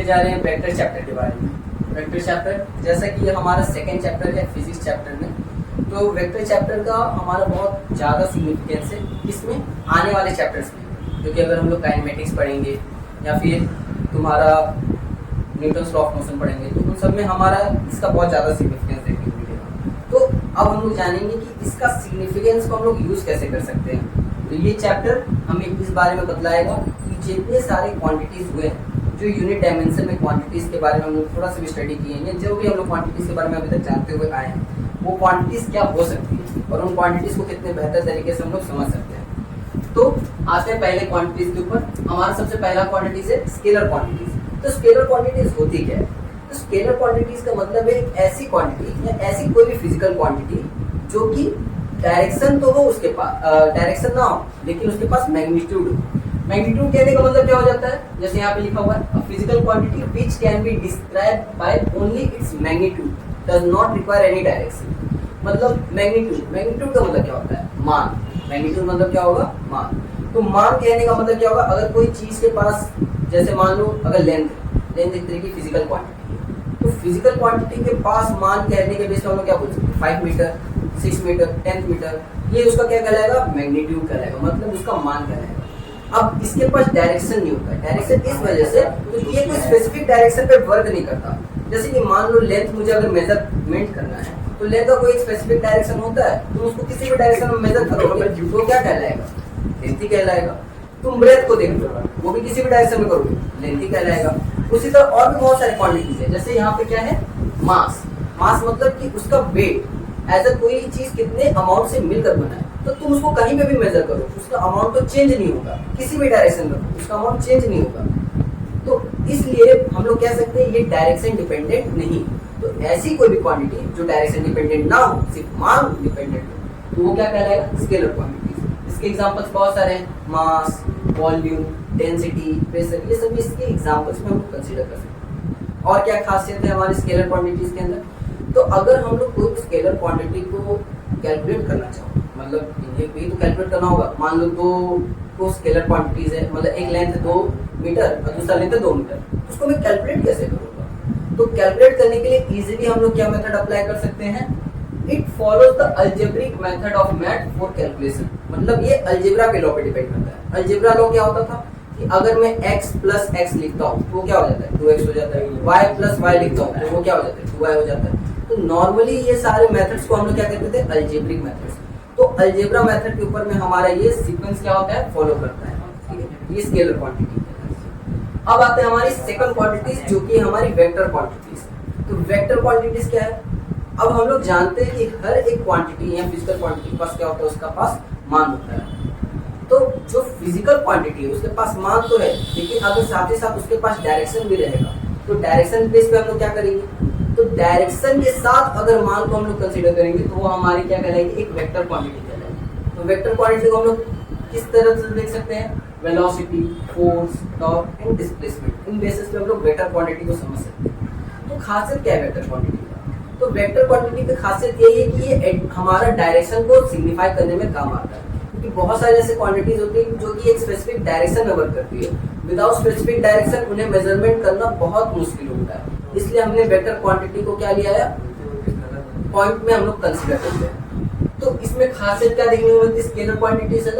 जा रहे हैं वेक्टर चैप्टर के बारे में। वेक्टर चैप्टर जैसा कि ये हमारा सेकेंड चैप्टर है फिजिक्स चैप्टर में, तो वेक्टर चैप्टर का हमारा बहुत ज़्यादा सिग्निफिकेंस है इसमें आने वाले चैप्टर्स में, क्योंकि अगर हम लोग काइनेमेटिक्स पढ़ेंगे या फिर तुम्हारा न्यूटन्स लॉ ऑफ मोशन पढ़ेंगे तो उन सब में हमारा इसका बहुत ज़्यादा सिग्निफिकेंस देखने को मिलेगा। तो अब हम लोग जानेंगे कि इसका सिग्निफिकेंस को हम लोग यूज़ कैसे कर सकते हैं। तो ये चैप्टर हमें इस बारे में बतलाएगा कि जितने सारे क्वांटिटीज़ हुए हैं, जो यूनिट डायमेंशन में क्वांटिटीज़ के बारे में हम लोग थोड़ा सा भी स्टडी किए हैं, जो भी हम लोग क्वांटिटीज़ के बारे में अभी तक जानते हुए आए हैं, वो क्वांटिटीज़ क्या हो सकती है और उन क्वांटिटीज़ को कितने बेहतर तरीके से हम लोग समझ सकते हैं। तो आते हैं पहले क्वांटिटीज़ के ऊपर। हमारा सबसे पहला क्वांटिटीज़ है स्केलर क्वांटिटीज़। तो स्केलर क्वांटिटीज़ होती क्या है? तो स्केलर क्वांटिटीज़ का मतलब है ऐसी क्वांटिटी या ऐसी कोई भी फिजिकल क्वांटिटी जो कि डायरेक्शन तो हो उसके पास, डायरेक्शन ना हो लेकिन उसके पास मैग्नीट्यूड हो। मैग्नीट्यूड कहने का मतलब क्या हो जाता है? जैसे यहाँ पे लिखा हुआ है, physical quantity which can be described by only its magnitude does not require any direction. मतलब मैग्नीट्यूड का मतलब क्या होता है? मान। मैग्नीट्यूड मतलब क्या होगा? मान। तो मान कहने का मतलब क्या होगा? अगर कोई चीज के पास, जैसे मान लो अगर लेंथ एक तरह की फिजिकल क्वांटिटी है, तो फिजिकल क्वांटिटी के पास मान कहने के बेस पर हम लोग क्या बोल सकते हैं? 5 मीटर, 6 मीटर, 10 मीटर, ये उसका क्या कहलाएगा? मैग्नीट्यूड कहलाएगा, मतलब उसका मान कहलाएगा। अब इसके पास डायरेक्शन नहीं होता है। डायरेक्शन इस वजह से तो ये कोई स्पेसिफिक डायरेक्शन पे वर्क नहीं करता। जैसे कि मान लो लेंथ मुझे अगर मेजरमेंट करना है तो लेंथ का कोई स्पेसिफिक डायरेक्शन होता है, तुम उसको किसी भी डायरेक्शन में मेजर करोगे तो क्या कहलाएगा? लेंथ ही कहलाएगा। तुम ब्रेथ को देख लो, वो भी किसी भी डायरेक्शन में करोगे, लेंथ ही कहलाएगा। उसी तरह और भी बहुत सारे क्वांटिटीज है। जैसे यहाँ पे क्या है? मास। मास मतलब कि उसका वेट, एज अ कोई चीज कितने अमाउंट से मिलकर बना है, तो तुम उसको कहीं पे भी मेजर करो, उसका अमाउंट तो चेंज नहीं होगा, किसी भी डायरेक्शन में उसका अमाउंट चेंज नहीं होगा। तो इसलिए हम लोग कह सकते हैं ये डायरेक्शन डिपेंडेंट नहीं। तो ऐसी कोई भी क्वांटिटी जो डायरेक्शन डिपेंडेंट ना हो, सिर्फ मान डिपेंडेंट हो, तो वो क्या कहलाएगा? Scalar quantities. इसके एग्जांपल्स बहुत सारे हैं, मास, वॉल्यूम, डेंसिटी, प्रेशर, ये सभी इसके एग्जांपल्स में हम लोग कंसीडर कर सकते हैं। और क्या खासियत है हमारी स्केलर क्वांटिटीज के अंदर? तो अगर हम लोग कोई स्केलर क्वांटिटी को कैलकुलेट करना चाहो, मतलब इन्हें भी तो कैलकुलेट करना होगा। मान लो दो स्केलर क्वांटिटीज है, मतलब एक लेंथ 2 मीटर और दूसरा लेंथ 2 मीटर, उसको मैं कैलकुलेट कैसे करूँगा? तो कैलकुलेट करने के लिए इजीली हम लोग क्या मेथड अप्लाई कर सकते हैं? It follows the algebraic method of math for calculation. मतलब ये अलजेब्रा के लॉ पे डिपेंड करता है। अलजेब्रा लॉ क्या होता था कि अगर मैं x प्लस x लिखता हूँ तो वो क्या हो जाता है? 2x हो जाता है। y प्लस y लिखता हूँ तो वो क्या हो जाता है? 2y हो जाता है। तो नॉर्मली ये सारे मेथड्स को हम लोग क्या कहते थे? Algebraic methods. तो अलजेब्रा मेथड के ऊपर में हमारा ये सीक्वेंस क्या होता है? फॉलो करता है। ठीक है, ये स्केलर क्वांटिटी। अब आते हैं हमारी सेकंड क्वांटिटीज, जो कि हमारी वेक्टर क्वांटिटीज। तो वेक्टर क्वांटिटीज क्या है? अब हम लोग जानते हैं कि हर एक क्वांटिटी या फिजिकल क्वांटिटी के पास क्या होता है? उसका पास मान होता है। तो जो फिजिकल क्वांटिटी है उसके पास मान तो है, लेकिन अगर साथ ही साथ उसके पास डायरेक्शन भी रहेगा, तो डायरेक्शन बेस पे हम लोग क्या करेंगे? तो डायरेक्शन के साथ अगर मान को हम लोग कंसीडर करेंगे तो वो हमारी क्या कहलाएगी? एक वेक्टर क्वांटिटी कहलाएगी। तो वेक्टर क्वांटिटी को हम लोग किस तरह से देख सकते हैं? Velocity, force, torque and displacement, in basis पे हम लोग वेक्टर क्वांटिटी को समझ सकते हैं। तो खासियत क्या है वेक्टर क्वांटिटी का? तो वेक्टर क्वांटिटी की खासियत यही है कि ये हमारा डायरेक्शन को सिग्निफाई करने में काम आता है। क्योंकि बहुत सारे ऐसे क्वांटिटीज होती है जो कि एक स्पेसिफिक डायरेक्शन में वर्क करती है। विदाउट स्पेसिफिक डायरेक्शन उन्हें मेजरमेंट करना बहुत मुश्किल होता है। इसलिए हमने वेक्टर क्वांटिटी को क्या लिया है? पॉइंट में हम लोग कंसीडर करते हैं। तो इसमें खासियत क्या देखने को मिलती है? स्केलर क्वांटिटी से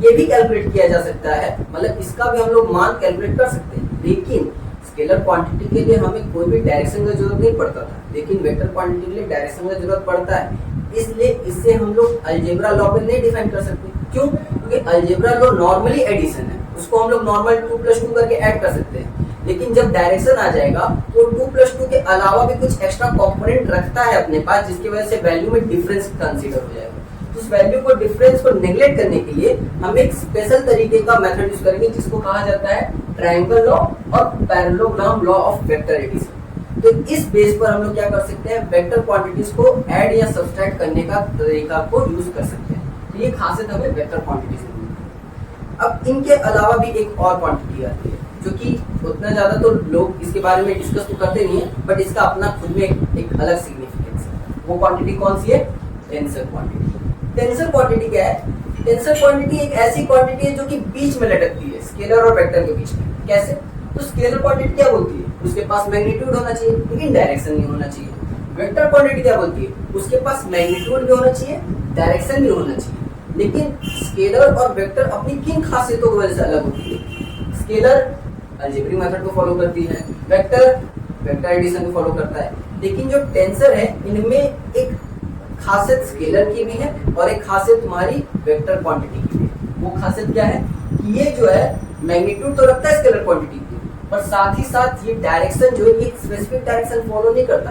ये भी कैलकुलेट किया जा सकता है, मतलब इसका भी हम लोग मान कैलकुलेट कर सकते हैं, लेकिन स्केलर क्वांटिटी के लिए हमें कोई भी डायरेक्शन का जरूरत नहीं पड़ता था, लेकिन वेक्टर क्वांटिटी के लिए डायरेक्शन का जरूरत पड़ता है। इसलिए इससे हम लोग अलजेब्रा लॉ पे नहीं डिफाइन कर सकते। क्यों? क्योंकि अलजेब्रा लॉ नॉर्मली एडिशन है, उसको हम लोग नॉर्मल 2 + 2 करके ऐड कर सकते हैं। लेकिन जब डायरेक्शन आ जाएगा तो 2 + 2 के अलावा भी कुछ एक्स्ट्रा कंपोनेंट रखता है अपने पास, जिसकी वजह से वैल्यू में डिफरेंस कंसीडर हो जाएगा। तो उस वैल्यू को, डिफरेंस को नेगलेक्ट करने के लिए हम एक स्पेशल तरीके का मेथड यूज करेंगे, जिसको कहा जाता है ट्रायंगल लॉ और parallelogram law of vector addition. तो इस बेस पर हम लोग क्या कर सकते हैं? वेक्टर क्वांटिटीज को ऐड या सब्सट्रैक्ट करने का तरीका को यूज कर सकते हैं। तो ये खासियत हमें वेक्टर क्वांटिटी से मिलती है। अब इनके अलावा भी एक और क्वांटिटी आती है, जो कि उतना ज्यादा तो लोग इसके बारे में डिस्कस तो करते नहीं है, बट इसका अपना खुद में एक अलग सिग्निफिकेंस है। वो क्वांटिटी कौन सी है? Tensor quantity. टेंसर क्वांटिटी क्या है? टेंसर क्वांटिटी एक ऐसी क्वांटिटी है जो कि बीच में लटकती है, स्केलर और वेक्टर के बीच में। कैसे? तो स्केलर क्वांटिटी क्या बोलती है? उसके पास मैग्नीट्यूड होना चाहिए लेकिन डायरेक्शन नहीं होना चाहिए। वेक्टर क्वांटिटी क्या बोलती है, उसके पास मैग्नीट्यूड भी होना चाहिए, डायरेक्शन भी होना चाहिए। लेकिन स्केलर और वेक्टर अपनी किन खासियतों की वजह से अलग होती है? स्केलर अलजेब्रिक मेथड को फॉलो करती है, वेक्टर वेक्टर एडिशन को फॉलो करता है। लेकिन जो टेंसर है इनमें एक खासियत स्केलर की भी है और एक खासियत तुम्हारी वेक्टर क्वांटिटी की भी है। वो खासियत क्या है कि ये जो है मैग्नीट्यूड तो रखता है स्केलर क्वांटिटी की, पर साथ ही साथ ये डायरेक्शन जो है ये स्पेसिफिक डायरेक्शन फॉलो नहीं करता,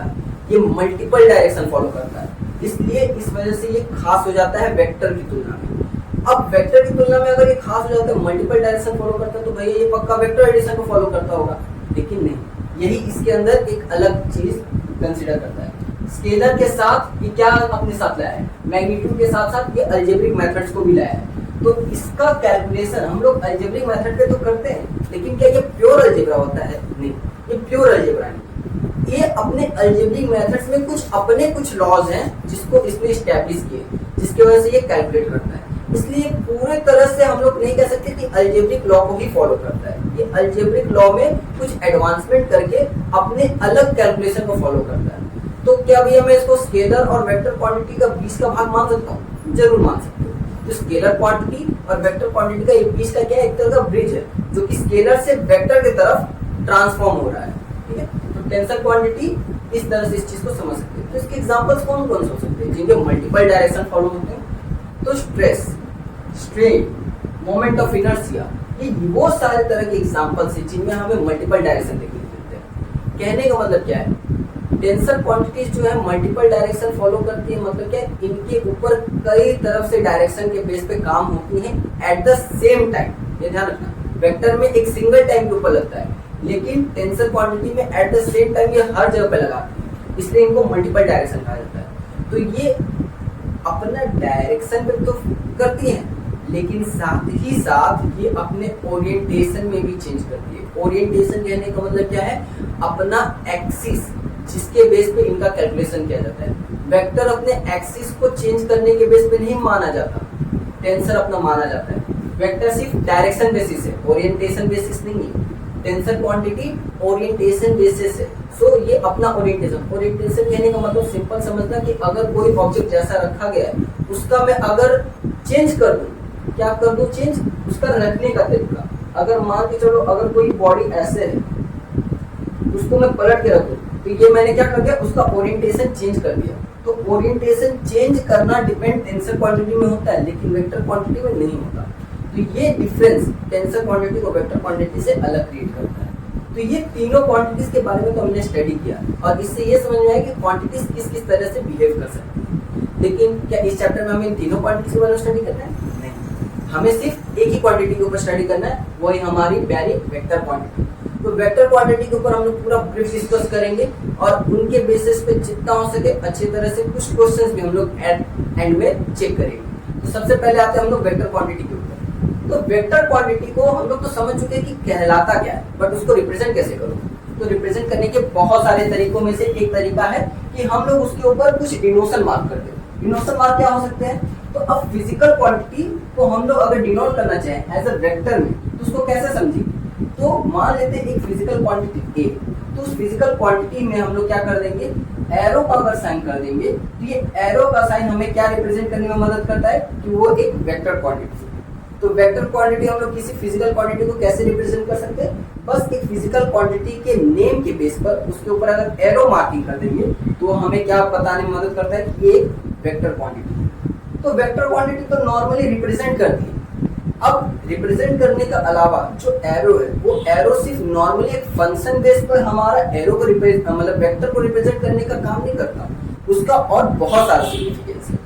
ये मल्टीपल डायरेक्शन फॉलो करता है। इसलिए इस वजह से ये खास हो जाता है वेक्टर की तुलना में। अब वेक्टर की तुलना में अगर ये खास हो जाता है, मल्टीपल डायरेक्शन फॉलो करता है, तो भैया ये पक्का वेक्टर एडिशन को फॉलो करता होगा। लेकिन नहीं, यही इसके अंदर एक अलग चीज कंसीडर करता है। स्केलर के साथ ये क्या अपने साथ लाया है, मैग्नीट्यूड के साथ साथ ये अलजेब्रिक मेथड्स को भी लाया है। तो इसका कैलकुलेशन हम लोग अलजेब्रिक मेथड पे तो करते हैं, लेकिन क्या ये प्योर अलजेब्रा होता है? नहीं, ये प्योर अलजेब्रा नहीं। ये अपने अलजेब्रिक मेथड्स में कुछ लॉज हैं जिसको इसने एस्टैब्लिश किए, जिसकी वजह से ये कैलकुलेट करता है। इसलिए पूरे तरह से हम लोग नहीं कह सकते कि अलजेब्रिक लॉ को ही फॉलो करता है। ये अलजेब्रिक लॉ में कुछ एडवांसमेंट करके अपने अलग कैलकुलेशन को फॉलो करता है। तो क्या भैया मैं इसको स्केलर और वेक्टर क्वांटिटी का बीच का भाग मान सकता हूँ? जरूर मान सकते हो। तो स्केलर क्वांटिटी और वेक्टर क्वांटिटी का बीच का क्या है, एक तरह का ब्रिज है जो कि स्केलर से वेक्टर की तरफ ट्रांसफॉर्म हो रहा है। ठीक है, तो टेंसर क्वांटिटी इस तरह से इस चीज को समझ सकते हैं। तो इसके एग्जांपल्स कौन कौन से हो सकते हैं जिनके मल्टीपल डायरेक्शन फॉलो होते हैं? तो stress, strain, moment of inertia, ये वो सारे तरह के एग्जांपल्स हैं जिनमें हमें मल्टीपल डायरेक्शन देखने को मिलते हैं। कहने का मतलब क्या है, टेंसर क्वांटिटीज जो है मल्टीपल डायरेक्शन फॉलो करती है। मतलब क्या, इनके ऊपर कई तरफ से डायरेक्शन के बेस पे काम होती है एट द सेम टाइम। ये ध्यान रखना, वेक्टर में एक सिंगल टाइम के ऊपर लगता है, लेकिन टेंसर क्वांटिटी में एट द सेम टाइम ये हर जगह पे लगाती है, इसलिए इनको मल्टीपल डायरेक्शन कहा जाता है। तो ये अपना डायरेक्शन पे तो करती है, लेकिन साथ ही साथ ये अपने ओरिएंटेशन में भी चेंज करती है। ओरिएंटेशन कहने का मतलब क्या है, अपना एक्सिस जिसके बेस पे इनका कैलकुलेशन किया जाता है। वेक्टर अपने एक्सिस को चेंज करने के बेस पे नहीं माना जाता, टेंसर अपना माना जाता है। वेक्टर सिर्फ डायरेक्शन बेसिस है, ओरिएंटेशन बेसिस नहीं है। टेंसर क्वांटिटी ओरिएंटेशन बेसिस है। सो ये अपना ओरिएंटेशन कहने का मतलब सिंपल समझना कि अगर कोई ऑब्जेक्ट जैसा रखा गया है उसका मैं अगर चेंज कर दूं, क्या कर दूं चेंज, उसका रखने का तरीका। अगर मान के चलो अगर कोई बॉडी ऐसे है उसको मैं पलट के रखूं, तो ये मैंने क्या कर दिया, उसका ओरिएंटेशन चेंज कर दिया। तो ओरिएंटेशन चेंज करना डिपेंड टेंसर क्वांटिटी में होता है, लेकिन वेक्टर क्वांटिटी में नहीं होता। तो ये डिफरेंस टेंसर क्वांटिटी को वेक्टर क्वांटिटी से अलग क्रिएट करता है। तो ये तीनों क्वांटिटीज के बारे में तो हमने स्टडी किया और इससे ये समझ में आया कि क्वांटिटीज किस किस तरह से बिहेव कर सकती है। लेकिन क्या इस चैप्टर में हमें इन तीनों क्वांटिटीज के बारे में स्टडी करना है? नहीं, हमें सिर्फ एक ही क्वांटिटी के ऊपर स्टडी करना है, वही हमारी प्यारी वेक्टर क्वांटिटी। तो वेक्टर क्वांटिटी के ऊपर हम लोग पूरा ब्रीफ डिस्कस करेंगे और उनके बेसिस पे जितना हो सके अच्छी तरह से कुछ क्वेश्चंस भी हम लोग एंड में चेक करेंगे। तो सबसे पहले आते हैं हम लोग वेक्टर क्वांटिटी के ऊपर। तो वेक्टर क्वांटिटी को हम लोग तो समझ चुके हैं कि कहलाता क्या है, बट उसको रिप्रेजेंट कैसे करो। तो रिप्रेजेंट करने के बहुत सारे तरीकों में से एक तरीका है कि हम लोग उसके ऊपर कुछ डिनोशन मार्क करते हैं। डिनोशन मार्क क्या हो सकते हैं, तो अब फिजिकल क्वांटिटी को हम लोग अगर डिनोट करना चाहें एज अ वेक्टर में, तो उसको कैसे समझेंगे। तो मान लेते हैं एक फिजिकल क्वांटिटी ए, तो उस फिजिकल क्वांटिटी में हम लोग क्या कर देंगे, एरो का अगर साइन कर देंगे, तो ये एरो का साइन हमें क्या रिप्रेजेंट करने में मदद करता है कि वो एक वेक्टर क्वांटिटी। तो वेक्टर क्वांटिटी हम लोग किसी फिजिकल क्वांटिटी को कैसे रिप्रेजेंट कर सकते हैं, बस एक फिजिकल क्वांटिटी के नेम के बेस पर उसके ऊपर अगर एरो मार्किंग कर देंगे तो हमें क्या बताने में मदद करता है कि ये एक वेक्टर क्वांटिटी है। तो वेक्टर क्वांटिटी तो नॉर्मली रिप्रेजेंट करती है। अब रिप्रेजेंट करने का अलावा जो एरो है, वो एरो सिर्फ नॉर्मली एक फंक्शन बेस पर हमारा एरो को मतलब वेक्टर को रिप्रेजेंट करने का काम नहीं करता, उसका और बहुत सारा सिग्निफिकेंस है।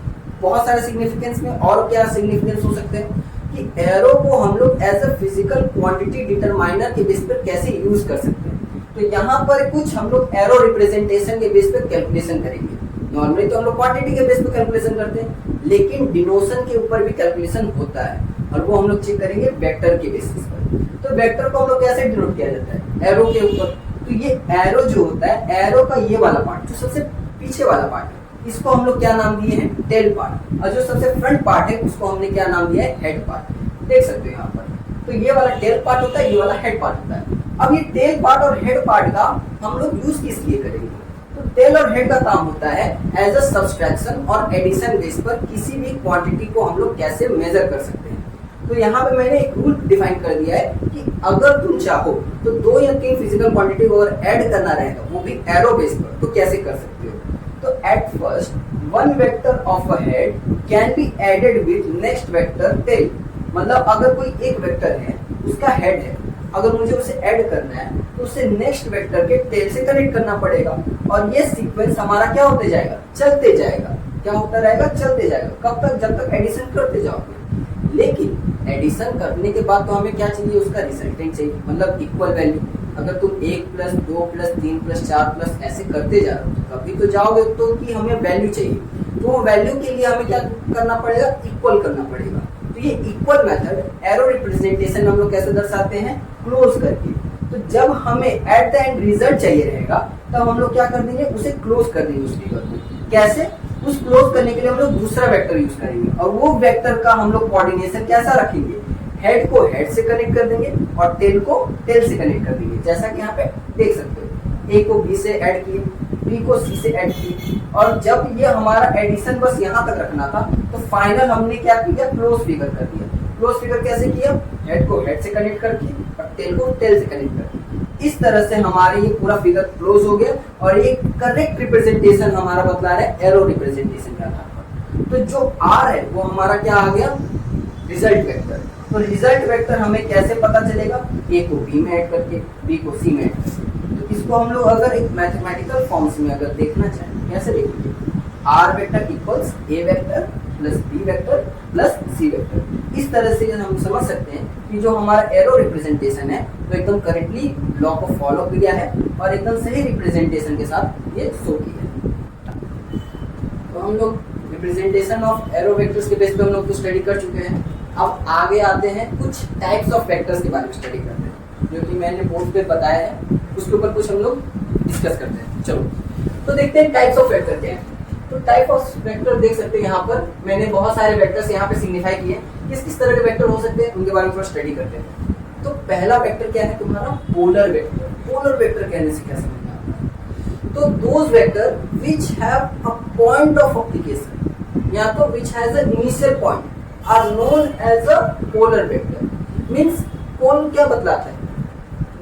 बहुत सारे सिग्निफिकेंस में और क्या सिग्निफिकेंस हो सकते हैं कि एरो को हम लोग as a physical quantity determiner के बेस पर कैसे यूज कर सकते हैं। तो यहाँ पर कुछ हम लोग एरो रिप्रेजेंटेशन के बेस पर कैलकुलेशन करेंगे। नॉर्मली तो हम लोग क्वांटिटी के बेस पर कैलकुलेशन करते हैं, लेकिन डिनोशन के ऊपर भी कैलकुलेशन होता है और वो हम लोग चेक करेंगे वेक्टर के बेसिस पर। तो वेक्टर को हम लोग कैसे डिनोट किया जाता है, एरो के ऊपर। तो ये एरो जो होता है, एरो का ये वाला पार्ट जो सबसे पीछे वाला पार्ट है, इसको हम लोग क्या नाम दिए हैं, टेल पार्ट। और जो सबसे फ्रंट पार्ट है उसको हमने क्या नाम दिया है, हेड पार्ट। देख सकते हो यहाँ पर, तो ये वाला टेल पार्ट होता है, ये वाला हेड पार्ट होता है। अब ये टेल पार्ट और हेड पार्ट का हम लोग यूज किस लिए करेंगे? तो टेल और हेड का काम होता है एज अ सब्सट्रैक्शन और एडिशन बेस पर किसी भी क्वांटिटी को हम लोग कैसे मेजर कर सकते हैं। तो यहाँ पे मैंने एक रूल डिफाइन कर दिया है कि अगर तुम चाहो तो 2 या 3 फिजिकल क्वांटिटी को अगर ऐड करना रहेगा, वो भी एरो बेस पर, तो कैसे कर सकते हो? तो at first one vector of a head can be added with next vector tail. मतलब अगर कोई एक वेक्टर है, उसका हेड है, अगर मुझे उसे ऐड करना है तो उसे नेक्स्ट वेक्टर के टेल से कनेक्ट करना पड़ेगा, और ये सीक्वेंस हमारा क्या होते जाएगा? चलते जाएगा। क्या होता रहेगा? चलते जाएगा। कब तक? जब तक एडिशन करते जाओगे। लेकिन एडिशन करने के बाद तो हमें क्या चाहिए? उसका रिजल्टेंट चाहिए, मतलब इक्वल वैल्यू। अगर तुम 1 + 2 + 3 + 4 ऐसे करते जा रहे हो कभी तो जाओगे तो कि हमें वैल्यू चाहिए, तो वो वैल्यू के लिए हमें क्या करना पड़ेगा? इक्वल करना पड़ेगा। तो ये इक्वल मेथड एरो रिप्रेजेंटेशन हम लोग कैसे दर्शाते हैं? क्लोज करके। तो जब हमें एट द एंड रिजल्ट चाहिए रहेगा तब हम लोग क्या कर देंगे? उसे क्लोज कर देंगे उस फिगर को। कैसे? उस क्लोज करने के लिए हम लोग दूसरा वेक्टर यूज करेंगे, और वो वेक्टर का हम लोग कोऑर्डिनेशन कैसा रखेंगे? हेड को हेड से कनेक्ट कर देंगे और टेल को टेल से कनेक्ट कर देंगे। जैसा कि यहाँ पे देख सकते हो, ए को बी से ऐड किए, बी को सी से ऐड किए, और जब ये हमारा एडिशन बस यहाँ तक रखना था तो फाइनल हमने क्या किया? क्लोज फिगर कर दिया। क्लोज फिगर कैसे किया? हेड को हेड से कनेक्ट करके और टेल को टेल से कनेक्ट करके। इस तरह से हमारे ये पूरा फिगर क्लोज हो गया, और ये करेक्ट रिप्रेजेंटेशन हमारा बतला रहा है एरो रिप्रेजेंटेशन के आधार पर। तो जो आर है वो हमारा क्या आ गया? Result vector. तो रिजल्ट वेक्टर हमें कैसे पता चलेगा? ए को बी में ऐड करके, बी को सी में ऐड करके। तो इसको हम लोग अगर एक मैथमेटिकल फॉर्म्स में अगर देखना चाहें, कैसे देखेंगे? R vector equals A vector plus B vector plus C vector. इस तरह से हम समझ सकते हैं कि जो हमारा एरो रिप्रेजेंटेशन है वो एकदम करेक्टली लॉ को फॉलो किया है और एकदम सही रिप्रेजेंटेशन के साथ ये शो किया है। तो हम लोग रिप्रेजेंटेशन ऑफ एरो वेक्टर्स के बेस पे हम लोग तो स्टडी कर चुके हैं। अब आगे आते हैं कुछ टाइप्स ऑफ वेक्टर्स के बारे में स्टडी करते हैं, जो कि मैंने बोर्ड पे बताया है, उसके ऊपर कुछ हम लोग डिस्कस करते हैं। चलो तो देखते हैं टाइप्स ऑफ वेक्टर क्या है। तो टाइप ऑफ वेक्टर देख सकते हैं, यहाँ पर मैंने बहुत सारे वेक्टर्स यहाँ पे सिग्निफाई किए। किस किस तरह के वेक्टर हो सकते हैं उनके बारे में थोड़ा स्टडी करते हैं। तो पहला वेक्टर क्या है तुम्हारा? Polar vector. पोलर वेक्टर कहने से क्या समझ में आता है? तो those vector which have a point of application या तो which has a initial point are known as a polar vector. Means pole क्या बतलाता है?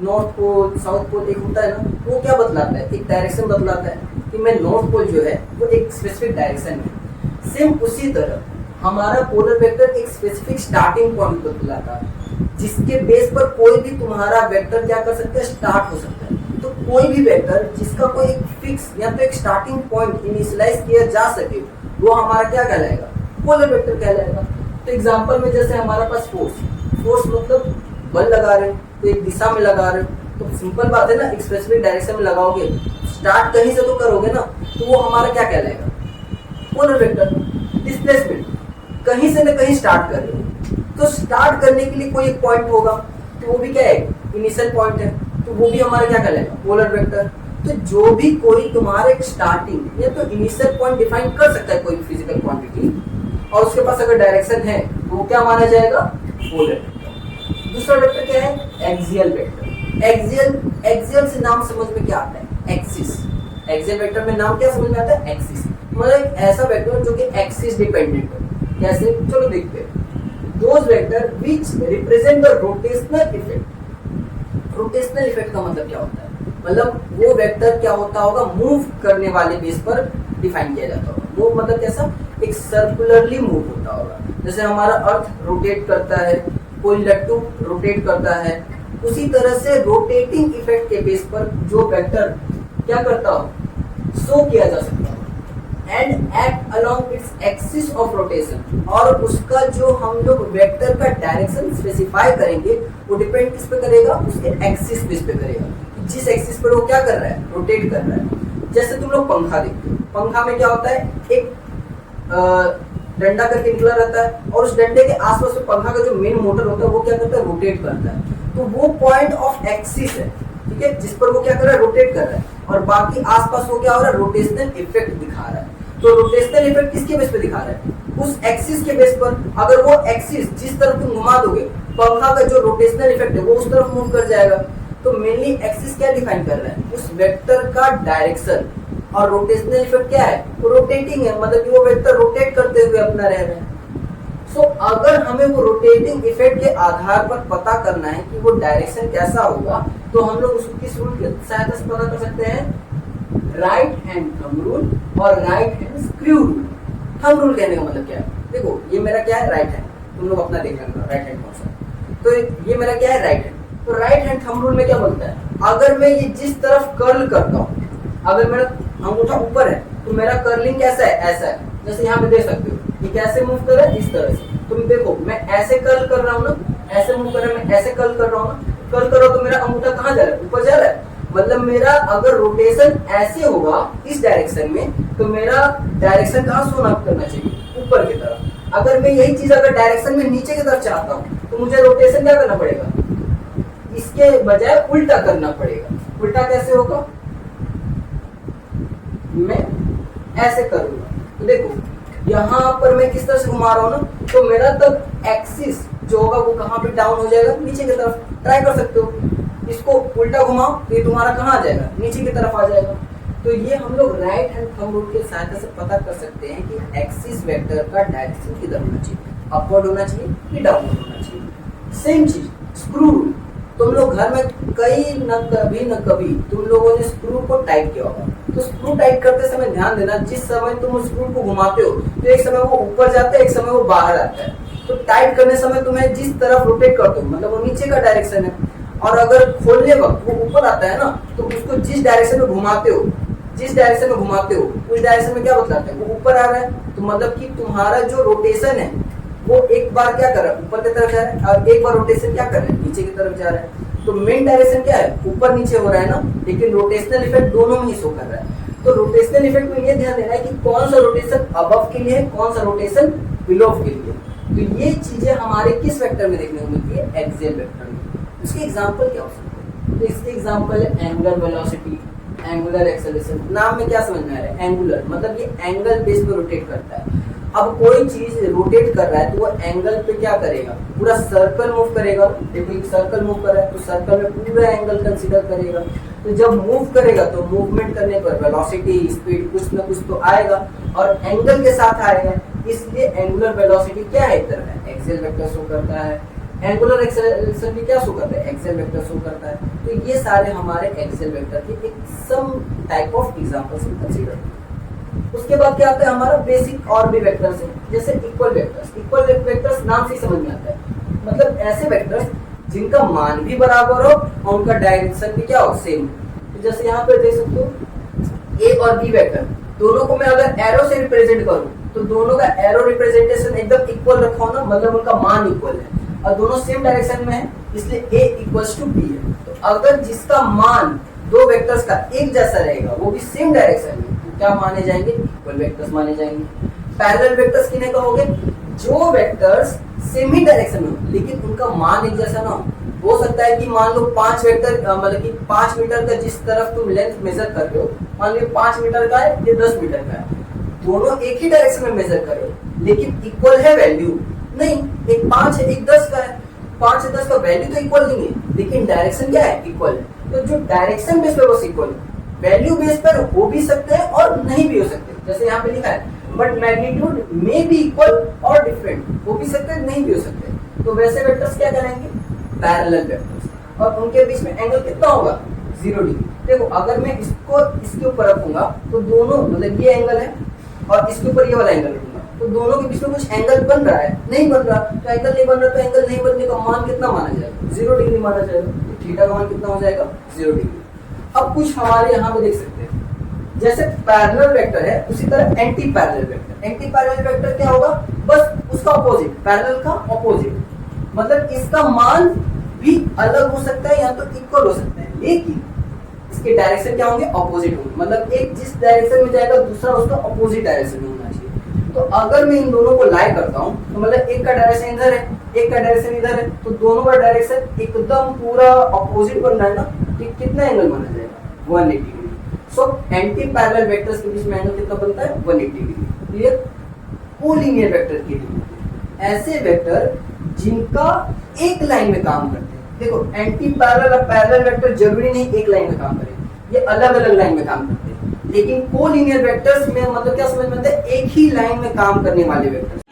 नॉर्थ पोल, साउथ पोल एक होता है ना, वो क्या बतलाता है? एक डायरेक्शन बतलाता है कि मैं नॉर्थ पोल जो है वो एक स्पेसिफिक डायरेक्शन में। सेम उसी तरह हमारा पोलर वेक्टर एक स्पेसिफिक स्टार्टिंग पॉइंट बतलाता है, जिसके बेस पर कोई भी तुम्हारा वेक्टर क्या कर सकता है? स्टार्ट हो सकता है। तो कोई भी वेक्टर जिसका कोई एक फिक्स या तो एक स्टार्टिंग पॉइंट इनिशियलाइज किया जा सके, वो हमारा क्या कहलाएगा? पोलर वेक्टर कहलाएगा। तो एग्जांपल में जैसे हमारा पास फोर्स मतलब बल लगा रहे हैं, तो एक दिशा में लगा रहे हो, तो सिंपल बात है ना, एक स्पेसिफिक डायरेक्शन में लगाओगे, स्टार्ट कहीं से तो करोगे ना, तो वो हमारा क्या कहलाएगा? Polar vector. डिस्प्लेसमेंट, कहीं से न कहीं स्टार्ट कर रहे हो, तो स्टार्ट करने के लिए कोई एक पॉइंट होगा, तो वो भी क्या है? इनिशियल पॉइंट है, तो वो भी हमारा क्या कहलाएगा? Polar vector. तो जो भी कोई तुम्हारे एक स्टार्टिंग या तो इनिशियल पॉइंट डिफाइन कर सकता है कोई फिजिकल क्वांटिटी, और उसके पास अगर डायरेक्शन है तो वो क्या माना जाएगा? Polar vector. दूसरा वेक्टर क्या है? Axial vector. एक्सियल से नाम समझ में क्या आता है? एक्सिस। एक्सियल वेक्टर में नाम क्या समझ में आता है? एक्सिस। मतलब एक ऐसा वेक्टर जो कि एक्सिस डिपेंडेंट है। कैसे? चलो देखते हैं। Those vector which represent the rotational effect. Rotational effect का मतलब क्या होता है? मतलब वो वेक्टर क्या होता होगा? मूव करने वाले बेस पर डिफाइन किया जाता होगा। वो मतलब कैसा? एक सर्कुलरली मूव होता होगा। जैसे हमारा अर्थ रोटेट करता है, कोई लट्टू रोटेट करता है, उसी तरह से रोटेटिंग इफेक्ट के बेस पर जो वेक्टर क्या करता हो? शो किया जा सकता है and act along its axis of rotation. और उसका जो हम लोग वेक्टर का डायरेक्शन स्पेसिफाई करेंगे वो डिपेंड किस पे करेगा? उसके एक्सिस बेस पे करेगा। जिस एक्सिस पर वो क्या कर रहा है? रोटेट कर रहा है। जैसे तुम लोग पंखा देखते हो, पंखा में क्या होता है? एक डंडा करके निकला रहता है, और उस डंडे के आसपास तो पंखा का जो मेन मोटर होता है वो क्या करता है? रोटेट करता है। तो वो पॉइंट ऑफ एक्सिस है, ठीक है, जिस पर वो क्या कर रहा है? रोटेट कर रहा है, और बाकी आसपास वो क्या हो रहा है? रोटेशनल इफेक्ट दिखा रहा है। तो रोटेशनल इफेक्ट किसके बेस पे दिखा रहा है? उस एक्सिस के बेस पर। अगर वो एक्सिस जिस तरफ तुम घुमा दोगे, पंखा का जो रोटेशनल इफेक्ट है वो उस तरफ मूव कर जाएगा। तो मेनली एक्सिस क्या डिफाइन कर रहा है, उस वेक्टर का डायरेक्शन। और रोटेशनल इफेक्ट क्या है, वो रोटेटिंग है, मतलब कि वो वेक्टर रोटेट करते हुए अपना रह रहे हैं। सो अगर हमें वो रोटेटिंग इफेक्ट के आधार पर पता करना है कि वो डायरेक्शन कैसा होगा, तो हम लोग उसको किस रूल की सहायता से पता कर सकते हैं, राइट हैंड थंब रूल और right hand screw rule. Thumb rule कहने का मतलब क्या है, देखो ये मेरा क्या है, राइट हैंड, तुम लोग अपना देख लेना राइट हैंड कौन सा। तो ये मेरा क्या है, राइट हैंड। तो राइट हैंड थंब रूल में क्या बोलता है, अगर मैं ये जिस तरफ कर्ल करता हूँ, अगर मेरा अंगूठा ऊपर है तो मेरा कर्लिंग कैसा है, ऐसा है। जैसे यहाँ पे देख सकते हो ये कैसे मूव कर रहा है, इस तरह से। तुम देखो मैं ऐसे कर्ल कर रहा हूँ ना, ऐसे मूव कर रहा है, मैं ऐसे कर्ल कर रहा हूँ ना, कर्ल कर रहा हूँ तो मेरा अंगूठा कहाँ जा रहा है, ऊपर जा रहा है। मतलब मेरा अगर रोटेशन ऐसे होगा इस डायरेक्शन में, तो मेरा डायरेक्शन कहाँ शो करना चाहिए, ऊपर की तरफ। अगर मैं यही चीज अगर डायरेक्शन में नीचे की तरफ चाहता हूँ, तो मुझे रोटेशन क्या करना पड़ेगा, इसके बजाय उल्टा करना पड़ेगा। उल्टा कैसे होगा, मैं ऐसे करूंगा, तो देखो यहाँ पर मैं किस तरह से घुमा रहा हूँ ना, तो मेरा तब एक्सिस जो होगा वो कहाँ पे डाउन हो जाएगा, नीचे की तरफ। ट्राई कर सकते हो, इसको उल्टा घुमाओ तो ये तुम्हारा कहाँ आ जाएगा, नीचे की तरफ आ जाएगा। तो ये हम लोग राइट हैंड थंब रूल की सहायता से पता कर सकते हैं कि एक्सिस वेक्टर का डायरेक्शन किधर होना चाहिए, अपवर्ड होना चाहिए कि डाउनवर्ड होना चाहिए। सेम चीज स्क्रू रूल, तुम लोग घर में कई न कभी तुम लोगों ने स्क्रू को टाइट किया होगा। तो स्क्रू टाइट करते समय ध्यान देना, जिस समय तुम स्क्रू को घुमाते हो तो एक समय वो ऊपर जाता है, एक समय वो बाहर आता है। तो टाइट करने समय तुम्हें जिस तरफ रोटेट करते हो, मतलब वो नीचे का डायरेक्शन है, और अगर खोलने वक्त वो ऊपर आता है ना, तो उसको जिस डायरेक्शन में घुमाते हो, जिस डायरेक्शन में घुमाते हो उस डायरेक्शन में क्या बतलाता है, वो ऊपर आ रहा है। तो मतलब कि तुम्हारा जो रोटेशन है वो एक बार क्या कर रहा है, ऊपर की तरफ जा रहा है, और एक बार रोटेशन क्या कर रहा है, नीचे की तरफ जा रहा है। तो मेन डायरेक्शन क्या है, ऊपर नीचे हो रहा है ना, लेकिन रोटेशनल इफेक्ट दोनों में ही शो कर रहा है। तो रोटेशनल इफेक्ट में ये ध्यान देना है कि कौन सा रोटेशन अबव के लिए है, कौन सा रोटेशन बिलो के लिए। तो ये चीजें हमारे किस वेक्टर में देखने को मिलती है, एक्सियल वेक्टर में। इसके एग्जांपल क्या हो सकते हैं, तो इसके एग्जांपल है एंगुलर वेलोसिटी, एंगुलर एक्सेलरेशन। नाम में क्या समझ में आ रहा है, एंगुलर मतलब ये एंगल बेस पे रोटेट करता है। अब कोई चीज रोटेट कर रहा है तो वो एंगल पे क्या करेगा, पूरा सर्कल मूव करेगा। देखो एक सर्कल मूव कर रहा है तो सर्कल में पूरा एंगल कंसीडर करेगा। तो जब मूव करेगा तो मूवमेंट करने पर वेलोसिटी, स्पीड कुछ ना कुछ तो आएगा, और एंगल के साथ आएगा। इसलिए एंगुलर वेलोसिटी क्या है, एक तरह का एक्सियल वेक्टर शो करता है। एंगुलर एक्सेलरेशन भी क्या शो करता है, एक्सियल वेक्टर शो करता है। तो ये सारे हमारे एक्सियल वेक्टर के एक some type of examples consider. उसके बाद क्या आता है हमारा बेसिक और भी वेक्टर्स है, जैसे इक्वल वेक्टर्स। इक्वल वेक्टर्स नाम से समझ में आता है, मतलब ऐसे वेक्टर्स जिनका मान भी बराबर हो और उनका डायरेक्शन भी क्या हो, सेम। तो जैसे यहाँ पे देख सकते हो ए और बी वेक्टर, दोनों को मैं अगर एरो से रिप्रेजेंट करूं तो दोनों का एरो रिप्रेजेंटेशन एकदम इक्वल रखा ना, मतलब उनका मान इक्वल है और दोनों सेम डायरेक्शन में है, इसलिए ए इक्वल्स टू बी है। तो अगर जिसका मान दो वेक्टर्स का एक जैसा रहेगा, वो भी सेम डायरेक्शन में, क्या माने जाएंगे, इक्वल वेक्टर्स माने जाएंगे। पैरेलल वेक्टर्स किन्हें कहोगे, जो वेक्टर्स सेम ही डायरेक्शन में हो लेकिन उनका मान एक जैसा ना हो सकता है कि मान लो 5 वेक्टर मतलब कि 5 मीटर का जिस तरफ तुम लेंथ मेजर कर रहे हो, मान लो 5 मीटर का है, ये 10 मीटर का है, दोनों एक ही डायरेक्शन में मेजर कर रहे हो लेकिन इक्वल है वैल्यू नहीं, एक 5 है एक 10 का है, 5 से 10 का वैल्यू तो इक्वल नहीं है लेकिन डायरेक्शन क्या है, इक्वल है। तो जो डायरेक्शन बेस पे बस इक्वल है, वैल्यू बेस पर हो भी सकते हैं और नहीं भी हो सकते। जैसे यहाँ पे लिखा है बट मैग्नीट्यूड में बी इक्वल और डिफरेंट, हो भी सकते हैं नहीं भी हो सकते। तो वैसे वेक्टर्स क्या करेंगे, पैरेलल वेक्टर्स, और उनके बीच में एंगल कितना होगा, 0 डिग्री। देखो अगर मैं इसको इसके ऊपर रखूंगा तो दोनों मतलब ये एंगल है और इसके ऊपर ये वाला एंगल रखूंगा तो दोनों के बीच में कुछ एंगल बन रहा है, नहीं बन रहा, तो एंगल नहीं बन रहा तो एंगल नहीं बनने का मान कितना माना जाएगा, 0 डिग्री माना जाएगा। तो थीटा का मान कितना हो जाएगा, 0 डिग्री। अब कुछ हमारे यहाँ पे देख सकते हैं जैसे पैरेलल वेक्टर है उसी तरह anti parallel vector. Anti parallel vector क्या होगा, बस उसका ऑपोजिट, पैरेलल का ऑपोजिट, मतलब इसका मान भी अलग हो सकता है या तो इक्वल हो सकता है लेकिन इसके डायरेक्शन क्या होंगे, ऑपोजिट होंगे। मतलब एक जिस डायरेक्शन में जाएगा दूसरा उसका ऑपोजिट डायरेक्शन में होना चाहिए। तो अगर मैं इन दोनों को लाई करता हूँ तो मतलब एक का डायरेक्शन इधर है एक का डायरेक्शन इधर है, तो दोनों का डायरेक्शन एकदम पूरा ऑपोजिट बन रहा है ना, तो कितना एंगल माना जाएगा, 180 degree. So anti parallel vectors के बीच में एंगल कितना बनता है, 180 डिग्री। क्लियर। कोलिनियर वेक्टर के लिए ऐसे वेक्टर जिनका एक लाइन में काम करते हैं, देखो एंटी पैरेलल और पैरेलल वेक्टर जरूरी नहीं एक लाइन में काम करें, ये अलग अलग लाइन में काम करते हैं। लेकिन कोलिनियर वेक्टर्स में मतलब क्या समझ में आता है, एक ही लाइन में काम करने वाले वेक्टर्स,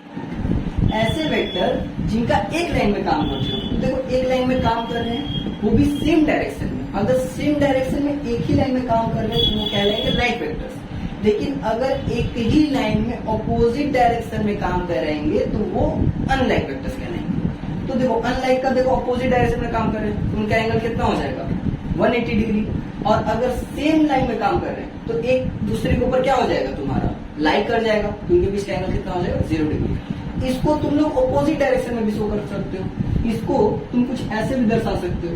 ऐसे वेक्टर जिनका एक लाइन में काम करते हो। देखो एक लाइन में काम कर रहे हैं, वो भी सेम डायरेक्शन में, अगर सेम डायरेक्शन में एक ही लाइन में काम कर रहे हैं तो वो कहलाएंगे लाइक वेक्टर्स। लेकिन अगर एक ही लाइन में ऑपोजिट डायरेक्शन में काम करेंगे तो वो अनलाइक वेक्टर्स कहलाएंगे। तो देखो अनलाइक का देखो ऑपोजिट डायरेक्शन में काम कर रहे हैं तो उनका एंगल कितना हो जाएगा 180 डिग्री। और अगर सेम लाइन में काम कर रहे हैं तो एक दूसरे के ऊपर क्या हो जाएगा तुम्हारा लाइक कर जाएगा, तो उनके बीच का एंगल कितना हो जाएगा 0 डिग्री। इसको तुम लोग ऑपोजिट डायरेक्शन में भी शो कर सकते हो, इसको तुम कुछ ऐसे भी दर्शा सकते हो,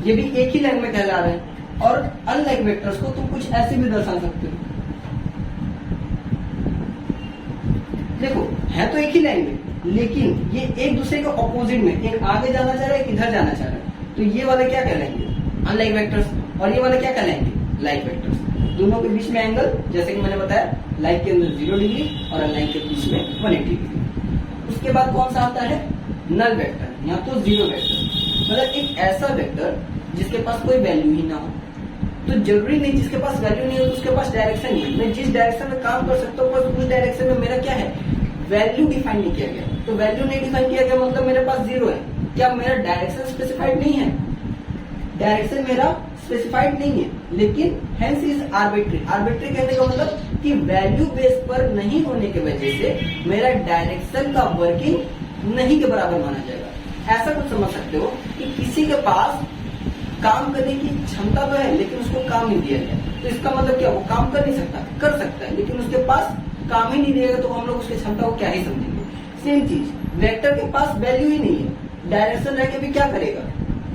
ये भी एक ही लाइन में कहला रहे हैं। और अनलाइक वेक्टर्स को तुम कुछ ऐसे भी दर्शा सकते हो, देखो है तो एक ही लाइन में लेकिन ये एक दूसरे के ऑपोजिट में, एक आगे जाना चाह रहा है एक इधर जाना चाह रहा है, तो ये वाले क्या कहलाएंगे अनलाइक वेक्टर्स और ये वाले क्या कहलाएंगे लाइक वेक्टर्स। दोनों के बीच में एंगल जैसे कि मैंने बताया लाइक के अंदर 0 डिग्री और अनलाइक के बीच में 180 डिग्री। उसके बाद कौन सा आता है नल वेक्टर या तो जीरो वेक्टर, मतलब एक ऐसा वेक्टर जिसके पास कोई वैल्यू ही ना हो। तो जरूरी नहीं जिसके पास वैल्यू नहीं हो तो उसके पास डायरेक्शन नहीं, मैं जिस डायरेक्शन में काम कर सकता हूँ बस उस डायरेक्शन में मेरा क्या है वैल्यू डिफाइन नहीं किया गया। तो वैल्यू नहीं डिफाइन किया गया मतलब मेरे पास 0 है, क्या मेरा डायरेक्शन स्पेसिफाइड नहीं है, डायरेक्शन मेरा स्पेसिफाइड नहीं है, लेकिन हेंस इज आर्बिट्री। आर्बिट्री कहने का मतलब कि वैल्यू बेस पर नहीं होने की वजह से मेरा डायरेक्शन का वर्किंग नहीं के बराबर माना जाएगा। ऐसा कुछ समझ सकते हो कि किसी के पास काम करने की क्षमता तो है लेकिन उसको काम नहीं दिया गया, तो इसका मतलब क्या वो काम कर नहीं सकता, कर सकता है लेकिन उसके पास काम ही नहीं दिएगा तो हम लोग उसकी क्षमता को क्या ही समझेंगे। सेम चीज वेक्टर के पास वैल्यू ही नहीं है, डायरेक्शन रह के भी क्या करेगा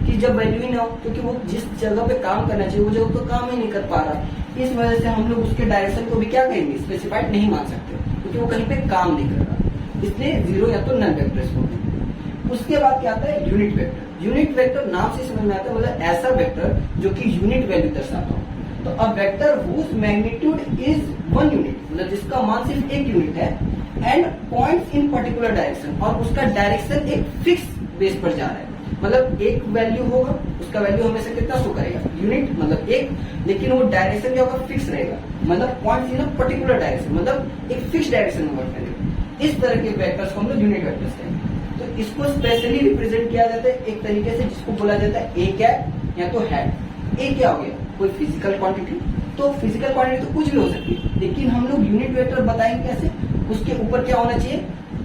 कि जब वैल्यू ही ना हो, क्योंकि वो जिस जगह पे काम करना चाहिए वो जगह तो काम ही नहीं कर पा रहा, इस वजह से हम लोग उसके डायरेक्शन को भी क्या कहेंगे स्पेसिफाइड नहीं मान सकते क्योंकि वो कहीं पे काम नहीं कर रहा, इसलिए जीरो या तो नल वेक्टर इसको कहते हैं। उसके बाद क्या आता है यूनिट वेक्टर। यूनिट वेक्टर नाम से समझ में आता है मतलब ऐसा वेक्टर जो कि यूनिट वैल्यू दर्शाता हो। तो a vector whose magnitude is 1 unit, मतलब जिसका मान सिर्फ 1 यूनिट है, and points in particular direction, और उसका डायरेक्शन एक फिक्स बेस पर जा रहा है, मतलब एक वैल्यू होगा उसका वैल्यू हमेशा कितना शो करेगा यूनिट मतलब 1, लेकिन वो डायरेक्शन क्या होगा फिक्स रहेगा, मतलब पॉइंट्स इन पर्टिकुलर डायरेक्शन मतलब एक फिक्स डायरेक्शन में वर्क करेगा। इस तरह के वेक्टर्स को हम लोग यूनिट वेक्टर्स कहेंगे। तो इसको स्पेशली रिप्रेजेंट किया जाता है एक तरीके से जिसको बोला जाता है ए कैप या तो हैट। ए क्या हो गया कोई फिजिकल क्वांटिटी, तो फिजिकल क्वांटिटी तो कुछ भी हो सकती है लेकिन हम लोग यूनिट वेक्टर बताएंगे कैसे, उसके ऊपर क्या होना चाहिए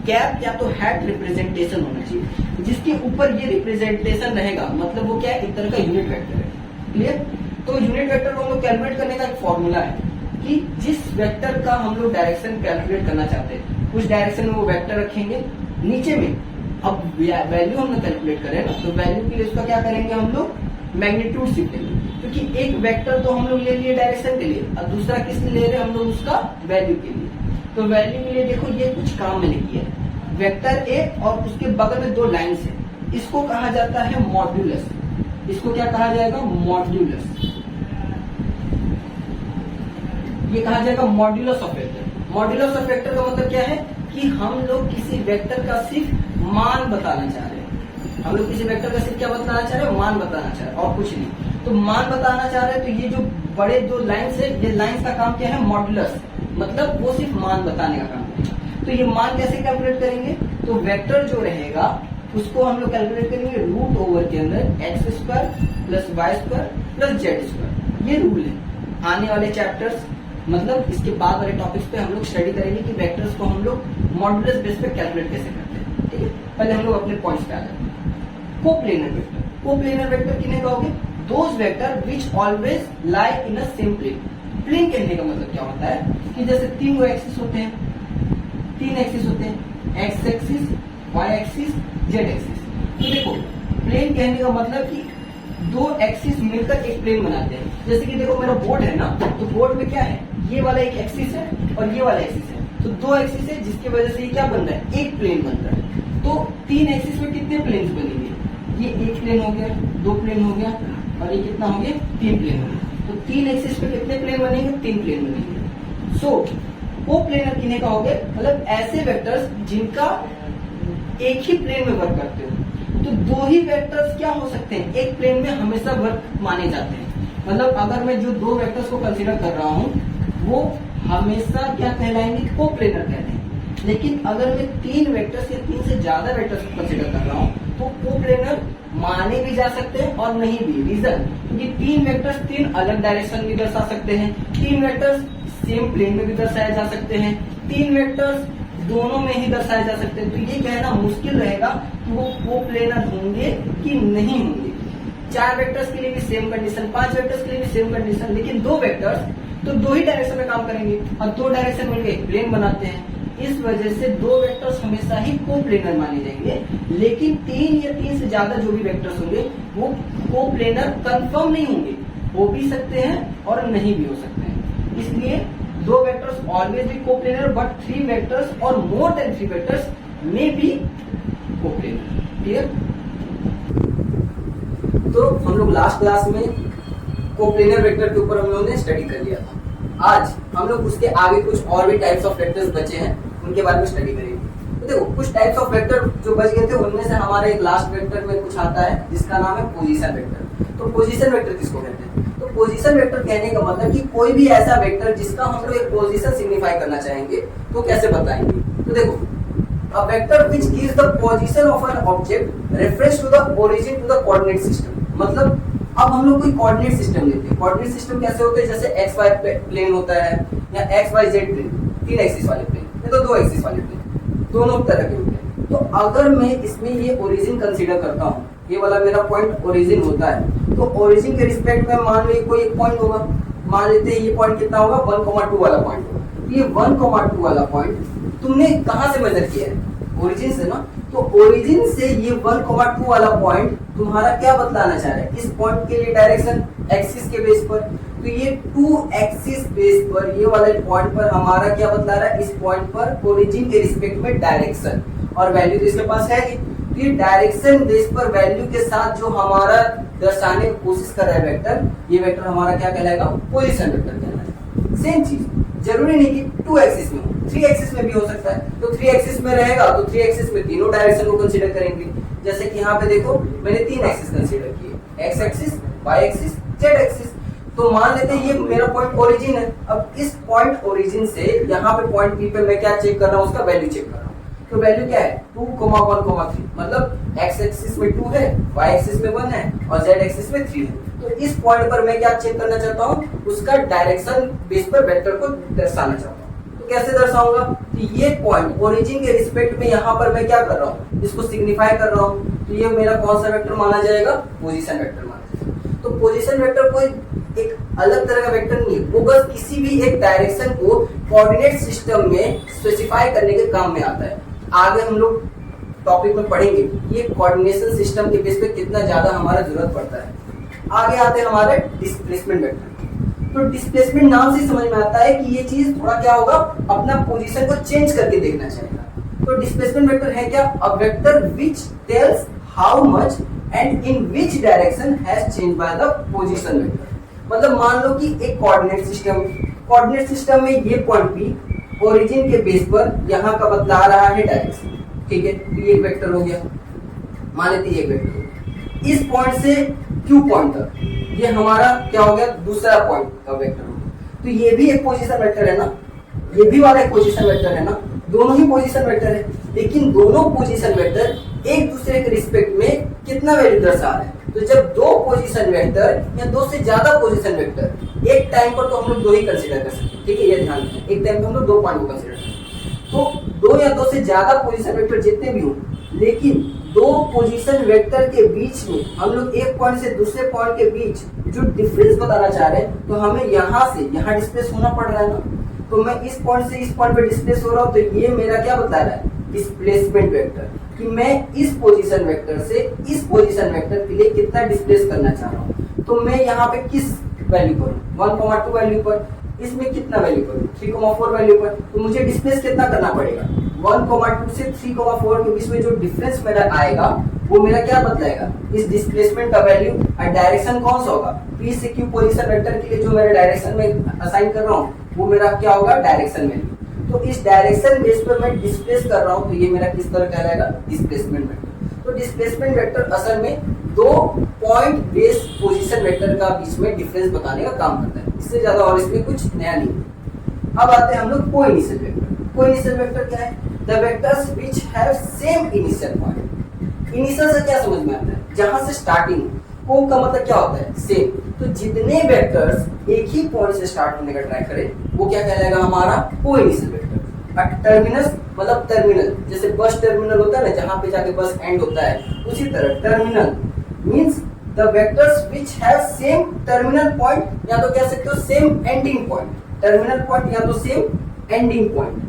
कैप या तो हैट रिप्रेजेंटेशन होना चाहिए, जिसके ऊपर ये रिप्रेजेंटेशन रहेगा मतलब वो क्या है एक तरह का यूनिट वेक्टर है। क्लियर। तो यूनिट वेक्टर को हम लोग कैलकुलेट करने का एक फॉर्मूला है कि जिस वेक्टर का हम लोग डायरेक्शन कैलकुलेट करना चाहते हैं उस डायरेक्शन में वो वेक्टर रखेंगे, नीचे में अब वैल्यू हम लोग कैलकुलेट करें ना तो वैल्यू के लिए उसका क्या करेंगे हम लोग मैग्नीट्यूड शिफ्ट लेंगे, क्योंकि एक वेक्टर तो हम लोग ले लिए डायरेक्शन के लिए और दूसरा किस लिए ले रहे हैं हम लोग उसका वैल्यू के लिए। तो वैल्यू के लिए देखो ये कुछ काम में लिखी है वेक्टर ए और उसके बगल में 2 लाइन्स है, इसको कहा जाता है मॉड्यूलस। इसको क्या कहा जाएगा मॉड्यूलस, ये कहा जाएगा modulus of vector. Modulus of vector का मतलब क्या है कि हम लोग किसी वेक्टर का सिर्फ मान बताना चाह रहे हैं, हम लोग किसी वेक्टर का सिर्फ क्या बताना चाह रहे हैं मान बताना चाह रहे हैं और कुछ नहीं। तो मान बताना चाह रहे हैं तो ये जो बड़े 2 लाइन्स है ये लाइन्स का काम क्या है मॉड्यूलस, मतलब वो सिर्फ मान बताने का काम करेगा। तो ये मान कैसे कैलकुलेट करेंगे, तो वेक्टर जो रहेगा उसको हम लोग कैलकुलेट करेंगे रूट ओवर के अंदर x square plus Y square plus Z square. ये रूल है। आने वाले चैप्टर्स मतलब इसके बाद वाले टॉपिक्स पे हम लोग स्टडी करेंगे कि वेक्टर्स को हम लोग मॉड्यूलस बेस पे कैलकुलेट कैसे करते हैं। ठीक है, पहले हम लोग अपने पॉइंट्स पे आ जाते हैं। कोप्लेनर वेक्टर, कोप्लेनर वेक्टर किन्हें कहोगे, those vector which always lie in a same plane. Plane कहने का मतलब क्या होता है कि जैसे 3 एक्सिस होते हैं, 3 एक्सिस होते हैं, x axis, y axis, z axis. तो देखो प्लेन कहने का मतलब कि 2 एक्सिस मिलकर एक प्लेन बनाते हैं। जैसे कि देखो मेरा बोर्ड है ना, तो बोर्ड में क्या है ये वाला एक एक्सिस है और ये वाला एक्सिस है, तो 2 एक्सिस है जिसकी वजह से ये क्या बन रहा है एक प्लेन बन रहा है। तो 3 एक्सिस में कितने प्लेन्स बनेंगे, ये 1 प्लेन हो गया, 2 प्लेन हो गया और ये कितना हो गया 3 प्लेन हो गया। तो 3 एक्सिस पे कितने प्लेन बनेंगे 3 प्लेन बनेंगे। सो कोप्लेनर किन्हें कहोगे, मतलब ऐसे वेक्टर्स जिनका एक ही प्लेन में वर्क करते हो तो दो ही वेक्टर्स क्या हो सकते हैं, एक प्लेन में हमेशा वर्क माने जाते हैं। मतलब अगर मैं जो दो वेक्टर्स को कंसीडर कर रहा हूँ वो हमेशा क्या कहलाएंगे, को प्लेनर कहलाएंगे। लेकिन अगर मैं तीन वेक्टर्स या तीन से ज्यादा वेक्टर्स को कंसीडर कर रहा हूँ तो को प्लेनर माने भी जा सकते हैं और नहीं भी। रीजन क्योंकि तीन वेक्टर्स तीन अलग डायरेक्शन में दर्शा सकते हैं, तीन वेक्टर्स सेम प्लेन में भी दर्शाए जा सकते हैं, तीन वेक्टर्स दोनों में ही दर्शाए जा सकते हैं। तो ये कहना मुश्किल रहेगा कि वो को प्लेनर होंगे कि नहीं होंगे। चार वेक्टर्स के लिए भी सेम कंडीशन, पांच वेक्टर्स के लिए भी सेम कंडीशन, लेकिन दो वेक्टर्स तो दो ही डायरेक्शन में काम करेंगे और दो डायरेक्शन मिलकर एक प्लेन बनाते हैं। इस वजह से दो वेक्टर्स हमेशा ही को प्लेनर माने जाएंगे। लेकिन तीन या तीन से ज्यादा जो भी वेक्टर्स होंगे वो को प्लेनर कंफर्म नहीं होंगे, हो भी सकते हैं और नहीं भी हो सकते हैं। इसलिए दो वेक्टर्स ऑलवेज बी को प्लेनर, बट थ्री वेक्टर्स और मोर देन थ्री वेक्टर्स में बी को प्लेनर। क्लियर? तो हम लोग लास्ट क्लास में कोप्लेनर वेक्टर के ऊपर हम लोगों ने स्टडी कर लिया था। आज हम लोग उसके आगे कुछ और भी टाइप्स ऑफ वेक्टर्स बचे हैं, उनके बारे में स्टडी करेंगे। तो देखो कुछ टाइप्स ऑफ वेक्टर जो बच गए थे उनमें से हमारा एक लास्ट वेक्टर में कुछ आता है जिसका नाम है पोजीशन वेक्टर। तो पोजीशन वेक्टर किसको कहते हैं? तो पोजीशन वेक्टर कहने का मतलब कि कोई भी ऐसा वेक्टर जिसका हम लोग एक पोजीशन सिग्निफाई करना चाहेंगे तो कैसे बताएंगे। तो देखो a vector which gives the position of an object refers to the origin to the coordinate system। मतलब अब हम लोग कोई कोऑर्डिनेट सिस्टम लेते हैं। कोऑर्डिनेट सिस्टम कैसे होते हैं? जैसे एक्स वाई प्लेन होता है या एक्स वाई जेड प्लेन, तीन एक्सिस वाले प्लेन या तो दो एक्सिस वाले प्लेन, दोनों तरह के होते हैं। तो अगर मैं इसमें ये ओरिजिन कंसीडर करता हूँ, ये वाला मेरा पॉइंट ओरिजिन होता है, तो ओरिजिन के रिस्पेक्ट में मान लो कोई एक पॉइंट होगा, मान लेते हैं ये पॉइंट कितना होगा, 1,2 वाला पॉइंट होगा। ये 1,2 वाला पॉइंट तुमने कहाँ से मेजर किया है? ओरिजिन से ना। तो ओरिजिन से ये 1,2 वाला पॉइंट तुम्हारा क्या बतलाना चाह रहा है? इस पॉइंट के लिए डायरेक्शन एक्सिस के बेस पर, तो ये 2 एक्सिस बेस पर ये वाले पॉइंट पर हमारा क्या बतला रहा है? इस पॉइंट पर ओरिजिन के रिस्पेक्ट में डायरेक्शन और वैल्यू तो इसके पास है ही। तो ये डायरेक्शन बेस पर वैल्यू के साथ जो हमारा दर्शाने की कोशिश कर रहा है वेक्टर, ये वेक्टर हमारा क्या कहलाएगा? पोजीशन वेक्टर कहलाएगा। सेम चीज जरूरी नहीं कि 2 एक्सिस में हो, 3 एक्सिस में भी हो सकता है। तो 3 एक्सिस में रहेगा तो 3 एक्सिस में तीनों डायरेक्शन को कंसीडर करेंगे। जैसे कि यहाँ पे देखो मैंने 3 एक्सिस कंसीडर किए, x axis, y axis, z axis. तो मान लेते हैं ये मेरा पॉइंट ओरिजिन है। अब इस पॉइंट ओरिजिन से यहाँ पे पॉइंट पी पे मैं क्या चेक कर रहा हूँ? उसका वैल्यू चेक कर रहा हूँ। तो वैल्यू क्या है? 2,1,3। मतलब एक्स एक्सिस में 2 है, वाई एक्सिस में 1 है और जेड एक्सिस में 3 है। तो इस पॉइंट पर मैं क्या चेक करना चाहता हूँ? उसका डायरेक्शन बेस पर वेक्टर को दर्शाना चाहता हूँ। तो कैसे दर्शाऊंगा? कि ये पॉइंट ओरिजिन के रिस्पेक्ट में यहाँ पर मैं क्या कर रहा हूँ? इसको सिग्निफाई कर रहा हूँ। तो ये मेरा कौन सा वेक्टर माना जाएगा? पोजीशन वेक्टर माना जाएगा। तो पोजीशन वेक्टर कोई एक अलग तरह का वेक्टर नहीं है, वो बस किसी भी एक डायरेक्शन को कोऑर्डिनेट सिस्टम में स्पेसिफाई करने के काम में आता है। आगे हम लोग टॉपिक में पढ़ेंगे ये कोऑर्डिनेशन सिस्टम के बेस पे कितना ज्यादा हमारा जरूरत पड़ता है। आगे आते हैं हमारे डिस्प्लेसमेंट वेक्टर। तो डिस्प्लेसमेंट नाम से समझ में आता है कि ये चीज थोड़ा क्या होगा, अपना पोजीशन को चेंज करके देखना चाहेगा। तो डिस्प्लेसमेंट वेक्टर है क्या? A vector which tales how much and in which direction has change by the position vector. मतलब मान लो कि एक कोऑर्डिनेट सिस्टम में ये पॉइंट पी ओरिजिन के बेस पर यहाँ का बतला रहा है डायरेक्शन। ठीक है, तो ये एक वेक्टर हो गया, मान लेते हैं ये वेक्टर हो गया। इस पॉइंट से क्यू पॉइंट तक ये हमारा क्या हो गया? दूसरा पॉइंट का वेक्टर हो गया। तो ये भी एक पोजीशन वेक्टर है ना, ये भी वाला एक पोजीशन वेक्टर है ना, दोनों ही पोजीशन वेक्टर है। लेकिन दोनों पोजीशन वेक्टर एक दूसरे के रिस्पेक्ट में कितना वैल्यू दर्शा रहे हैं? तो जब दो पोजीशन वेक्टर या दो से ज्यादा पोजीशन वेक्टर एक टाइम पर, तो हम लोग दो ही कंसीडर कर सकते हैं। ठीक है, ये ध्यान रखें, एक टाइम पर हम लोग 2 पॉइंट को कंसीडर करते हैं। तो 2 या 2 से ज्यादा पोजीशन वेक्टर जितने भी हो, लेकिन 2 पोजीशन वेक्टर के बीच में हम लोग एक पॉइंट से दूसरे पॉइंट के बीच जो डिफरेंस बताना चाह रहे हैं, तो हमें यहाँ से यहाँ डिस्प्लेस होना पड़ रहा है ना। तो मैं इस पॉइंट से इस पॉइंट पे डिस्प्लेस हो रहा हूँ, तो ये मेरा क्या बता रहा है? डिस्प्लेसमेंट वेक्टर, कि मैं इस पोजीशन वेक्टर से इस पोजीशन वेक्टर के लिए कितना डिस्प्लेस करना चाह रहा हूँ। तो मैं यहाँ पे किस वैल्यू पर, 1,2 वैल्यू पर, इसमें कितना वैल्यू पर, 3,4 वैल्यू पर। तो मुझे डिस्प्लेस कितना करना पड़ेगा? 1,2 से 3,4 के बीच में जो डिफरेंस मेरा आएगा वो मेरा क्या बतलाएगा? इस डिस्प्लेसमेंट का वैल्यू। और डायरेक्शन कौन सा होगा? पी से क्यू पोजीशन वेक्टर के लिए जो मेरा डायरेक्शन में असाइन कर रहा हूँ वो मेरा क्या होगा? Direction value. तो इस डायरेक्शन बेस पर मैं डिस्प्लेस कर रहा हूँ, तो ये मेरा किस तरह कहलाएगा, डिस्प्लेसमेंट वेक्टर। तो डिस्प्लेसमेंट वेक्टर असल में दो पॉइंट बेस पोजीशन वेक्टर का बीच में डिफरेंस बताने का काम करता है, इससे ज्यादा और इसमें कुछ नया नहीं है। अब आते हैं हम लोग कोइनिशियल वेक्टर। कोइनिशियल वेक्टर क्या है, the vectors which have same initial point. Initial से क्या समझ में आता है, जहां से स्टार्टिंग, को का मतलब क्या होता है, सेम। तो जितने वेक्टर्स एक ही पॉइंट से स्टार्ट होने का ट्राई करें वो क्या कहलाएगा, हमारा कोइनिशियल वेक्टर। टर्मिनस मतलब टर्मिनल, जैसे बस टर्मिनल होता है ना, जहां पे जाके बस एंड होता है, उसी तरह terminal means the vectors which have same terminal point, या तो कह सकते हो same ending point. Terminal point या तो same ending point.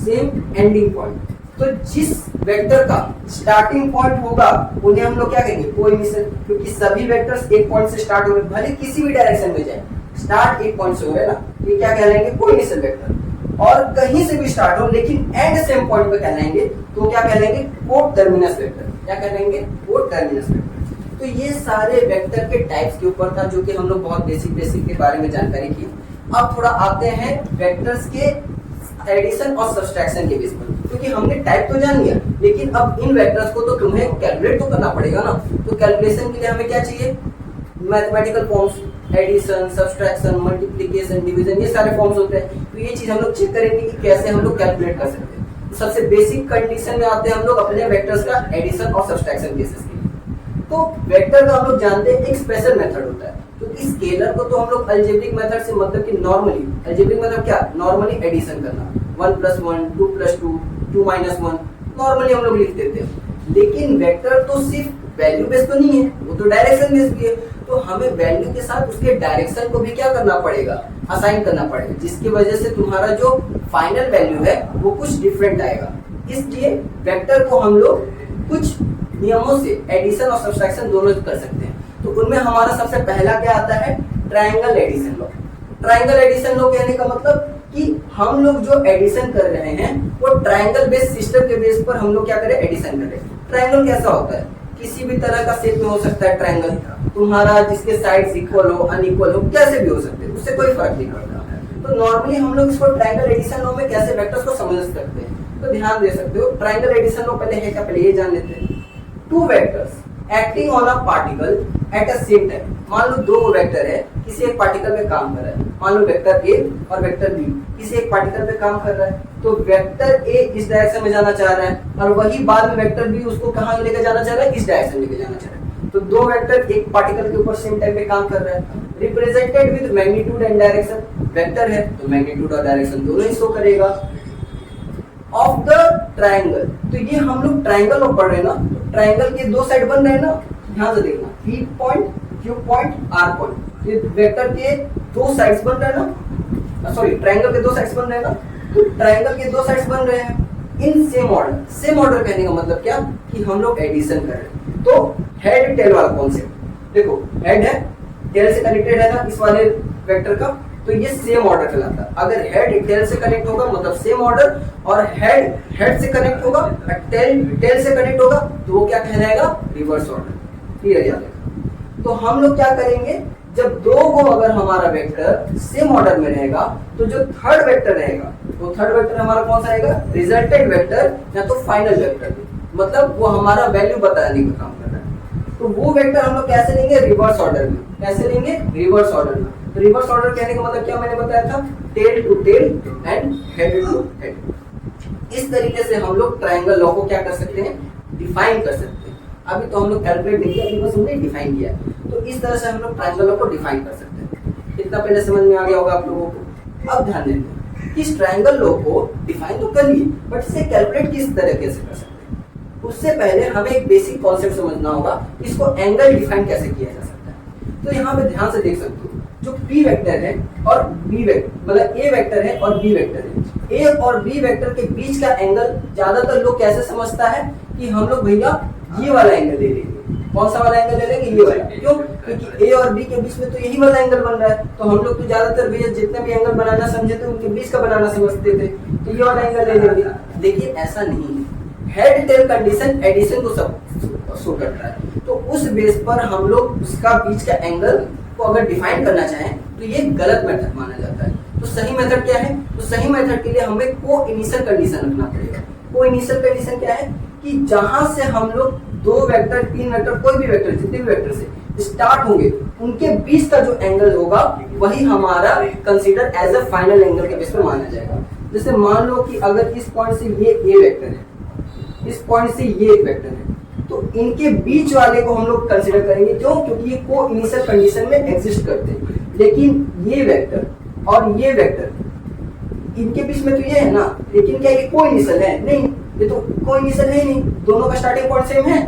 Same ending point. तो जिस वेक्टर का स्टार्टिंग पॉइंट होगा उन्हें हम लोग क्या कहेंगे, कोइनिशियल, क्योंकि सभी वेक्टर्स एक पॉइंट से स्टार्ट हो रहे, भले किसी भी डायरेक्शन में जाए, स्टार्ट एक पॉइंट से हो रहे ना, ये क्या कहलाएंगे, कोइनिशियल वेक्टर। और कहीं से भी स्टार्ट हो लेकिन एंड सेम पॉइंट पे कहलाएंगे, तो क्या कहलाएंगे, को टर्मिनस वेक्टर। क्या कहलाएंगे, को टर्मिनस वेक्टर। तो ये सारे वेक्टर के टाइप्स के ऊपर था, जो कि हम लोग बहुत बेसिक के बारे में जानकारी की। अब थोड़ा आते हैं वेक्टर्स के एडिशन और सब्सट्रैक्शन के बेस पर, क्योंकि हमने टाइप तो जान लिया, लेकिन अब इन वेक्टर्स को तो तुम्हें कैलकुलेट तो करना पड़ेगा ना। तो कैलकुलेशन के लिए हमें क्या चाहिए, mathematical forms, addition, subtraction, multiplication, division, ये सारे फॉर्म्स होते हैं। तो ये चीज हम लोग चेक करेंगे कि कैसे हम लोग कैलकुलेट कर सकते हैं। तो सबसे बेसिक कंडीशन में आते हैं हम लोग अपने वेक्टर्स का एडिशन और सब्सट्रैक्शन केसेस के लिए। तो वेक्टर का हम लोग जानते हैं एक स्पेशल मेथड होता है, क्योंकि स्केलर को तो हम लोग अलजेब्रिक मेथड से, मतलब कि नॉर्मली, अलजेब्रिक मतलब क्या, नॉर्मली एडिशन करना, 1 + 1, 2 + 2, 2 - 1, नॉर्मली हम लोग लिख देते हैं। लेकिन वेक्टर तो सिर्फ वैल्यू बेस तो नहीं है, वो तो डायरेक्शन बेस भी है। तो हमें वैल्यू के साथ उसके डायरेक्शन को भी क्या करना पड़ेगा, असाइन करना पड़ेगा, जिसकी वजह से तुम्हारा जो फाइनल वैल्यू है वो कुछ डिफरेंट आएगा। इसलिए वेक्टर को हम लोग कुछ नियमों से एडिशन और सब्सट्रैक्शन दोनों कर सकते हैं। तो उनमें हमारा सबसे पहला क्या आता है, triangle addition law. Triangle addition law कहने का मतलब कि हम लोग जो एडिशन कर रहे हैं वो ट्रायंगल बेस्ड सिस्टम के बेस पर हम लोग क्या करें, एडिशन करें। ट्रायंगल कैसा होता है, किसी भी तरह का शेप में हो सकता है ट्रायंगल, तुम्हारा जिसके साइड्स इक्वल हो, अनइक्वल हो, कैसे भी हो सकते हैं, उससे कोई फर्क नहीं पड़ता। तो नॉर्मली हम लोग इसको ट्रायंगल एडिशन लॉ में कैसे वेक्टर्स को समझ सकते हैं, तो ध्यान दे सकते हो। ट्रायंगल एडिशन लॉ पहले है क्या, पहले ये जान लेते हैं। Two vectors acting on a particle at a same time. मान लो दो वेक्टर है, किसी एक पार्टिकल पे काम कर रहा है, मान लो वेक्टर ए और वेक्टर बी किसी एक पार्टिकल पे काम कर रहा है। तो वेक्टर ए इस डायरेक्शन में जाना चाह रहा है और वही बाद में वेक्टर बी उसको कहाँ लेकर जाना चाह रहा है, इस डायरेक्शन लेकर जाना चाह रहा है। तो दो वेक्टर एक पार्टिकल के ऊपर सेम टाइम पे काम कर रहा है, represented with magnitude and direction. Vector है तो मैग्नीट्यूड और डायरेक्शन दोनों ही शो करेगा। ऑफ द ट्रायंगल, तो ये हम लोग ट्रायंगल में पढ़ रहे हैं ना, ट्रायंगल के दो साइड बन रहे हैं ना, ध्यान से देखना, P point, Q point, R point, ये वेक्टर के दो साइड्स बन रहे हैं ना, सॉरी ट्रायंगल के दो साइड्स बन रहे हैं ना, तो ट्रायंगल के दो साइड्स बन रहे हैं in same order. Same order कहने का मतलब क्या, कि हम लोग एडिशन कर रहे हैं। तो हेड टेल वाला कॉन्सेप्ट देखो, हेड है, टेल से कनेक्टेड है ना इस वाले वेक्टर का, तो ये सेम ऑर्डर कहलाता है। अगर हेड टेल से कनेक्ट होगा मतलब सेम ऑर्डर, और हेड से कनेक्ट होगा, टेल से कनेक्ट होगा, तो वो क्या कहलाएगा, रिवर्स ऑर्डर। क्लियर याद है। तो हम लोग क्या करेंगे, जब दो को अगर हमारा वेक्टर सेम ऑर्डर में रहेगा, तो जो थर्ड वेक्टर रहेगा, वो थर्ड वेक्टर हमारा कौन सा रहेगा, रिजल्टेंट वेक्टर या तो फाइनल वेक्टर, मतलब वो हमारा वैल्यू बताने का काम कर रहा है। तो वो वेक्टर हम लोग कैसे लेंगे, रिवर्स ऑर्डर में। कैसे लेंगे, रिवर्स ऑर्डर में। तो रिवर्स ऑर्डर कहने का मतलब क्या मैंने बताया था, tail to tail and head to head. इस तरीके से हम लोग ट्रायंगल लॉ को क्या कर सकते हैं, डिफाइन कर सकते हैं। अभी तो हम लोग कैलकुलेट नहीं किया, अभी बस हमने डिफाइन किया। तो इस तरह से हम लोग ट्रायंगल लॉ को डिफाइन कर सकते हैं। इतना पहले समझ में आ गया होगा आप लोगों को। अब ध्यान देते हैं कि इस ट्रायंगल लॉ को डिफाइन तो कर लिए, बट इसे कैलकुलेट किस तरीके से कर सकते हैं। उससे पहले हमें एक बेसिक कॉन्सेप्ट समझना होगा, इसको एंगल डिफाइन कैसे किया जा सकता है। तो यहाँ पे ध्यान से देख सकते हो, जो P वेक्टर है और B वेक्टर, मतलब A वेक्टर है और B वेक्टर है, A और B वेक्टर के बीच का एंगल ज्यादातर लोग कैसे समझता है कि हम लोग भैया ये वाला एंगल ले लेंगे। कौन सा वाला एंगल ले लेंगे, ये वाला। क्यों, क्योंकि A और B के बीच में तो यही वाला एंगल बन रहा है। तो हम लोग तो ज्यादातर भैया जितने भी एंगल बनाना समझे थे उनके बीच का बनाना समझते थे, तो ये वाला एंगल ले लेंगे। लेकिन ऐसा नहीं है, हेड टेल कंडीशन एडिशन को सब शो करता है। तो उस बेस पर हम लोग उसका बीच का एंगल को अगर डिफाइन करना चाहें तो ये गलत मेथड माना जाता है। तो सही मेथड क्या है? तो सही मेथड के लिए हमें को इनिशियल कंडीशन रखना पड़ेगा। को इनिशियल कंडीशन क्या है कि जहां से हम लोग 2 वेक्टर 3 वेक्टर कोई भी वेक्टर जितने भी वेक्टर से स्टार्ट होंगे उनके बीच का जो एंगल होगा वही हमारा consider as a final angle के बेस पे माना जाएगा। जैसे मान लो कि अगर इस पॉइंट से ये ए वेक्टर है, इस पॉइंट से ये एक वेक्टर है, तो इनके बीच वाले को हम लोग कंसीडर करेंगे। क्यों? क्योंकि ये को इनिशियल कंडीशन में एग्जिस्ट करते हैं। लेकिन ये वेक्टर और ये वेक्टर इनके बीच में तो ये है ना, लेकिन क्या ये को इनिशियल है? नहीं, ये तो को इनिशियल है नहीं, दोनों का स्टार्टिंग पॉइंट सेम है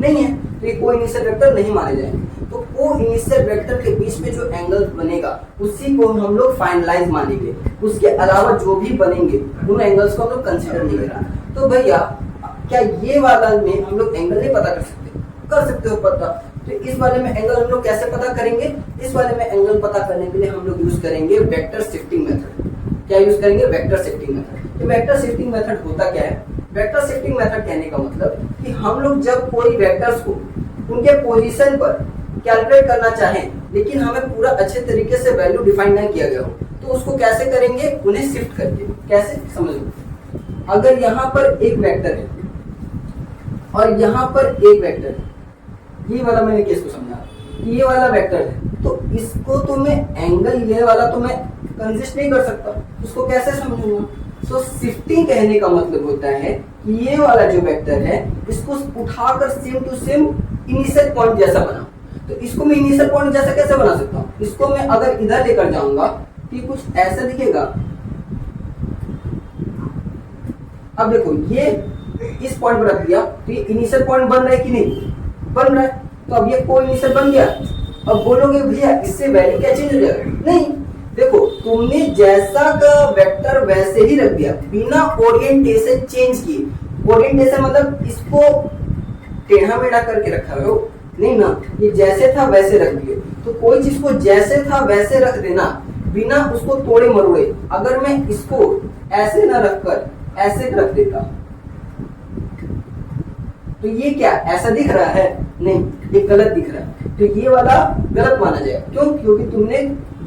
नहीं है, तो ये को इनिशियल वेक्टर नहीं माने जाएंगे। तो को इनिशियल वेक्टर के बीच में जो एंगल बनेगा उसी को हम लोग फाइनलाइज मानेंगे। उसके अलावा जो भी बनेंगे उन एंगल्स को हम लोग कंसीडर नहीं करेंगे। तो भैया क्या ये वाला में हम लोग एंगल नहीं पता कर सकते? कर सकते हो पता। तो इस वाले में एंगल हम लोग कैसे पता करेंगे? इस वाले में एंगल पता करने के लिए हम लोग यूज करेंगे वेक्टर शिफ्टिंग मेथड। क्या यूज करेंगे? Vector shifting method. तो वेक्टर शिफ्टिंग मेथड होता क्या है? वेक्टर शिफ्टिंग मेथड कहने का मतलब कि हम लोग जब कोई वेक्टर्स को उनके पोजीशन पर कैलकुलेट करना चाहें, लेकिन हमें पूरा अच्छे तरीके से वैल्यू डिफाइन नहीं किया गया हो, तो उसको कैसे करेंगे? उन्हें शिफ्ट करके। कैसे? समझ लो, अगर यहाँ पर एक वेक्टर है और यहाँ पर एक वेक्टर है, ये वाला मैंने केस को समझा, ये वाला वेक्टर है, तो इसको तो मैं एंगल ये वाला तो मैं कंसिस्ट नहीं कर सकता, उसको कैसे समझूंगा? तो शिफ्टिंग कहने का मतलब होता है कि ये वाला जो वेक्टर है इसको उठाकर same to same initial point जैसा बना। तो इसको मैं इनिशियल पॉइंट जैसा कैसे बना सकता हूँ? इसको मैं अगर इधर लेकर जाऊंगा कि कुछ ऐसा दिखेगा। अब देखो ये इस पॉइंट पर रख दिया तो ये इनिशियल पॉइंट बन रहा है कि नहीं? बन रहा है। तो अब ये को इनिशियल बन गया। अब बोलोगे भैया इससे वैल्यू क्या चेंज हो जाएगा? नहीं, देखो तुमने जैसा का वेक्टर वैसे ही रख दिया बिना ओरिएंटेशन चेंज किए। ओरिएंटेशन मतलब इसको टेढ़ा मेढ़ा करके रखा हो नहीं ना, ये जैसे था वैसे रख दिए। तो कोई चीज को जैसे था वैसे रख देना बिना उसको तोड़े मरोड़े। अगर मैं इसको ऐसे ना रखकर ऐसे रख देता तो ये क्या ऐसा दिख रहा है? नहीं, ये गलत दिख रहा है। तो ये वाला गलत माना जाएगा। क्यों? क्योंकि तुमने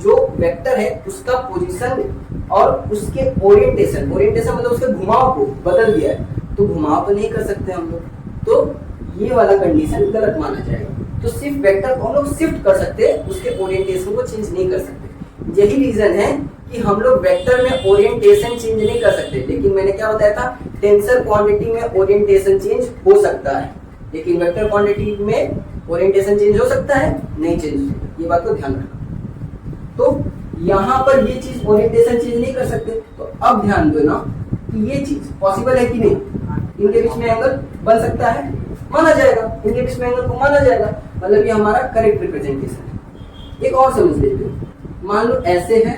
जो वेक्टर है उसका पोजीशन और उसके ओरिएंटेशन मतलब उसके घुमाव को बदल दिया है। तो घुमाव तो नहीं कर सकते हम लोग, तो ये वाला कंडीशन गलत माना जाएगा। तो सिर्फ वेक्टर को हम लोग शिफ्ट कर सकते हैं, उसके ओरिएंटेशन को चेंज नहीं कर सकते। यही रीजन है कि हम लोग वेक्टर में ओरिएंटेशन चेंज नहीं कर सकते। लेकिन मैंने क्या बताया था? टेंसर क्वांटिटी में ओरिएंटेशन चेंज हो सकता है, लेकिन वेक्टर क्वांटिटी में ओरिएंटेशन चेंज हो सकता है? नहीं चेंज हो सकता। ये बात को ध्यान रखना। तो यहाँ पर ये चीज ओरिएंटेशन चेंज नहीं कर सकते। तो अब ध्यान दो ना कि ये चीज पॉसिबल है कि नहीं? इनके बीच में एंगल बन सकता है, माना जाएगा। इनके बीच में एंगल को माना जाएगा, मतलब ये हमारा करेक्ट रिप्रेजेंटेशन है। एक और समझ लेते हैं, मान लो ऐसे है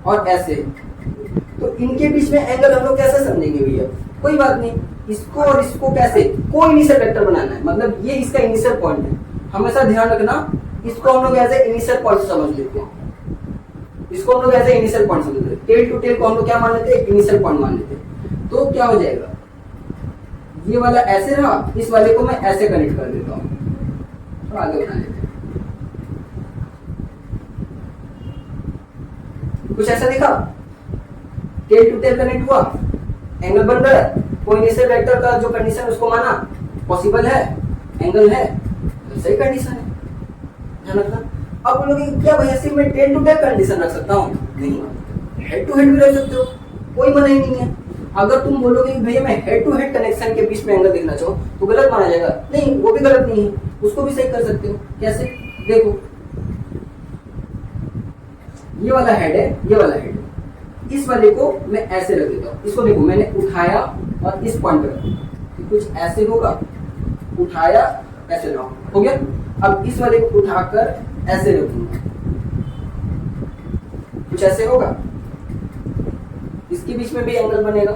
और ऐसे है, तो इनके बीच में एंगल हम लोग कैसे समझेंगे भैया? कोई बात नहीं, इसको और इसको कैसे को इनिशियल वेक्टर बनाना है, मतलब ये इसका इनिशियल पॉइंट है। हमेशा ध्यान रखना, इसको हम लोग ऐसे इनिशियल पॉइंट समझ लेते हैं। इसको हम लोग ऐसे इनिशियल पॉइंट समझ लेते हैं। टेल टू टेल को हम लोग क्या मान लेते हैं? इनिशियल पॉइंट मान लेते हैं। तो क्या हो जाएगा? ये वाला ऐसे रहा, इस वाले को मैं ऐसे कनेक्ट कर देता हूँ। तो आगे बना लेते हैं। कुछ ऐसा दिखा? टेल टू टेल कनेक्ट हुआ, एंगल बन रहा है। कोई इनिशियल वेक्टर का जो कंडीशन उसको माना पॉसिबल है, एंगल है, तो सही कंडीशन है। ध्यान रखना। अब बोलोगे क्या भैया सिर्फ मैं टेल टू टेल कंडीशन रख सकता हूँ? नहीं, हेड टू हेड भी रख सकते हो, कोई मना ही नहीं है। अगर तुम बोलोगे कि भैया मैं हेड टू हेड कनेक्शन के बीच में एंगल देखना चाहूँ तो गलत माना जाएगा? नहीं, वो भी गलत नहीं है, उसको भी सही कर सकते हो। कैसे? देखो ये वाला हेड है, ये वाला हेड है, इस वाले को मैं ऐसे रख देता हूँ। इसको देखो मैंने उठाया और इस पॉइंट पर रखा, कुछ ऐसे होगा, उठाया ऐसे रखा, हो गया। अब इस वाले को उठाकर ऐसे रखूंगा, कुछ ऐसे होगा। इसके बीच में भी एंगल बनेगा,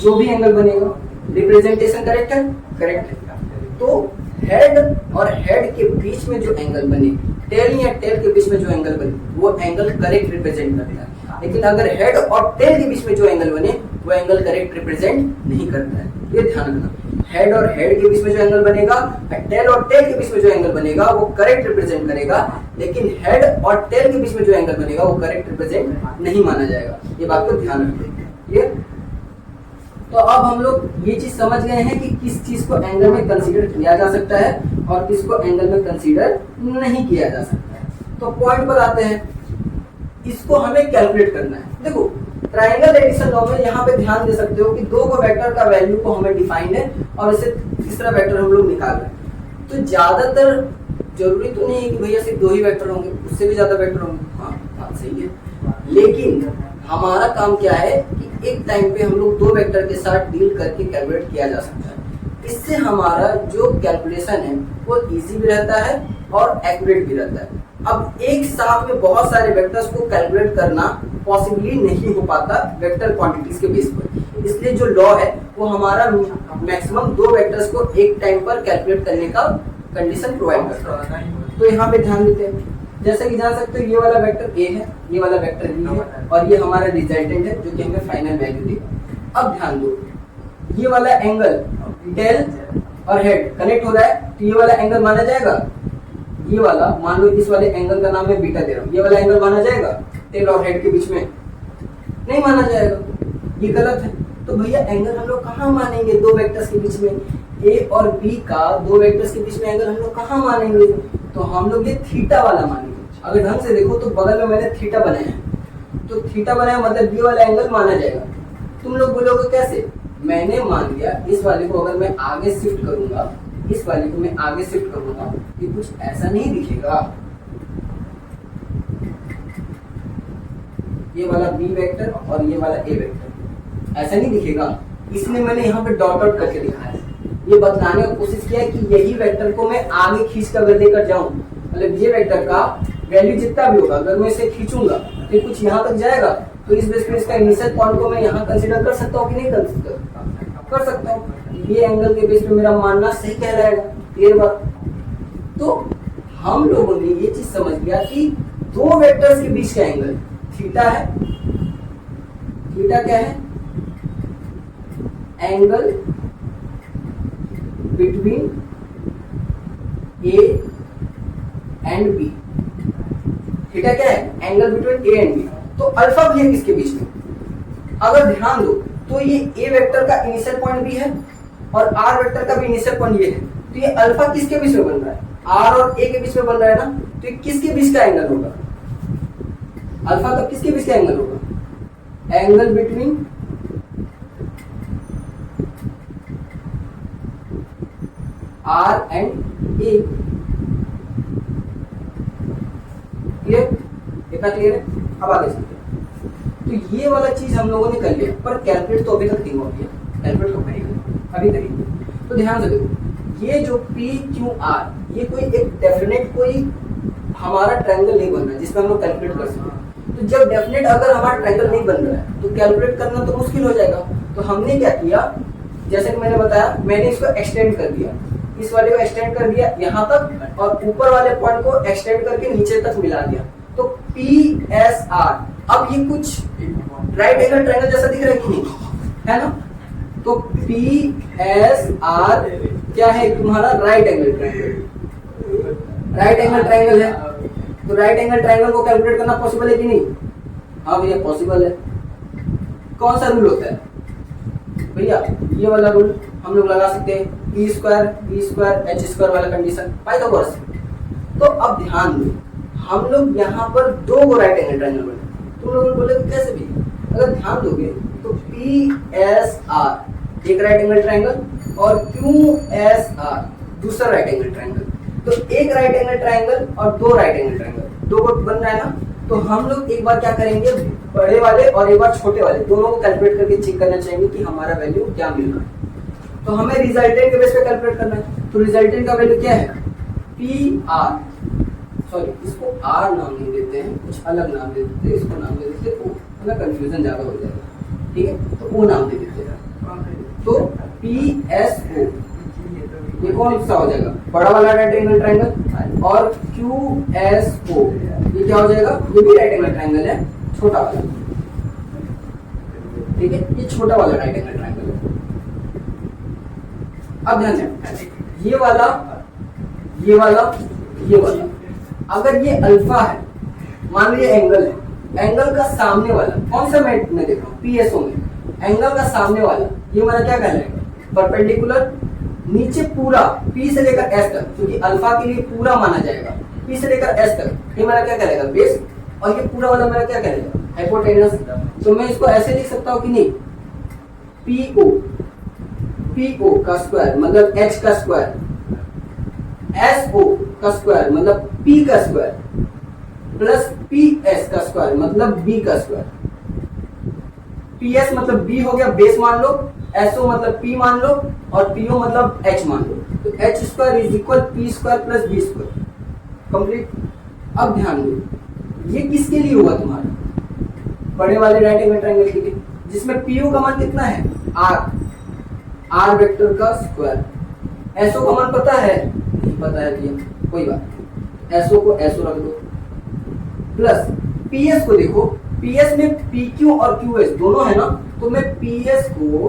जो भी एंगल बनेगा रिप्रेजेंटेशन करेक्ट है? करेक्ट है। तो हेड और हेड के बीच में जो एंगल बने, टेल या टेल के बीच में जो एंगल बने, वो एंगल करेक्ट रिप्रेजेंट करता है। लेकिन अगर हेड और टेल के बीच में जो एंगल बने वो एंगल करेक्ट रिप्रेजेंट नहीं करता है। ये ध्यान रखना। हेड और हेड के बीच में जो एंगल बनेगा, टेल और टेल के बीच में जो एंगल बनेगा वो करेक्ट रिप्रेजेंट करेगा, लेकिन हेड और टेल के बीच में जो एंगल बनेगा वो करेक्ट रिप्रेजेंट नहीं माना जाएगा। ये बात को ध्यान रखिए। क्लियर? तो अब हम लोग ये चीज समझ गए हैं कि किस चीज को एंगल में कंसीडर किया जा सकता है और किसको एंगल में कंसीडर नहीं किया जा सकता है। तो पॉइंट पर आते हैं, इसको हमें कैलकुलेट करना है। देखो ट्रायंगल एडिशन लॉ में यहाँ पे ध्यान दे सकते हो कि दो को वेक्टर का वैल्यू को हमें डिफाइन है और इसे तीसरा वेक्टर हम लोग निकाल रहे हैं। तो ज्यादातर जरूरी तो नहीं है कि भैया सिर्फ 2 ही वेक्टर होंगे, उससे भी ज्यादा वेक्टर होंगे। हाँ बात सही है, लेकिन हमारा काम क्या है कि एक टाइम पे हम लोग 2 वेक्टर के साथ डील करके कैलकुलेट किया जा सकता है। इससे हमारा जो कैलकुलेशन है वो इजी भी रहता है और एक्यूरेट भी रहता है। अब एक साथ में बहुत सारे वेक्टर्स को कैलकुलेट करना पॉसिबली नहीं हो पाता वेक्टर क्वांटिटीज के बेस पर, इसलिए जो लॉ है वो हमारा मैक्सिमम 2 वेक्टर्स को एक टाइम पर कैलकुलेट करने का कंडीशन प्रोवाइड करता है। तो यहाँ पे ध्यान देते हैं, जैसे कि जान सकते हो ये वाला वेक्टर ए है, ये वाला वेक्टर बी है और ये हमारा रिजल्टेंट है जो कि हमें फाइनल वैल्यू दी। अब ध्यान दो, ये वाला एंगल टेल और हेड कनेक्ट हो रहा है, तो ये वाला एंगल माना जाएगा। ये वाला मान लो इस वाले एंगल का नाम मैं बीटा दे रहा हूँ, ये वाला एंगल माना जाएगा टेल और हेड के बीच में? नहीं माना जाएगा, ये गलत है। तो भैया एंगल हम लोग कहाँ मानेंगे 2 वेक्टर्स के बीच में? ए और बी का 2 वेक्टर्स के बीच में एंगल हम लोग कहाँ मानेंगे? तो हम लोग ये थीटा वाला मानेंगे। अगर ढंग से देखो तो बगल में मैंने थीटा बनाया है, तो थीटा बनाया मतलब ये वाला एंगल माना जाएगा। तुम लोग बोलोगे कैसे? मैंने मान लिया इस वाले को अगर मैं आगे शिफ्ट करूंगा, इस वाले को मैं आगे शिफ्ट करूंगा, ये कुछ ऐसा नहीं दिखेगा। ये वाला बी वेक्टर और ये वाला ए वेक्टर ऐसा नहीं दिखेगा, इसलिए मैंने यहाँ पे डॉट डॉट करके दिखाया है। ये बतलाने की कोशिश किया है कि यही वेक्टर को मैं आगे खींच कर अगर लेकर जाऊं, मतलब ये वेक्टर का वैल्यू जितना भी होगा अगर मैं इसे खींचूंगा तो कुछ यहाँ तक जाएगा, तो इस बेस पे इसका इनिशियल पॉइंट को मैं यहाँ कंसीडर कर सकता हूँ कि नहीं कर सकता हूँ। ये एंगल के बेस पे मेरा मानना सही कहलाएगा। क्लियर बात? तो हम लोगों ने ये चीज समझ लिया कि 2 वेक्टर्स के बीच का एंगल थीटा है। थीटा क्या है? Angle between A and B. Theta क्या है? Angle between A and B. तो अल्फा भी है किसके बीच में? अगर ध्यान दो तो ये ए वेक्टर का इनिशियल पॉइंट भी है और आर वेक्टर का भी इनिशियल पॉइंट ये है, तो ये अल्फा किसके बीच में बन रहा है? आर और ए के बीच में बन रहा है ना, तो ये किसके बीच का एंगल होगा? अल्फा तब किसके बीच का एंगल होगा? Angle between R and A. Clear? इतना क्लियर है? अब आगे चलते हैं। तो ये वाला चीज हम लोगों ने कर लिया, पर कैलकुलेट तो अभी तक नहीं हो गया, कैलकुलेट तो करेंगे, अभी करेंगे। तो ध्यान से देखो, ये जो पी क्यू आर ये कोई एक डेफिनेट कोई हमारा ट्रायंगल नहीं बन रहा है जिसमें हम लोग कैलकुलेट कर सकें। तो जब डेफिनेट अगर हमारा ट्रायंगल नहीं बन रहा है तो कैलकुलेट करना तो मुश्किल हो जाएगा। तो हमने क्या किया, जैसे कि मैंने बताया, मैंने इसको एक्सटेंड कर दिया, इस वाले को एक्सटेंड कर दिया यहाँ तक और ऊपर वाले पॉइंट को एक्सटेंड करके नीचे तक मिला दिया। तो पी एस आर, अब ये कुछ राइट एंगल ट्रायंगल जैसा दिख रहा है कि नहीं, है ना? तो पी एस आर क्या है? तुम्हारा right angle triangle. Right angle triangle है, तो राइट एंगल ट्रायंगल को कैलकुलेट करना पॉसिबल है कि नहीं? हाँ भैया पॉसिबल है। कौन सा रूल होता है भैया? ये वाला रूल हम लोग लगा सकते हैं, पी स्क्वायर एच स्क्वायर वाला कंडीशन, पाइथागोरस। तो अब ध्यान दो, हम लोग यहाँ पर 2 को राइट एंगल ट्रायंगल बने। तुम लोग बोले कैसे भी? अगर ध्यान दोगे तो पी एस आर एक राइट एंगल ट्रायंगल और क्यू एस आर दूसरा राइट एंगल ट्रायंगल। तो एक राइट एंगल ट्रायंगल और 2 राइट एंगल ट्रायंगल, 2 को बन रहा है ना। तो हम लोग एक बार क्या करेंगे, बड़े वाले और एक बार छोटे वाले दोनों को कैलकुलेट करके चेक करना चाहेंगे कि हमारा वैल्यू क्या मिल रहा है। तो हमें रिजल्टेंट के बेस पे कैलकुलेट करना है। तो रिजल्टेंट का वैल्यू क्या है? पी आर, सॉरी इसको आर नाम नहीं देते हैं, कुछ अलग नाम दे देते हैं, इसको नाम दे देते हैं ओ, मतलब कंफ्यूजन ज्यादा हो जाएगा। ठीक है, तो ओ नाम दे देते हैं। तो पी एस ओ ये कौन सा हो जाएगा? बड़ा वाला राइट एंगल ट्रायंगल। और क्यू एस ओ ये क्या हो जाएगा? ये भी राइट एंगल ट्रायंगल है, छोटा वाला। ठीक है, ये छोटा वाला राइट एंगल ट्रायंगल है। अब ध्यान दें, ये वाला ये वाला ये वाला, अगर ये अल्फा है, मान लीजिए एंगल है, एंगल का सामने वाला कौन सा मैं देख रहा हूँ, पीएसओ में एंगल का सामने वाला ये हमारा क्या कहलाएगा, परपेंडिकुलर। नीचे पूरा पी से लेकर एस तक, क्योंकि अल्फा के लिए पूरा माना जाएगा, पी से लेकर एस तक ये मेरा क्या कहलाएगा, बेस। और ये पूरा वाला मेरा क्या कहलाएगा, हाइपोटेनस। तो मैं इसको ऐसे लिख सकता हूँ कि नहीं, पीओ, पीओ का स्क्वायर मतलब एच का स्क्वायर, एसओ का स्क्वायर मतलब पी का स्क्वायर, प्लस पी एस का स्क्वायर मतलब बी का स्क्वायर। पी एस मतलब बी हो गया, बेस मान लो, एसओ मतलब पी मान लो, और पीओ मतलब एच मान लो। तो H square is equal P square plus B square, complete. अब ध्यान दो, ये किसके लिए हुआ तुम्हारा, बड़े वाले राइट एंगल ट्रायंगल के लिए, जिसमें पीओ का मान कितना है, आर, आर वेक्टर का स्क्वायर। एसओ का मान पता है, नहीं पता है भैया, कोई बात, एसओ को एसओ रख दो, प्लस पीएस को देखो, पीएस में पीक्यू और क्यूएस दोनों है ना, तो मैं पीएस को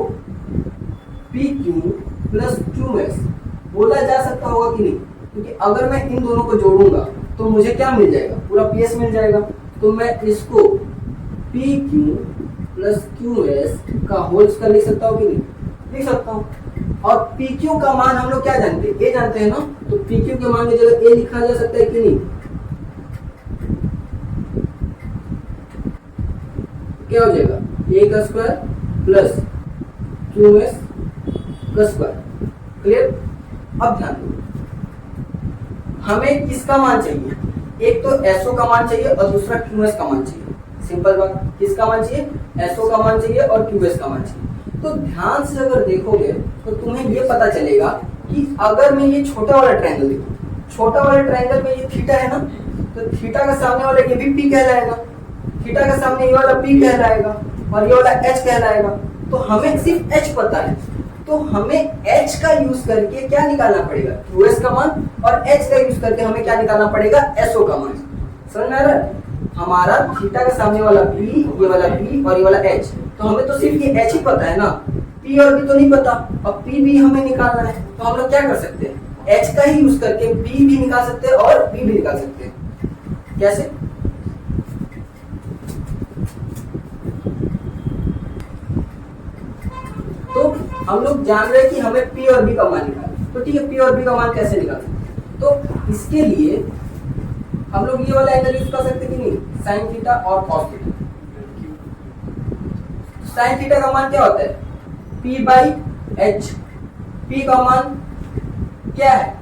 पीक्यू प्लस क्यूएस बोला जा सकता होगा कि नहीं, क्योंकि अगर मैं इन दोनों को जोड़ूंगा तो मुझे क्या मिल जाएगा, पूरा पीएस मिल जाएगा। तो मैं इसको पीक्यू प्लस क्यूएस का होल स्क्वायर लिख सकता हूँ कि नहीं, लिख सकता हूँ। और पीक्यू का मान हम लोग क्या जानते हैं, ए जानते हैं ना, तो पीक्यू के मान की जगह ए लिखा जा सकता है कि नहीं, क्या हो जाएगा, ए का स्क्वायर प्लस क्यू एस का स्क्वायर, क्लियर। अब ध्यान दो, हमें किसका मान चाहिए, एक तो एसओ का मान चाहिए और दूसरा क्यूएस का मान चाहिए, सिंपल बात, किसका मान चाहिए, एसओ का मान चाहिए और क्यूएस का मान चाहिए। तो ध्यान से अगर देखोगे तो तुम्हें ये पता चलेगा कि अगर मैं ये छोटा वाला ट्रायंगल देखूं, छोटा वाला ट्रायंगल में ये थीटा है ना, तो थीटा का सामने वाला ये भी पी कहलाएगा, थीटा का सामने ये वाला पी कहलाएगा और ये वाला एच कहलाएगा। तो हमें सिर्फ एच पता है, तो हमें एच का यूज करके क्या निकालना पड़ेगा, क्यूएस का मान, और एच का यूज करके हमें क्या निकालना पड़ेगा, एसओ का मान। समझ में आ रहा है, हमारा थीटा का सामने वाला पी, ये वाला पी और ये वाला एच, तो हमें तो सिर्फ ये एच ही पता है ना, पी और बी तो नहीं पता, और पी भी हमें निकालना है। तो हम लोग क्या कर सकते हैं, एच का ही यूज करके पी भी निकाल सकते हैं और पी भी निकाल सकते हैं। कैसे, तो हम लोग जान रहे हैं कि हमें पी और बी का मान निकालना, तो ठीक है, पी और बी का मान कैसे निकाल सकते, तो इसके लिए हम लोग ये वाला एंगल यूज कर सकते कि नहीं, साइन थीटा और कॉस थीटा। साइन थीटा का मान क्या होता है, पी बाई एच, पी का मान क्या है,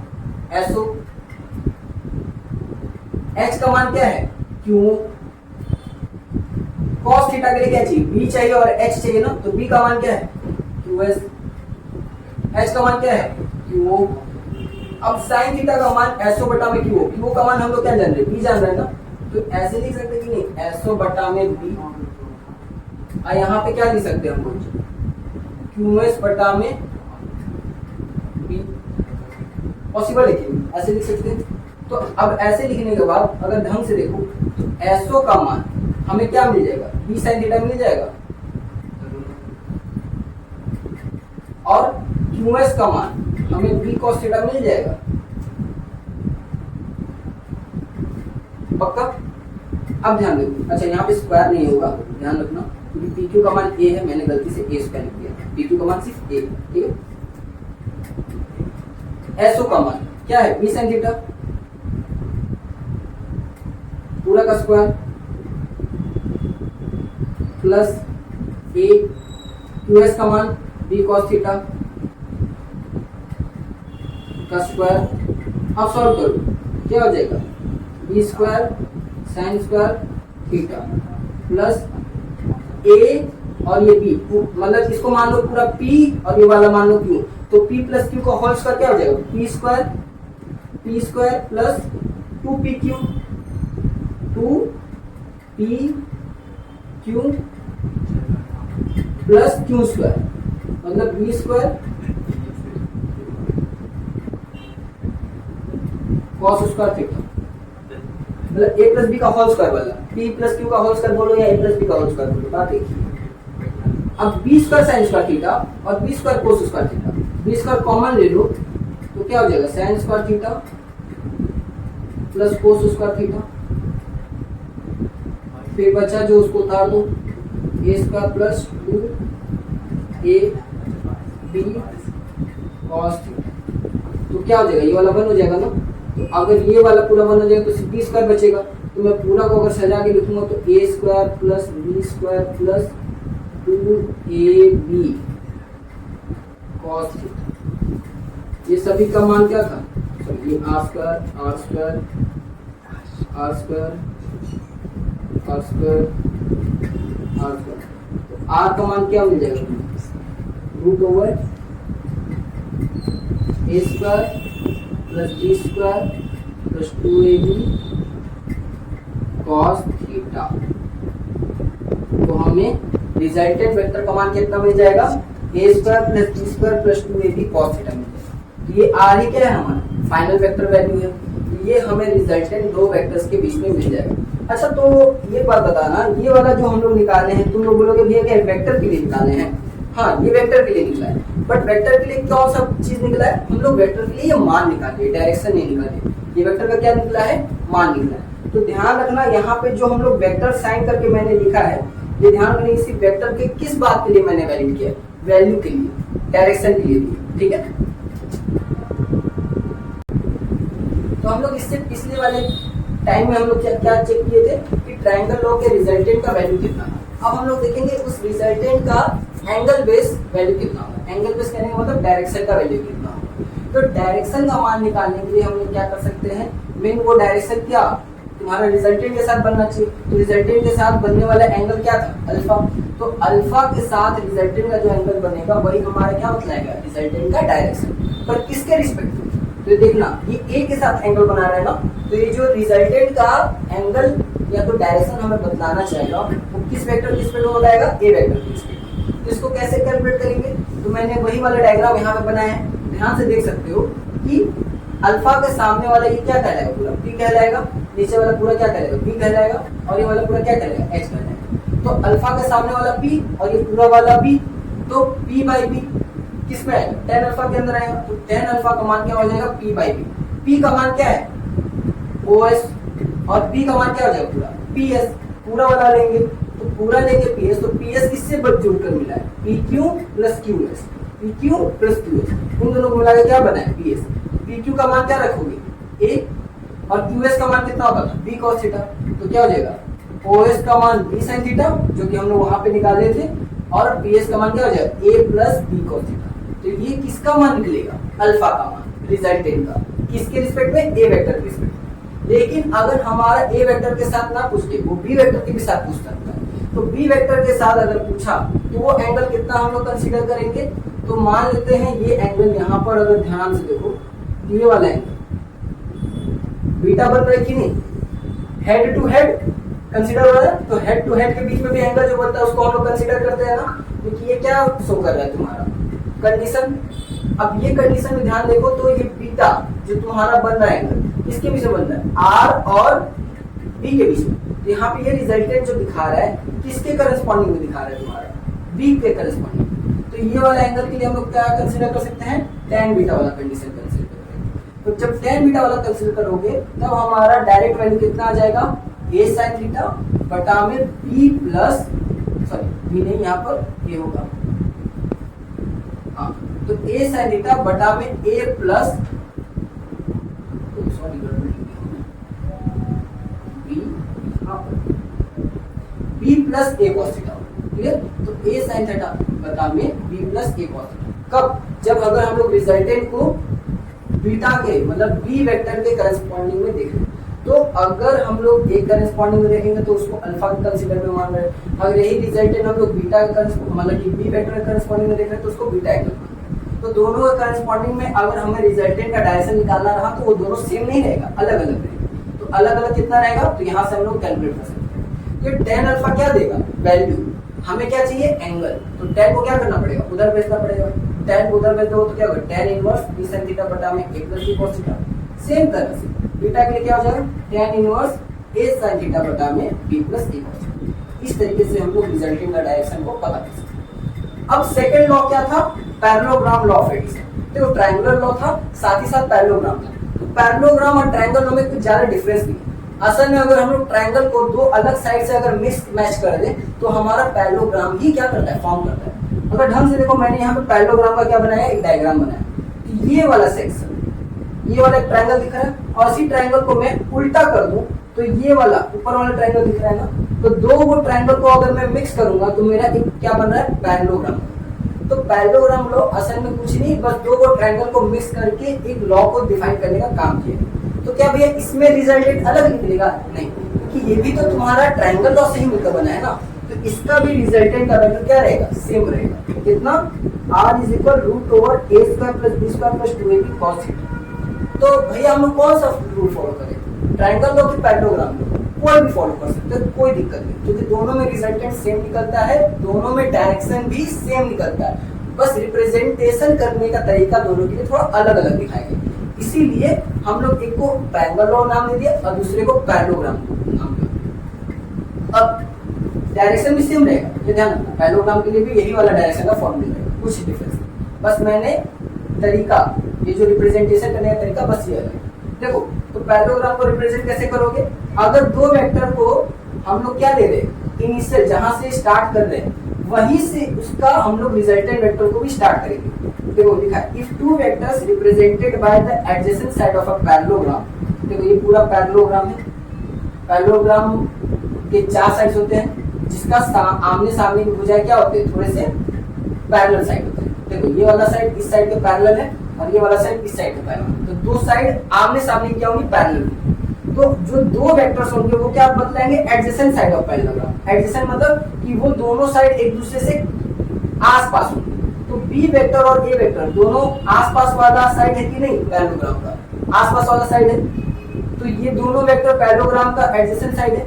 एसओ, एच का मान क्या है, क्यू। कॉस थीटा के लिए क्या चाहिए, बी चाहिए और एच चाहिए ना, तो बी का मान क्या है, क्यूएस, एच का मान क्या है, क्यू। अब साइन थीटा का मान एसओ बटा में क्यू, क्यू का मान हम लोग क्या जान रहे हैं, बी जान रहे हैं ना, तो ऐसे लिख सकते कि नहीं, एसओ बटा में बी, और यहाँ पे क्या लिख सकते हैं हम लोग, क्यूएस बटा में बी, पॉसिबल है कि ऐसे लिख सकते हैं। तो अब ऐसे लिखने के बाद अगर ढंग से देखो तो एसओ का मान हमें क्या मिल जाएगा, बी साइन थीटा मिल जाएगा, और क्यूएस का मान हमें बी कॉस थीटा मिल जाएगा, पक्का। अब ध्यान देखो, अच्छा यहाँ पे स्क्वायर नहीं होगा, ध्यान रखना, क्योंकि पी क्यू का मान ए है, मैंने गलती से ए स्क्वायर लिख दिया, पी क्यू का मान सिर्फ ए, ठीक है। एसओ का मान क्या है, बी साइन थीटा पूरा का स्क्वायर प्लस ए, क्यूएस का मान बी कॉस थीटा का स्क्वायर। अब सॉल्व करो, क्या हो जाएगा, B square sine square theta plus A और ये बी, मतलब इसको मान लो पूरा पी और ये वाला मान लो क्यू, तो पी प्लस क्यू का होल स्क्वायर क्या हो जाएगा, P square plus 2pq, 2pq plus Q square, मतलब B square cos square theta, मतलब ए प्लस बी का होल स्क्वायर वाला, पी प्लस क्यू का होल स्क्वायर बोलो या ए प्लस बी का होल स्क्वायर बोलो, बात एक ही। अब B square sine square theta और B square cos square theta, B square common ले लो तो क्या हो जाएगा sine square theta plus cos square theta, फिर बचा जो उसको उतार दो A square plus 2ab cos theta. तो क्या हो जाएगा ये वाला 1 हो जाएगा ना। तो अगर ये वाला पूरा 1 हो जाएगा तो बी स्क्वायर बचेगा। तो मैं पूरा को अगर सजा के लिखूंगा तो A square plus B square plus 2ab cos theta. ये सभी का मान क्या था, ये R square R square R square R square R square. तो आर का मान क्या मिल जाएगा root over A square plus B square plus 2ab cos theta. तो हमें रिजल्टेंट वेक्टर का मान कितना मिल जाएगा A square plus B square plus 2ab cos theta मिल जाएगा। तो ये आर ही क्या है हमारा फाइनल वेक्टर वैल्यू है। तो ये हमें रिजल्टेंट दो वेक्टर्स के बीच में मिल जाएगा। अच्छा तो ये बात बताना, ये वाला जो हम लोग निकाले हैं तुम लोग बोलोगे भैया क्या वेक्टर के लिए निकाले हैं। हाँ ये वेक्टर के लिए निकला है, बट वेक्टर के लिए कौन सा चीज निकला है, हम लोग वेक्टर के लिए ये मान निकाले, डायरेक्शन नहीं निकाले। ये वेक्टर का क्या निकला है मान निकला है। तो ध्यान रखना यहाँ पे जो हम लोग वेक्टर साइन करके मैंने लिखा है, ये ध्यान रखना इसी वेक्टर के किस बात के लिए मैंने वैल्यू किया, वैल्यू के लिए, डायरेक्शन के लिए, ठीक है। तो हम लोग इससे पिछले वाले टाइम में हम लोग क्या क्या चेक किए थे कि ट्रायंगल लॉ के रिजल्टेंट का वैल्यू कितना था। अब हम लोग देखेंगे उस रिजल्टेंट का एंगल बेस वैल्यू कितना होगा। एंगल बेस कहने का मतलब डायरेक्शन का वैल्यू कितना होगा। तो डायरेक्शन का मान निकालने के लिए हम लोग क्या कर सकते हैं, मेन वो डायरेक्शन क्या तुम्हारा रिजल्टेंट के साथ बनना चाहिए। तो रिजल्टेंट के साथ बनने वाला एंगल क्या था अल्फा। तो अल्फा के साथ रिजल्टेंट का जो एंगल बनेगा वही हमारा क्या बतलाएगा रिजल्टेंट का डायरेक्शन। पर किसके रिस्पेक्ट में, तो देखना ये ए के साथ एंगल बना रहा है ना, तो ये जो रिजल्टेंट का एंगल या तो डायरेक्शन हमें बतलाना चाहेगा वो किस वेक्टर के रिस्पेक्ट में बताएगा ए वेक्टर के रिस्पेक्ट। तो इसको कैसे कैलकुलेट करेंगे, तो मैंने वही वाला डायग्राम यहाँ पे बनाया है, ध्यान से देख सकते हो कि अल्फा के सामने वाला ये क्या कहलाएगा पूरा पी कहलाएगा, नीचे वाला पूरा क्या कहलाएगा बी कहलाएगा और ये वाला पूरा क्या कहलाएगा एच कहलाएगा। तो अल्फा के सामने वाला पी और ये पूरा वाला बी, तो पी बाई बी किस में आएगा टेन अल्फा के अंदर आएगा। तो टेन अल्फा का मान क्या हो जाएगा पी बाई बी। पी का मान क्या है ओ एस और पी का मान क्या हो जाएगा पूरा पी एस। पूरा वाला लेंगे तो पूरा लेंगे पी एस, तो पी एस किससे जोड़कर मिला है P Q plus Q S, P Q plus Q S, उन दोनों को मिला के क्या बना है पी एस। पी क्यू का मान क्या रखोगे ए और क्यू एस का मान कितना होगा बी कॉस थीटा। तो क्या हो जाएगा ओ एस का मान बी साइन थीटा जो कि हम लोग वहां पे निकाले थे, और पी एस का मान क्या हो जाएगा ए प्लस बी कॉस थीटा। तो ये किसका मान निकलेगा अल्फा का मान रिजल्टेंट का, किसके रिस्पेक्ट में ए वेक्टर के रिस्पेक्ट में। लेकिन अगर हमारा ए वेक्टर के साथ ना पूछ के वो बी वेक्टर के भी साथ पूछ सकता है, तो बी वेक्टर के साथ अगर पूछा तो वो एंगल कितना हम लोग कंसीडर करेंगे। तो मान लेते हैं ये एंगल यहाँ पर अगर ध्यान से देखो ये वाला एंगल बीटा बन रहा है कि नहीं, हेड टू हेड कंसीडर हो रहा है। तो हेड टू हेड के बीच में भी एंगल जो बनता है उसको हम लोग कंसीडर करते हैं ना। क्योंकि ये क्या शो कर रहा है तुम्हारा कंडीशन। अब ये कंडीशन में ध्यान देखो तो ये बीटा जो तुम्हारा बन रहा है एंगल इसके बीच में बन रहा है आर और बी के बीच में। तो यहाँ पे ये रिजल्टेंट जो दिखा रहा है किसके करस्पॉन्डिंग में दिखा रहा है तुम्हारा बी के करस्पॉन्डिंग। तो ये वाला एंगल के लिए हम लोग क्या कंसीडर कर सकते हैं टेन बीटा वाला कंडीशन कंसीडर करेंगे। तो जब टेन बीटा वाला कंसीडर करोगे तब हमारा डायरेक्ट वैल्यू कितना आ जाएगा ए साइन थीटा बटा में बी प्लस सॉरी बी नहीं यहाँ पर ये होगा हाँ, तो ए साइन थीटा बटा में ए प्लस सॉरी बी प्लस ए कॉस थीटा। क्लियर। तो ए साइन थीटा बता में बी प्लस ए कॉस थीटा कब, जब अगर हम लोग रिजल्टेंट को बीटा के मतलब बी वेक्टर के करस्पॉन्डिंग में देखें। तो अगर हम लोग एक करस्पॉन्डिंग में देखेंगे तो उसको अल्फा के कंसीडर में मान रहे हैं, अगर यही रिजल्टेंट हम लोग बीटा का मतलब कि बी वेक्टर के करस्पॉन्डिंग में देख रहे हैं तो उसको बीटा एंगल मान रहे हैं। तो दोनों के करस्पॉन्डिंग में अगर हमें रिजल्टेंट का डायरेक्शन निकालना रहा तो वो दोनों सेम नहीं रहेगा, अलग अलग रहेगा। तो अलग अलग कितना रहेगा, तो यहाँ से हम लोग कैलकुलेट कर सकते हैं। ये टेन अल्फा क्या देगा वैल्यू, हमें क्या चाहिए एंगल। तो टेन को क्या करना पड़ेगा, उधर भेजना पड़ेगा। टेन को उधर भेज दो तो क्या होगा tan inverse B sin theta बटा में a plus B cos theta. Same तरह से बीटा के लिए क्या हो जाएगा tan inverse a sin theta बटा में b plus a cos theta. इस तरीके से हम लोग रिजल्टिंग का डायरेक्शन को पता कर सकते हैं। अब सेकंड लॉ क्या था, पैरेललोग्राम लॉ ऑफ एडिशन। तो ट्रायंगुलर लॉ था, साथ ही साथ पैरेललोग्राम था। तो पैरेललोग्राम और ट्रायंगल लॉ में कुछ ज्यादा डिफरेंस नहीं। असल में अगर हम लोग ट्रायंगल को दो अलग साइड से अगर मिक्स मैच कर दे तो हमारा पैरेललोग्राम ही क्या करता है, फॉर्म करता है। अगर ढंग से देखो, मैंने यहाँ पे पैरेललोग्राम का क्या बनाया, एक डायग्राम बनाया। तो ये वाला सेक्शन, ये वाला एक ट्रायंगल दिख रहा है, और इसी ट्रायंगल को मैं उल्टा कर दूं तो ये वाला ऊपर वाला ट्रायंगल दिख रहा है ना, तो दो वो ट्रायंगल को अगर मैं मिक्स करूंगा तो मेरा एक क्या बन रहा है, पैरेललोग्राम। तो पैरेललोग्राम लॉ असल में कुछ नहीं, बस दो वो ट्रायंगल को मिक्स करके एक लॉ को डिफाइन करने का काम किया। तो क्या भैया इसमें रिजल्टेंट अलग निकलेगा? नहीं, क्योंकि ये भी तो तुम्हारा ट्रायंगल लॉ से ही मिलकर बना है ना, तो इसका भी रिजल्टेंट का वैल्यू क्या रहेगा, सेम रहेगा। कितना, r = √a² + b² + 2ab cos θ। तो भैया हम लोग कौन सा रूल फॉलो करें, ट्रायंगल लॉ की पैरेललोग्राम लॉ? कोई भी फॉलो कर सकते हैं, कोई दिक्कत नहीं, क्योंकि दोनों में रिजल्टेंट सेम निकलता है, दोनों में डायरेक्शन भी सेम निकलता है, बस रिप्रेजेंटेशन करने का तरीका दोनों के लिए थोड़ा अलग अलग दिखाएंगे। इसीलिए हम लोग एक को ट्रायंगल लॉ नाम दे दिया और दूसरे को पैरेललोग्राम नाम दिया। अब डायरेक्शन भी सेम रहेगा, ये ध्यान रखना, पैरेललोग्राम के लिए भी यही वाला डायरेक्शन का फॉर्मूला रहेगा, कुछ डिफरेंस नहीं, बस मैंने तरीका, ये जो रिप्रेजेंटेशन करने का तरीका बस ये है। देखो, तो पैरेललोग्राम को रिप्रेजेंट कैसे करोगे, अगर दो वेक्टर को हम लोग क्या ले रहे हैं, इनिशियल जहां से स्टार्ट कर रहे हैं वहीं से उसका हम लोग रिजल्टेंट वेक्टर को भी स्टार्ट करेंगे। देखो लिखा है, if two vectors represented by the adjacent side of a parallelogram. देखो ये पूरा पैरेललोग्राम है, पैरेललोग्राम के 4 साइड्स होते हैं, जिसका आमने सामने की भुजाएं क्या होते हैं, थोड़े से पैरेलल साइड होते हैं। देखो ये वाला साइड इस साइड के पैरेलल है और ये वाला साइड इस साइड के पैरेलल, तो दो साइड आमने सामने क्या होंगी, पैरेलल। तो जो दो वेक्टर्स होंगे वो क्या बतलाएंगे, adjacent side of parallelogram. Adjacent मतलब कि वो दोनों साइड एक दूसरे से आसपास होंगे। तो बी वेक्टर और ए वेक्टर दोनों आसपास वाला साइड है कि नहीं, पैरेललोग्राम का आसपास वाला साइड है, तो ये दोनों वेक्टर पैरेललोग्राम का एडजेसेंट साइड है,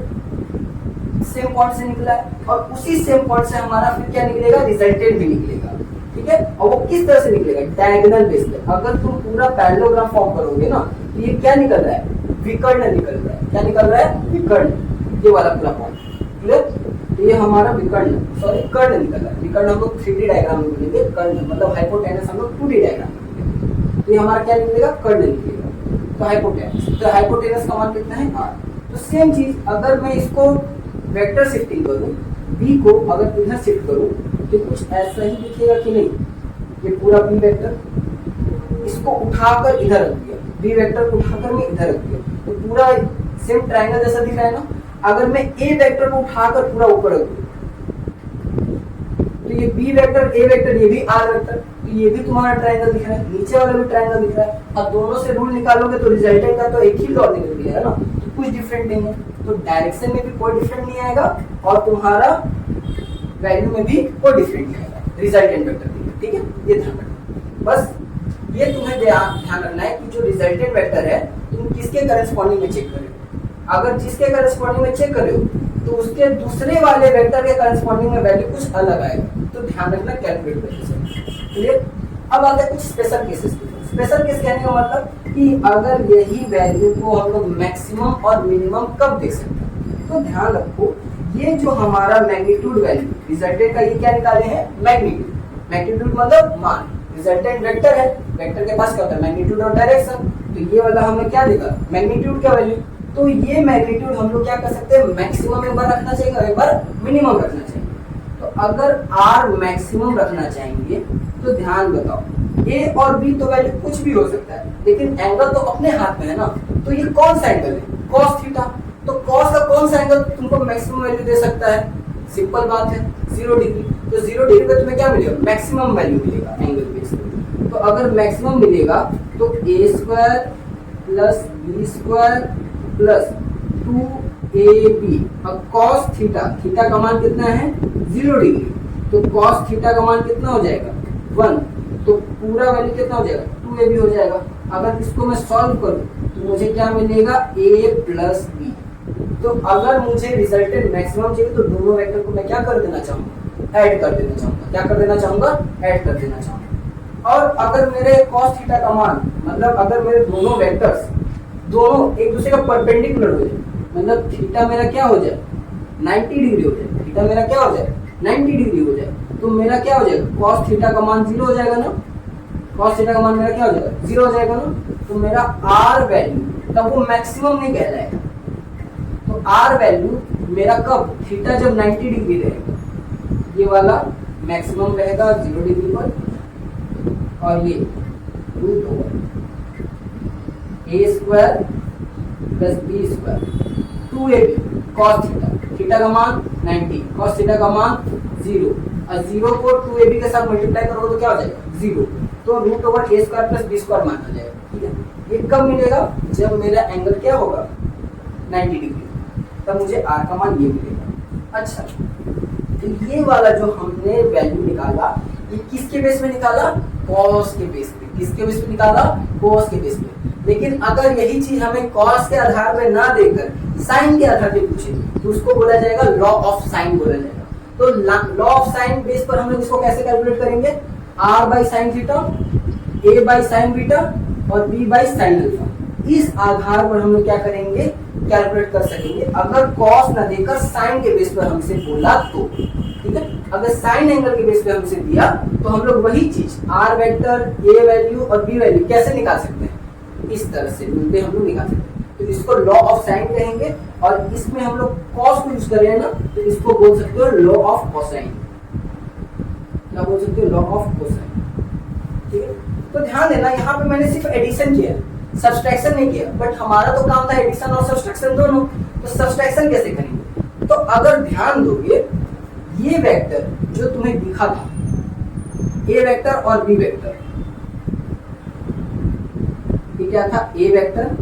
सेम पॉइंट से निकला है, और उसी सेम पॉइंट से हमारा फिर क्या निकलेगा, रिजल्टेंट भी निकलेगा। ठीक है, और वो किस तरह से निकलेगा, डायगोनल बेस पे। अगर तुम पूरा पैरेललोग्राम फॉर्म करोगे ना तो ये क्या निकल रहा है, विकर्ण निकल रहा है। क्या निकल रहा है, विकर्ण, ये वाला पूरा पॉइंट क्लियर। तो ये हमारा विकर्ण, सॉरी कर्ण निकल रहा है। विकर्ण हम लोग 3D डायग्राम में बोलेंगे, कर्ण मतलब हाइपोटेनस हम लोग 2D डायग्राम में बोलेंगे। तो ये हमारा क्या निकलेगा, कर्ण निकलेगा। तो हाइपोटेनस, तो हाइपोटेनस का मान कितना है, r। तो सेम चीज अगर मैं इसको वेक्टर शिफ्टिंग करूं, b को अगर इधर शिफ्ट करूं तो कुछ ऐसा ही दिखेगा कि नहीं। ये पूरा b वेक्टर, इसको उठाकर इधर रख दिया, b वेक्टर को उठाकर मैं इधर रख दिया, तो पूरा सेम ट्रायंगल जैसा दिख रहा है ना। अगर मैं a वेक्टर को उठाकर पूरा ऊपर रख दूं तो ये b वेक्टर, a वेक्टर, ये भी r वेक्टर, तो ये भी तुम्हारा ट्रायंगल दिख रहा है, नीचे वाला भी ट्रायंगल दिख रहा है। अब दोनों से रूल निकालोगे तो रिजल्टेंट का तो एक ही लॉ निकल गया है ना, तो कुछ डिफरेंट नहीं है। तो डायरेक्शन में भी कोई डिफरेंट नहीं आएगा और तुम्हारा वैल्यू में भी कोई डिफरेंट नहीं आएगा, रिजल्टेंट वेक्टर में। ठीक है, ये ध्यान रखना, बस ये तुम्हें ध्यान रखना है कि जो रिजल्टेंट वेक्टर है तुम किसके करस्पॉन्डिंग में चेक करो। अगर जिसके करस्पॉन्डिंग में चेक करे हो तो उसके दूसरे वाले वेक्टर के करस्पॉन्डिंग में वैल्यू कुछ अलग आएगा, तो ध्यान रखना कैलकुलेट करने से। क्लियर। अब आते हैं कुछ स्पेशल केसेस पे। स्पेशल केस कहने का मतलब कि अगर यही वैल्यू को हम लोग मैक्सिमम और मिनिमम कब देख सकते हैं, तो ध्यान रखो ये जो हमारा मैग्नीट्यूड वैल्यू रिजल्टेंट का, ये क्या निकाले हैं, मैग्नीट्यूड। मैग्नीट्यूड मतलब मान, रिजल्टेंट वेक्टर है, वेक्टर के पास क्या होता है, मैग्नीट्यूड और डायरेक्शन। तो ये वाला हमें क्या देगा, मैग्नीट्यूड का वैल्यू। तो ये मैग्नीट्यूड हम लोग क्या कर सकते हैं, मैक्सिमम एक बार रखना चाहिए और एक बार मिनिमम रखना चाहिए। तो अगर r मैक्सिमम रखना चाहेंगे तो ध्यान बताओ, a और b तो वैल्यू कुछ भी हो सकता है, लेकिन एंगल तो अपने हाथ में है ना। तो ये कौन सा एंगल है, cos थीटा। तो cos का कौन सा एंगल तुमको मैक्सिमम वैल्यू दे सकता है, सिंपल बात है, 0 डिग्री। तो 0 डिग्री पे तुम्हें क्या मिलेगा, मैक्सिमम वैल्यू मिलेगा एंगल बेस पे। तो अगर मैक्सिमम मिलेगा तो a² + b² + 2ab। अब cos थीटा, थीटा का मान कितना है, 0 डिग्री, तो cos थीटा का मान कितना हो जाएगा, 1। तो पूरा वैल्यू कितना हो जाएगा, 2ab हो जाएगा। अगर इसको मैं सॉल्व करूं तो मुझे क्या मिलेगा, a + b। तो अगर मुझे रिजल्टेंट मैक्सिमम चाहिए तो दोनों वेक्टर को मैं क्या कर देना चाहूंगा, ऐड कर देना चाहूंगा। क्या कर देना चाहूंगा, ऐड कर देना चाहूंगा। और अगर मेरे cos थीटा का मान, मतलब अगर मेरे दोनों वेक्टर्स दोनों एक दूसरे का परपेंडिकुलर हो जाए, मतलब थीटा मेरा क्या हो जाए, 90 डिग्री हो जाए, थीटा मेरा क्या हो जाए, 90 डिग्री हो जाए, तो मेरा क्या हो जाएगा, cos थीटा का मान 0 हो जाएगा ना। cos थीटा का मान मेरा क्या हो जाएगा, 0 हो जाएगा ना। तो मेरा आर वैल्यू तब वो मैक्सिमम नहीं कहलाएगा। तो आर वैल्यू मेरा कब, थीटा जब 90 डिग्री रहेगा, ये वाला मैक्सिमम रहेगा 0 डिग्री पर, और ये root over A square plus B square 2ab cos theta, थीटा का मान 90, cos थीटा का मान 0, और 0 को 2ab के साथ मल्टीप्लाई करोगे तो क्या हो जाएगा 0, तो root over A square plus B square मान आ जाएगा। ठीक है, ये कब मिलेगा, जब मेरा एंगल क्या होगा 90 डिग्री, तब मुझे आर का मान ये मिलेगा। अच्छा, तो ये वाला जो हमने वैल्यू निकाला, ये किसके बेस पे निकाला, कॉस के बेस पे। किसके बेस पे निकाला, कॉस के बेस पे। लेकिन अगर यही चीज हमें कॉस के आधार पे ना देकर साइन के आधार पे पूछे तो उसको बोला जाएगा लॉ ऑफ साइन बोला जाएगा। तो लॉ ऑफ साइन बेस पर हम लोग इसको कैसे कैलकुलेट करेंगे, R by sine theta, A by sine beta और बी बाई साइन अल्फा। इस आधार पर हम लोग क्या करेंगे, कैलकुलेट कर सकेंगे। अगर कॉस ना देकर साइन के बेस पर हमसे बोला तो, ठीक है, अगर साइन एंगल के बेस पे हमसे दिया तो हम लोग वही चीज आर वेक्टर, ए वैल्यू और बी वैल्यू कैसे निकाल सकते हैं, इस तरह से मिलते हम लोग निकाल सकते हैं। तो इसको लॉ ऑफ साइन कहेंगे, और इसमें हम लोग कॉस को यूज कर रहे हैं ना, तो इसको बोल सकते हो लॉ ऑफ कोसाइन। क्या बोल सकते हो, लॉ ऑफ कोसाइन। ठीक है, तो ध्यान देना, यहाँ पे मैंने सिर्फ एडिशन किया, सब्सट्रैक्शन नहीं किया, बट हमारा तो काम था एडिशन और सब्सट्रैक्शन दोनों। तो सब्सट्रैक्शन कैसे करेंगे, तो अगर ध्यान दोगे, ये वेक्टर जो तुम्हें दिखा था, ए वेक्टर और बी वेक्टर, ये क्या था, ए वेक्टर,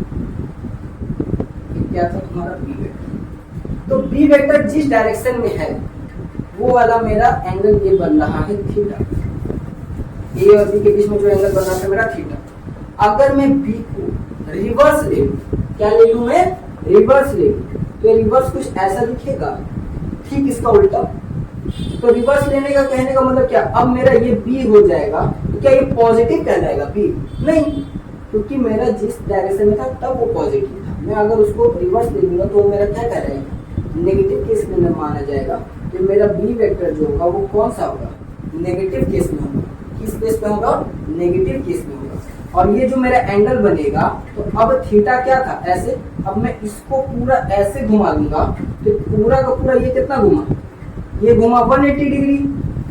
ये क्या था तुम्हारा बी वेक्टर। तो बी वेक्टर जिस डायरेक्शन में है वो वाला मेरा एंगल ये बन रहा है थीटा। ए और बी के बीच में जो एंगल बन रहा है मेरा थीटा। अगर मैं बी को रिवर्स ले लूं, क्या ले लूं मैं, रिवर्स ले लूं, तो रिवर्स कुछ ऐसा दिखेगा, ठीक इसका उल्टा। तो रिवर्स लेने का कहने का मतलब क्या, अब मेरा ये बी हो जाएगा, तो क्या ये पॉजिटिव कहलाएगा बी, नहीं, क्योंकि मेरा जिस डायरेक्शन में था तब वो पॉजिटिव था। मैं अगर उसको रिवर्स ले लूंगा तो मेरा क्या कहलाएगा, नेगेटिव केस में माना जाएगा। तो मेरा बी वेक्टर जो होगा वो कौन सा होगा, नेगेटिव केस में होगा। किस केस में होगा, नेगेटिव केस में होगा। और ये जो मेरा एंगल बनेगा, तो अब थीटा क्या था ऐसे, अब मैं इसको पूरा ऐसे घुमा दूंगा, तो पूरा का पूरा ये कितना घुमा, ये घुमा 180 डिग्री,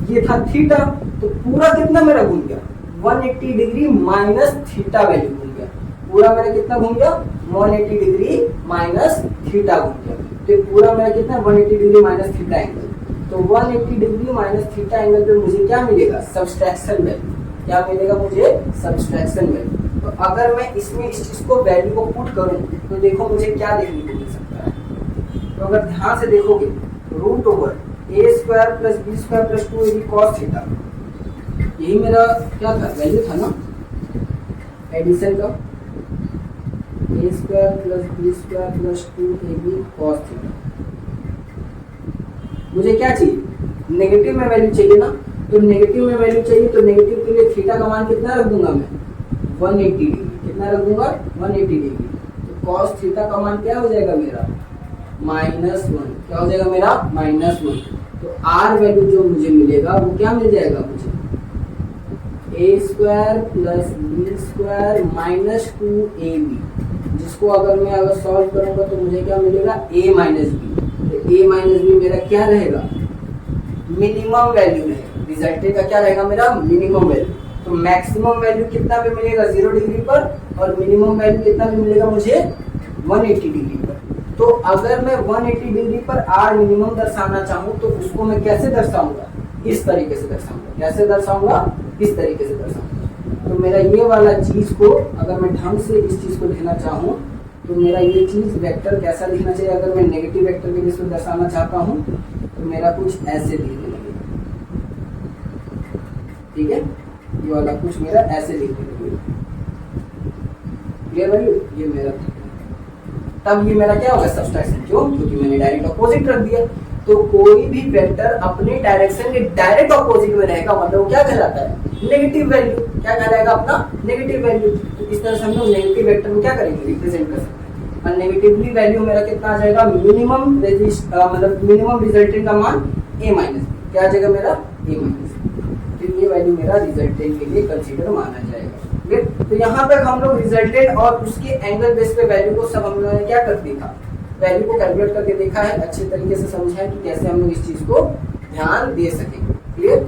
ये था थीटा, तो पूरा कितना मेरा घूम गया 180 डिग्री माइनस थीटा वैल्यू घूम गया। पूरा मेरा कितना घूम गया 180 डिग्री माइनस थीटा घूम गया। तो पूरा मेरा कितना 180 डिग्री माइनस थीटा एंगल। तो 180 डिग्री माइनस थीटा एंगल पे मुझे क्या मिलेगा, सब्सट्रैक्शन वैल्यू। क्या मिलेगा मुझे, सब्सट्रैक्शन वैल्यू। तो अगर मैं इसमें इस चीज को वैल्यू को पुट करूं तो देखो मुझे क्या देखने को मिल सकता है। तो अगर ध्यान से देखोगे, root over A square plus B square plus 2ab cos theta, यही मेरा क्या था, वैल्यू था ना एडिशन का, A square plus B square plus 2ab cos theta. मुझे क्या चाहिए, नेगेटिव में वैल्यू चाहिए ना, तो नेगेटिव में वैल्यू चाहिए, तो नेगेटिव के लिए थीटा का मान कितना रख दूंगा मैं 180 डिग्री। कितना रख दूंगा 180 डिग्री। तो cos थीटा का मान क्या हो जाएगा मेरा -1। क्या हो जाएगा मेरा -1। तो आर वैल्यू जो मुझे मिलेगा वो क्या मिल जाएगा मुझे, A square plus B square minus 2ab, जिसको अगर मैं सॉल्व करूंगा तो मुझे क्या मिलेगा a माइनस बी। तो a माइनस बी मेरा क्या रहेगा, मिनिमम वैल्यू रहेगा। रिजल्टेंट का क्या रहेगा मेरा, मिनिमम वैल्यू। तो मैक्सिमम वैल्यू कितना पे मिलेगा 0 डिग्री पर, और मिनिमम वैल्यू कितना पे मिलेगा मुझे 180 डिग्री पर। तो अगर मैं 180 डिग्री पर आर मिनिमम दर्शाना चाहूँ तो उसको मैं कैसे दर्शाऊंगा, इस तरीके से दर्शाऊंगा। कैसे दर्शाऊंगा, इस तरीके से दर्शाऊंगा। तो मेरा ये वाला चीज को अगर मैं ढंग से इस चीज को लिखना चाहूँ तो मेरा ये चीज वेक्टर कैसा लिखना चाहिए, अगर मैं नेगेटिव वेक्टर के बेस पर दर्शाना चाहता हूँ तो मेरा कुछ ऐसे लिखने लगेगा। ठीक है, ये वाला कुछ मेरा ऐसे लिखने लगेगा। क्लियर वैल्यू, ये मेरा तब ये मेरा क्या होगा सब्सट्रैक्शन। क्यों, क्योंकि मैंने डायरेक्ट अपोजिट रख दिया। तो कोई भी वेक्टर अपने डायरेक्शन के डायरेक्ट अपोजिट में रहेगा, मतलब क्या कहलाता है, नेगेटिव वैल्यू। क्या कहलाएगा अपना, नेगेटिव वैल्यू। तो इस तरह से हम लोग नेगेटिव वेक्टर में क्या करेंगे, रिप्रेजेंट कर सकते हैं। और नेगेटिवली वैल्यू मेरा कितना आ जाएगा, मिनिमम मतलब मिनिमम रिजल्टेंट का मान a माइनस। क्या आ जाएगा मेरा a माइनस। तो ये वैल्यू मेरा रिजल्टेंट के लिए कंसीडर माना जाएगा। फिर तो यहाँ तक हम लोग रिजल्टेंट और उसके एंगल बेस पे वैल्यू को सब हम लोगों ने क्या कर देखा, वैल्यू को कैलकुलेट करके देखा है, अच्छे तरीके से समझा है कि कैसे हम लोग इस चीज को ध्यान दे सके। क्लियर?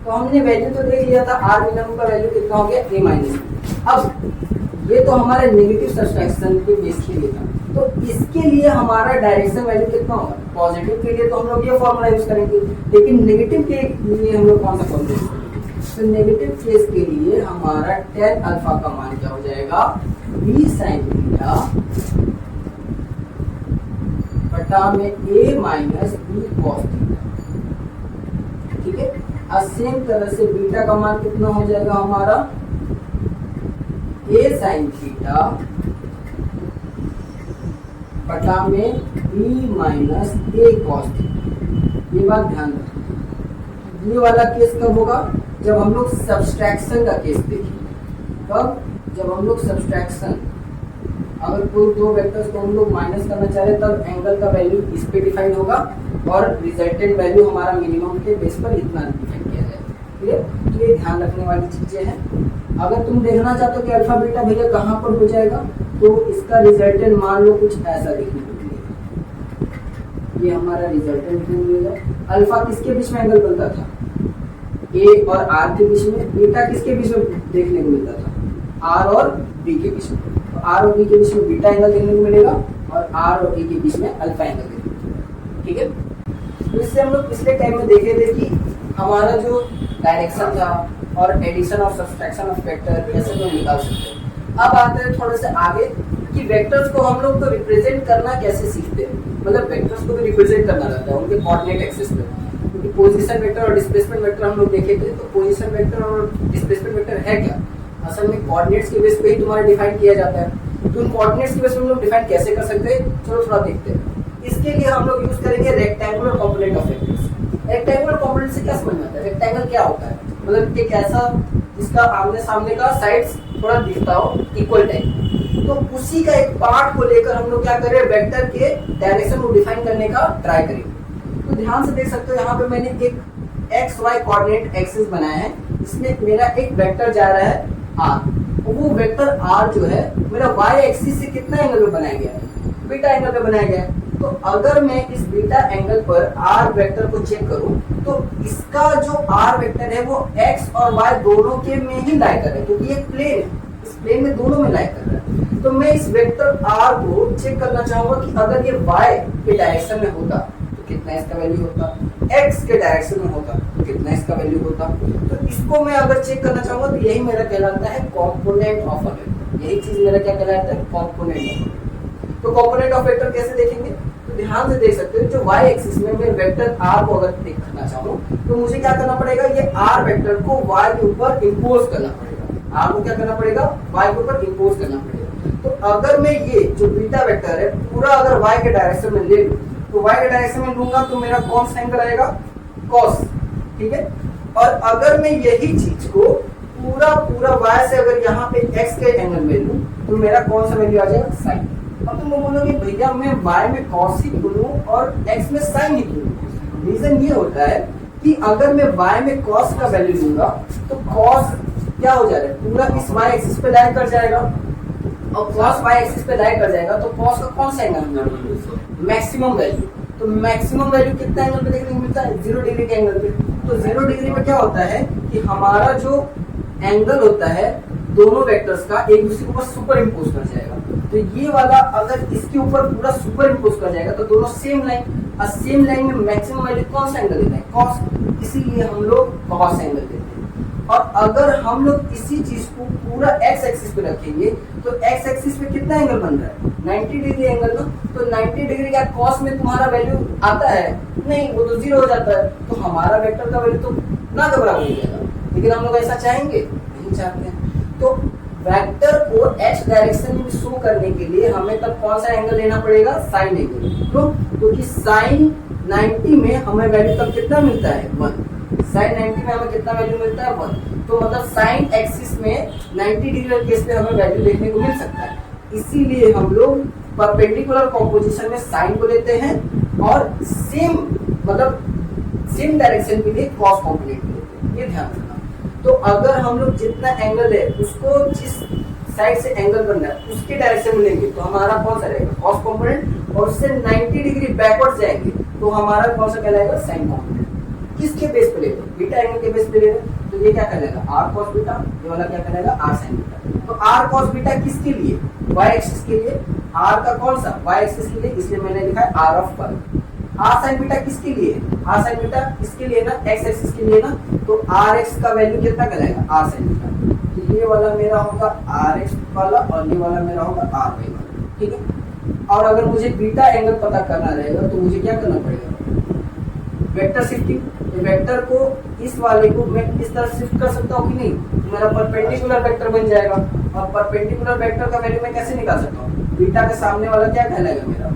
तो हमने वैल्यू तो देख लिया था, आर मिनिमम का वैल्यू कितना हो गया ए माइनस। अब ये तो हमारे नेगेटिव सब्सट्रैक्शन के बेस के लिए था, तो इसके लिए हमारा डायरेक्शन वैल्यू कितना होगा, पॉजिटिव के लिए तो हम लोग ये फॉर्मूला यूज करेंगे, लेकिन नेगेटिव के लिए हम लोग कौन सा फॉर्मूला यूज करेंगे। तो नेगेटिव केस के लिए हमारा tan अल्फा का मान क्या हो जाएगा, b sin थीटा बटा में a minus b cos theta. ठीक है, और सेम तरह से बीटा का मान कितना हो जाएगा हमारा a sin थीटा बटा में b minus a cos theta. ये बात ध्यान रखना। ये वाला केस कब होगा, जब हम लोग सब्सट्रैक्शन का केस देखेंगे। कब, जब हम लोग सब्सट्रैक्शन, अगर कोई दो वेक्टर्स को हम लोग माइनस करना चाह रहे तब एंगल का वैल्यू इस पे डिफाइन होगा और रिजल्टेंट वैल्यू हमारा मिनिमम के बेस पर इतना डिफाइन किया जाएगा। ठीक है, तो ये ध्यान रखने वाली चीजें हैं। अगर तुम देखना चाहते हो कि अल्फा बीटा भैया कहाँ पर हो जाएगा, तो इसका रिजल्टेंट मान लो कुछ ऐसा देखने को मिलेगा। ये हमारा रिजल्टेंट मिलेगा। अल्फा किसके बीच में एंगल बनता था, ए और आर के बीच में। बीटा किसके बीच में देखने को मिलता था, आर और बी के बीच में। तो आर और बी के बीच में बीटा एंगल देखने को मिलेगा और आर और ए के बीच में अल्फा एंगल देखने को मिलेगा। ठीक है, तो इससे हम लोग पिछले टाइम में देखे थे कि हमारा जो डायरेक्शन था और एडिशन और सब्सट्रैक्शन ऑफ वेक्टर कैसे लोग निकाल सकते हैं। अब आते हैं थोड़े से आगे कि वेक्टर्स को हम लोग तो रिप्रेजेंट करना कैसे सीखते हैं, मतलब वेक्टर्स को भी रिप्रेजेंट करना रहता है उनके कोऑर्डिनेट एक्सिस पे। क्योंकि पोजीशन वेक्टर और डिस्प्लेसमेंट वेक्टर हम लोग देखे थे, तो पोजीशन वेक्टर और डिस्प्लेसमेंट वेक्टर है क्या, असल में कोऑर्डिनेट्स के बेस पे ही तुम्हारा डिफाइन किया जाता है। तो उन कोऑर्डिनेट्स के बेस पे हम लोग डिफाइन कैसे कर सकते हैं, चलो थोड़ा देखते हैं। इसके लिए हम लोग यूज करेंगे rectangular component of vectors. Rectangular component से क्या समझ में आता है, रेक्टेंगल क्या होता है, मतलब एक ऐसा जिसका आमने सामने का साइड्स थोड़ा दिखता हो इक्वल टाइप। तो उसी का एक पार्ट को लेकर हम लोग क्या करें, वेक्टर के डायरेक्शन को डिफाइन करने का ट्राई करेंगे। तो ध्यान से देख सकते हो यहाँ पे मैंने एक एक्स वाई कोऑर्डिनेट एक्सिस बनाया है, इसमें मेरा एक वेक्टर जा रहा है आर। वो वेक्टर आर जो है मेरा वाई एक्सिस से कितना एंगल पे बनाया गया है, बीटा एंगल पे बनाया गया है। तो अगर मैं इस बीटा एंगल पर आर वेक्टर को चेक करूं तो इसका जो आर वेक्टर है वो एक्स और वाई दोनों के में ही लाई कर रहा है, क्योंकि एक प्लेन है, इस प्लेन में दोनों में लाई कर रहा है। तो मैं इस वेक्टर आर को चेक करना चाहूंगा कि अगर ये वाई के डायरेक्शन में होता तो कितना इसका वैल्यू होता, एक्स के डायरेक्शन में होता तो कितना इसका वैल्यू होता। तो इसको मैं अगर चेक करना चाहूंगा तो यही मेरा कहलाता है कॉम्पोनेंट ऑफ अ वेक्टर। यही चीज मेरा क्या कहलाता है, कॉम्पोनेंट ऑफ वेक्टर। तो कॉम्पोनेंट ऑफ वेक्टर कैसे देखेंगे, तो ध्यान से देख सकते हो जो y एक्सिस में मैं वेक्टर r को अगर देखना चाहूँ तो मुझे क्या करना पड़ेगा, ये r वेक्टर को y के ऊपर इंपोज करना पड़ेगा। r को क्या करना पड़ेगा, y के ऊपर इंपोज करना पड़ेगा। तो अगर मैं ये जो बीटा वेक्टर है पूरा अगर y के डायरेक्शन में ले लूं तो y के डायरेक्शन में लूंगा तो मेरा कौन सा एंगल आएगा, cos। ठीक है, और अगर मैं यही चीज को पूरा y से अगर यहाँ पे x के एंगल में लूं तो मेरा कौन सा वैल्यू आ जाएगा, sin। अब तुम बोलोगे भैया मैं y में cos ही क्यों लूं और x में sin ही क्यों लूं। रीजन ये होता है कि अगर मैं y में cos का वैल्यू लूंगा तो cos क्या हो जाएगा, पूरा इस y एक्सिस पे लाई कर जाएगा और cos y एक्सिस पे लाई कर जाएगा तो cos का कौन सा एंगल, मैक्सिमम वैल्यू। तो मैक्सिमम वैल्यू कितना एंगल पे देखने को मिलता है, 0 डिग्री के एंगल पे। तो 0 डिग्री पे क्या होता है कि हमारा जो एंगल होता है दोनों वेक्टर्स का एक दूसरे के ऊपर सुपर इम्पोज कर जाएगा। तो ये वाला अगर इसके ऊपर पूरा सुपर इम्पोज कर जाएगा तो दोनों सेम लाइन, और सेम लाइन में मैक्सिमम वैल्यू कौन सा एंगल देता है, cos। इसीलिए हम लोग cos एंगल देते हैं। और अगर हम लोग इसी चीज को पूरा x एक्सिस पे रखेंगे तो x एक्सिस पे कितना एंगल बन रहा है, 90 डिग्री एंगल ना। तो 90 डिग्री का cos में तुम्हारा वैल्यू आता है नहीं, वो तो 0 हो जाता है। तो हमारा वेक्टर का वैल्यू तो ना के बराबर हो जाएगा, लेकिन हम लोग ऐसा चाहेंगे नहीं चाहते हैं। तो वेक्टर को x डायरेक्शन में शो करने के लिए हमें तब कौन सा एंगल लेना पड़ेगा, साइन एंगल। क्योंकि साइन 90 में हमें वैल्यू तब कितना मिलता है, 1। साइन 90 में हमें कितना वैल्यू मिलता है, 1। तो मतलब साइन एक्सिस में 90 डिग्री केस पे हमें वैल्यू देखने को मिल सकता है। इसीलिए हम लोग परपेंडिकुलर कॉम्पोजिशन में साइन को लेते हैं और सेम मतलब सेम डायरेक्शन के लिए क्रॉस कॉम्पोनेंट लेते हैं। ये ध्यान रखना। तो अगर हम लोग जितना एंगल है उसको जिस साइड से एंगल बनना है उसके डायरेक्शन में लेंगे तो हमारा कौन सा रहेगा, कॉस कंपोनेंट, और उससे 90 डिग्री बैकवर्ड जाएंगे तो हमारा कौन सा कहलाएगा, साइन कंपोनेंट। किसके बेस पे लेगा, बीटा एंगल के बेस पे लेगा, तो ये क्या कहलाएगा, आर कॉस बीटा, ये वाला क्या कहलाएगा, आर साइन बीटा। तो आर कॉस बीटा किसके लिए, वाई एक्सिस के लिए, आर का कौन सा, वाई एक्सिस के लिए, इसलिए मैंने लिखा है आर ऑफ पर। आर साइन बीटा किसके लिए, आर साइन बीटा इसके लिए ना, एक्स एक्सिस के लिए ना, तो आर एक्स का वैल्यू कितना कहलाएगा, आर साइन बीटा। तो ये वाला मेरा होगा आर एक्स वाला और ये वाला मेरा होगा आर वाई वाला, ठीक है। और अगर मुझे बीटा एंगल पता करना रहेगा तो मुझे क्या करना पड़ेगा, वेक्टर शिफ्टिंग। वेक्टर को इस वाले को मैं इस तरह शिफ्ट कर सकता हूँ कि नहीं, तो मेरा परपेंडिकुलर वेक्टर बन जाएगा। और परपेंडिकुलर वेक्टर का वैल्यू मैं कैसे निकाल सकता हूँ, बीटा के सामने वाला क्या कहलाएगा मेरा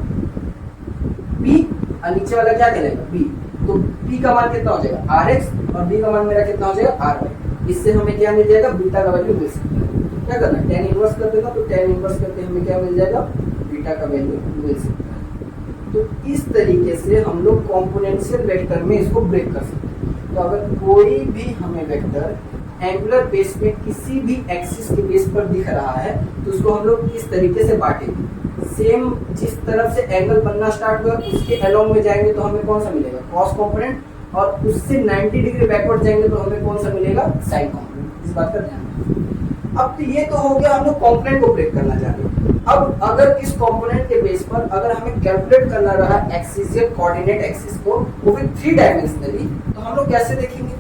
p और नीचे वाला क्या कहलाएगा b। तो p का मान कितना हो जाएगा आर एक्स और b का मान मेरा कितना हो जाएगा आर वाई। इससे हमें क्या मिल जाएगा, बीटा का वैल्यू मिल सकता है। क्या करना है, tan इनवर्स कर देगा, तो tan इनवर्स करके हमें क्या मिल जाएगा, बीटा का वैल्यू मिल सकता है। तो इस तरीके से हम लोग कॉम्पोनेंशियल वेक्टर में इसको ब्रेक कर सकते हैं। तो अगर कोई भी हमें वेक्टर एंगुलर बेस में किसी भी एक्सिस के बेस पर दिख रहा है तो उसको हम लोग इस तरीके से बांटेंगे। सेम जिस तरफ से एंगल बनना स्टार्ट हुआ उसके अलोंग में जाएंगे तो हमें कौन सा मिलेगा, कॉस कंपोनेंट, और उससे 90 डिग्री बैकवर्ड जाएंगे तो हमें कौन सा मिलेगा, साइन कंपोनेंट। इस बात का ध्यान रखना। अब तो ये तो हो गया, हम लोग कंपोनेंट को ब्रेक करना चाहते हैं। अब अगर इस कंपोनेंट के बेस पर अगर हमें कैलकुलेट करना रहा एक्सिसियल कोऑर्डिनेट एक्सिस को वो भी 3 डायमेंशनली, तो हम लोग कैसे देखेंगे,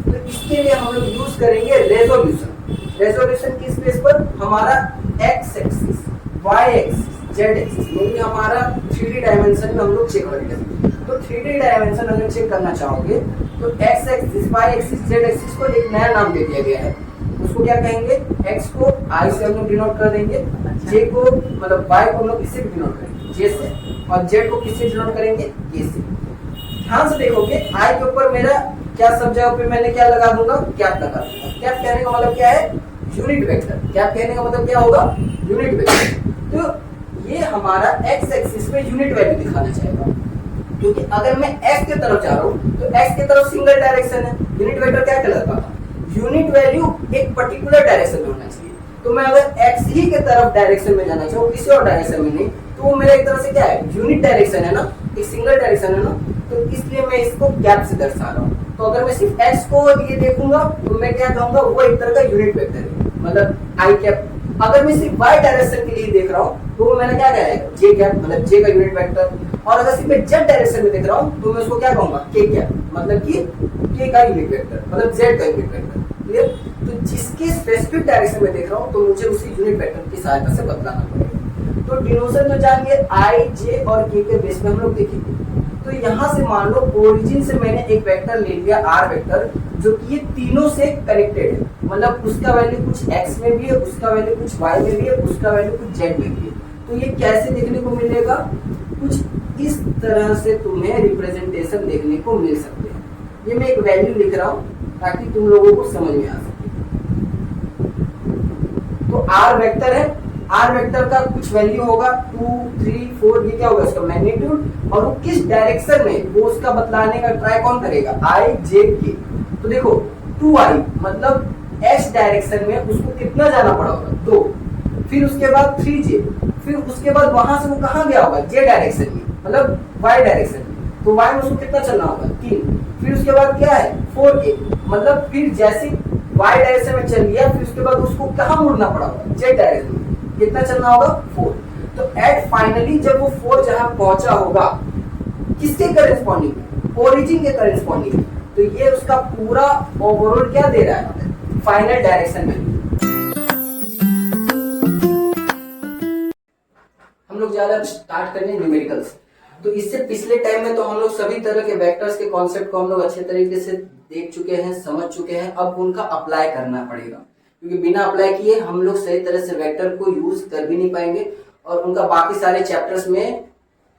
तो इसके लिए हम लोग यूज करेंगे रेजोल्यूशन। रेजोल्यूशन किस बेस पर, हमारा x axis, y axis, z axis, यानी हमारा 3D डायमेंशन में हम लोग चेक करेंगे। तो 3D डायमेंशन अगर चेक करना चाहोगे तो x axis, y axis, z axis को एक नया नाम दे दिया गया है। उसको क्या कहेंगे, x को i से हम लोग डिनोट कर देंगे, j को मतलब y को हम लोग इससे डिनोट करेंगे j से, और z को किससे डिनोट करेंगे, k से। ध्यान से देखोगे i के ऊपर मेरा क्या सब जगह पे मैंने क्या लगा दूंगा, कैप लगा दूंगा। कैप कहने का मतलब क्या है, यूनिट वेक्टर। कैप कहने का मतलब क्या होगा, यूनिट वेक्टर। तो ये हमारा x एक्सिस पे यूनिट वैल्यू दिखाना चाहेगा, क्योंकि अगर मैं x की तरफ जा रहा हूँ तो x की तरफ सिंगल डायरेक्शन है, यूनिट वेक्टर क्या कहलाता है, यूनिट वैल्यू एक पर्टिकुलर डायरेक्शन में होना चाहिए। तो मैं अगर x ही के तरफ डायरेक्शन में जाना चाहूँ, किसी और डायरेक्शन में नहीं, तो वो मेरा एक तरह से क्या है, यूनिट डायरेक्शन है ना, एक सिंगल डायरेक्शन है ना, तो इसलिए मैं इसको कैप से दर्शा रहा हूँ। तो अगर मैं सिर्फ x को ये देखूंगा तो मैं क्या कहूंगा, वो एक तरह का यूनिट वेक्टर है, मतलब आई कैप। अगर मैं सिर्फ y डायरेक्शन के लिए देख रहा हूँ तो वो मेरा क्या कहलाएगा, j कैप, मतलब j का यूनिट वेक्टर। और अगर सिर्फ मैं z डायरेक्शन में देख रहा हूँ तो मैं उसको क्या कहूंगा, k कैप, मतलब कि k का यूनिट वेक्टर, मतलब z का यूनिट वेक्टर। क्लियर। तो जिसके स्पेसिफिक डायरेक्शन में देख रहा हूँ तो मुझे उसी यूनिट वेक्टर की सहायता से बदलाना पड़ेगा। तो डिनोशन तो जानिए i, j और k के बेस पे हम लोग देखेंगे। तो यहाँ से मान लो ओरिजिन से मैंने एक वेक्टर ले लिया r वेक्टर, जो कि ये तीनों से कनेक्टेड है, मतलब उसका वैल्यू कुछ x में भी है, उसका वैल्यू कुछ y में भी है, उसका वैल्यू कुछ z में भी है। तो ये कैसे देखने को मिलेगा, कुछ इस तरह से तुम्हें रिप्रेजेंटेशन देखने को मिल सकते हैं। ये मैं एक वैल्यू लिख रहा हूँ ताकि तुम लोगों को समझ में आ सके। तो r वेक्टर है, r वेक्टर का कुछ वैल्यू होगा 2, 3, 4, ये क्या होगा इसका मैग्नीट्यूड, और वो किस डायरेक्शन में वो उसका बतलाने का ट्राई कौन करेगा, i, j, k। तो देखो 2i मतलब x डायरेक्शन में उसको कितना जाना पड़ा होगा, 2, फिर उसके बाद 3j, फिर उसके बाद वहां से वो कहाँ गया होगा, j डायरेक्शन में, मतलब y डायरेक्शन में, तो y में उसको कितना चलना होगा, 3, फिर उसके बाद क्या है 4a, मतलब फिर जैसे y डायरेक्शन में चल गया फिर उसके बाद उसको कहाँ मुड़ना पड़ा होगा, z डायरेक्शन में, कितना चलना होगा 4। तो एट फाइनली जब वो 4 जहां पहुंचा होगा, किसके करेस्पॉन्डिंग, ओरिजिन के करेस्पॉन्डिंग, तो ये उसका पूरा ओवरऑल क्या दे रहा है, फाइनल डायरेक्शन में। हम लोग ज्यादा स्टार्ट करने न्यूमेरिकल्स। तो इससे पिछले टाइम में तो हम लोग सभी तरह के वेक्टर्स के कॉन्सेप्ट को हम लोग अच्छे तरीके से देख चुके हैं, समझ चुके हैं। अब उनका अप्लाई करना पड़ेगा, क्योंकि बिना अप्लाई किए हम लोग सही तरह से वेक्टर को यूज कर भी नहीं पाएंगे और उनका बाकी सारे चैप्टर्स में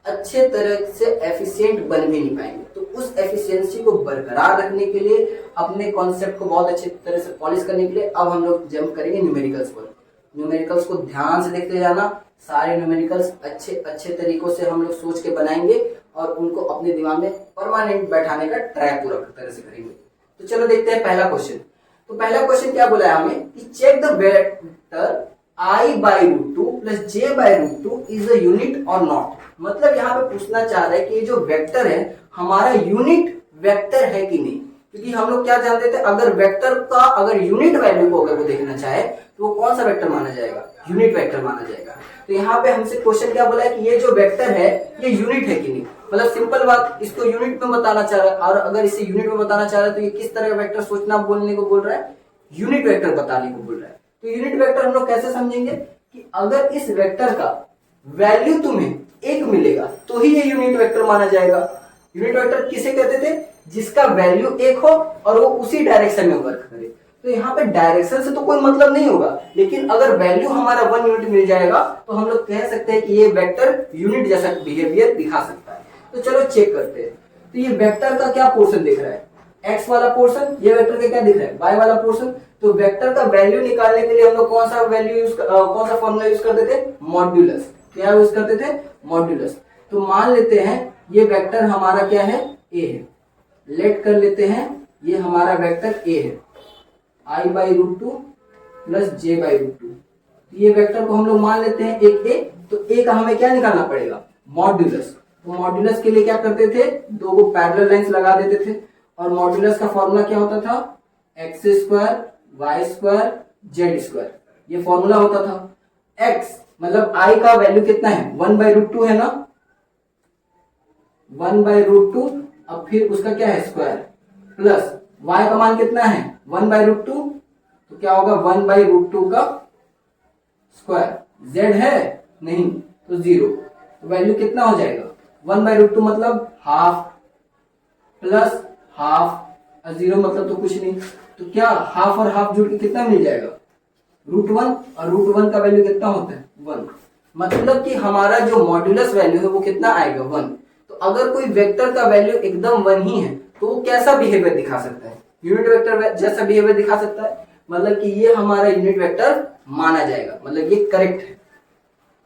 अच्छे तरह से एफिशिएंट बन भी नहीं पाएंगे। तो उस एफिशिएंसी को बरकरार रखने के लिए, अपने कॉन्सेप्ट को बहुत अच्छे तरह से पॉलिश करने के लिए अब हम लोग जंप करेंगे न्यूमेरिकल्स पर। न्यूमेरिकल्स को ध्यान से देखते जाना, सारे न्यूमेरिकल्स अच्छे अच्छे तरीकों से हम लोग सोच के बनाएंगे और उनको अपने दिमाग में परमानेंट बैठाने का ट्राई पूरा तरह से करेंगे। तो चलो देखते हैं पहला क्वेश्चन। तो पहला क्वेश्चन क्या बोला है हमें कि check the vector i/√2 plus j/√2 is a unit और नॉट। मतलब यहाँ पे पूछना चाह रहा है कि ये जो वेक्टर है हमारा यूनिट वेक्टर है कि नहीं, क्योंकि हम लोग क्या जानते थे अगर वेक्टर का अगर यूनिट वैल्यू को अगर वो देखना चाहे तो वो कौन सा वेक्टर माना जाएगा, यूनिट वेक्टर माना जाएगा। तो यहाँ पे हमसे क्वेश्चन क्या बोला है कि ये जो वेक्टर है ये यूनिट है कि नहीं। मतलब सिंपल बात, इसको यूनिट में बताना चाह रहा है, और अगर इसे यूनिट में बताना चाह रहा है तो ये किस तरह का वेक्टर सोचना बोलने को बोल रहा है, यूनिट वेक्टर बताने को बोल रहा है। तो यूनिट वेक्टर हम लोग कैसे समझेंगे कि अगर इस वेक्टर का वैल्यू तुम्हें 1 मिलेगा तो ही ये यूनिट वेक्टर माना जाएगा। यूनिट वेक्टर किसे कहते थे, जिसका वैल्यू 1 हो और वो उसी डायरेक्शन में वर्क करे। तो यहाँ पे डायरेक्शन से तो कोई मतलब नहीं होगा, लेकिन अगर वैल्यू हमारा 1 यूनिट मिल जाएगा तो हम लोग कह सकते हैं कि ये वेक्टर यूनिट जैसा बिहेवियर दिखा सकता है। तो चलो चेक करते हैं। तो ये वेक्टर का क्या पोर्शन दिख रहा है, एक्स वाला पोर्शन, ये वेक्टर का क्या दिख रहा है, वाई वाला पोर्शन। तो वेक्टर का वैल्यू निकालने के लिए हम लोग कौन सा फॉर्मूला यूज करते थे, मॉड्यूलस। क्या यूज करते थे, मॉड्यूलस। तो मान लेते हैं ये वेक्टर हमारा क्या है, ए है। लेट कर लेते हैं ये हमारा वेक्टर ए है, i/√2 प्लस j/√2। ये वेक्टर को हम लोग मान लेते हैं एक ए। तो ए का हमें क्या निकालना पड़ेगा, मॉड्यूलस। तो मॉड्यूलस के लिए क्या करते थे, दो को पैरेलल लाइंस लगा देते थे, और मॉड्यूलस का फॉर्मूला क्या होता था, x², y² z²। ये फॉर्मूला होता था। x मतलब i का वैल्यू कितना है, 1/√2 है ना, 1/√2। अब फिर उसका क्या है, स्क्वायर, प्लस y का मान कितना है, 1/√2। तो क्या होगा, 1/√2 का स्क्वायर। z है नहीं तो 0। तो वैल्यू कितना हो जाएगा, 1/√2 मतलब हाफ, प्लस हाफ, और 0 मतलब तो कुछ नहीं। तो क्या हाफ और हाफ जुड़ के कितना मिल जाएगा, √1। और √1 का वैल्यू कितना होता है, 1। मतलब कि हमारा जो मॉड्यूलस वैल्यू है वो कितना आएगा, 1। तो अगर कोई वेक्टर का वैल्यू एकदम 1 ही है तो वो कैसा बिहेवियर दिखा सकता है, यूनिट वेक्टर जैसा बिहेवियर दिखा सकता है। मतलब कि ये हमारा यूनिट वेक्टर माना जाएगा, मतलब ये करेक्ट है।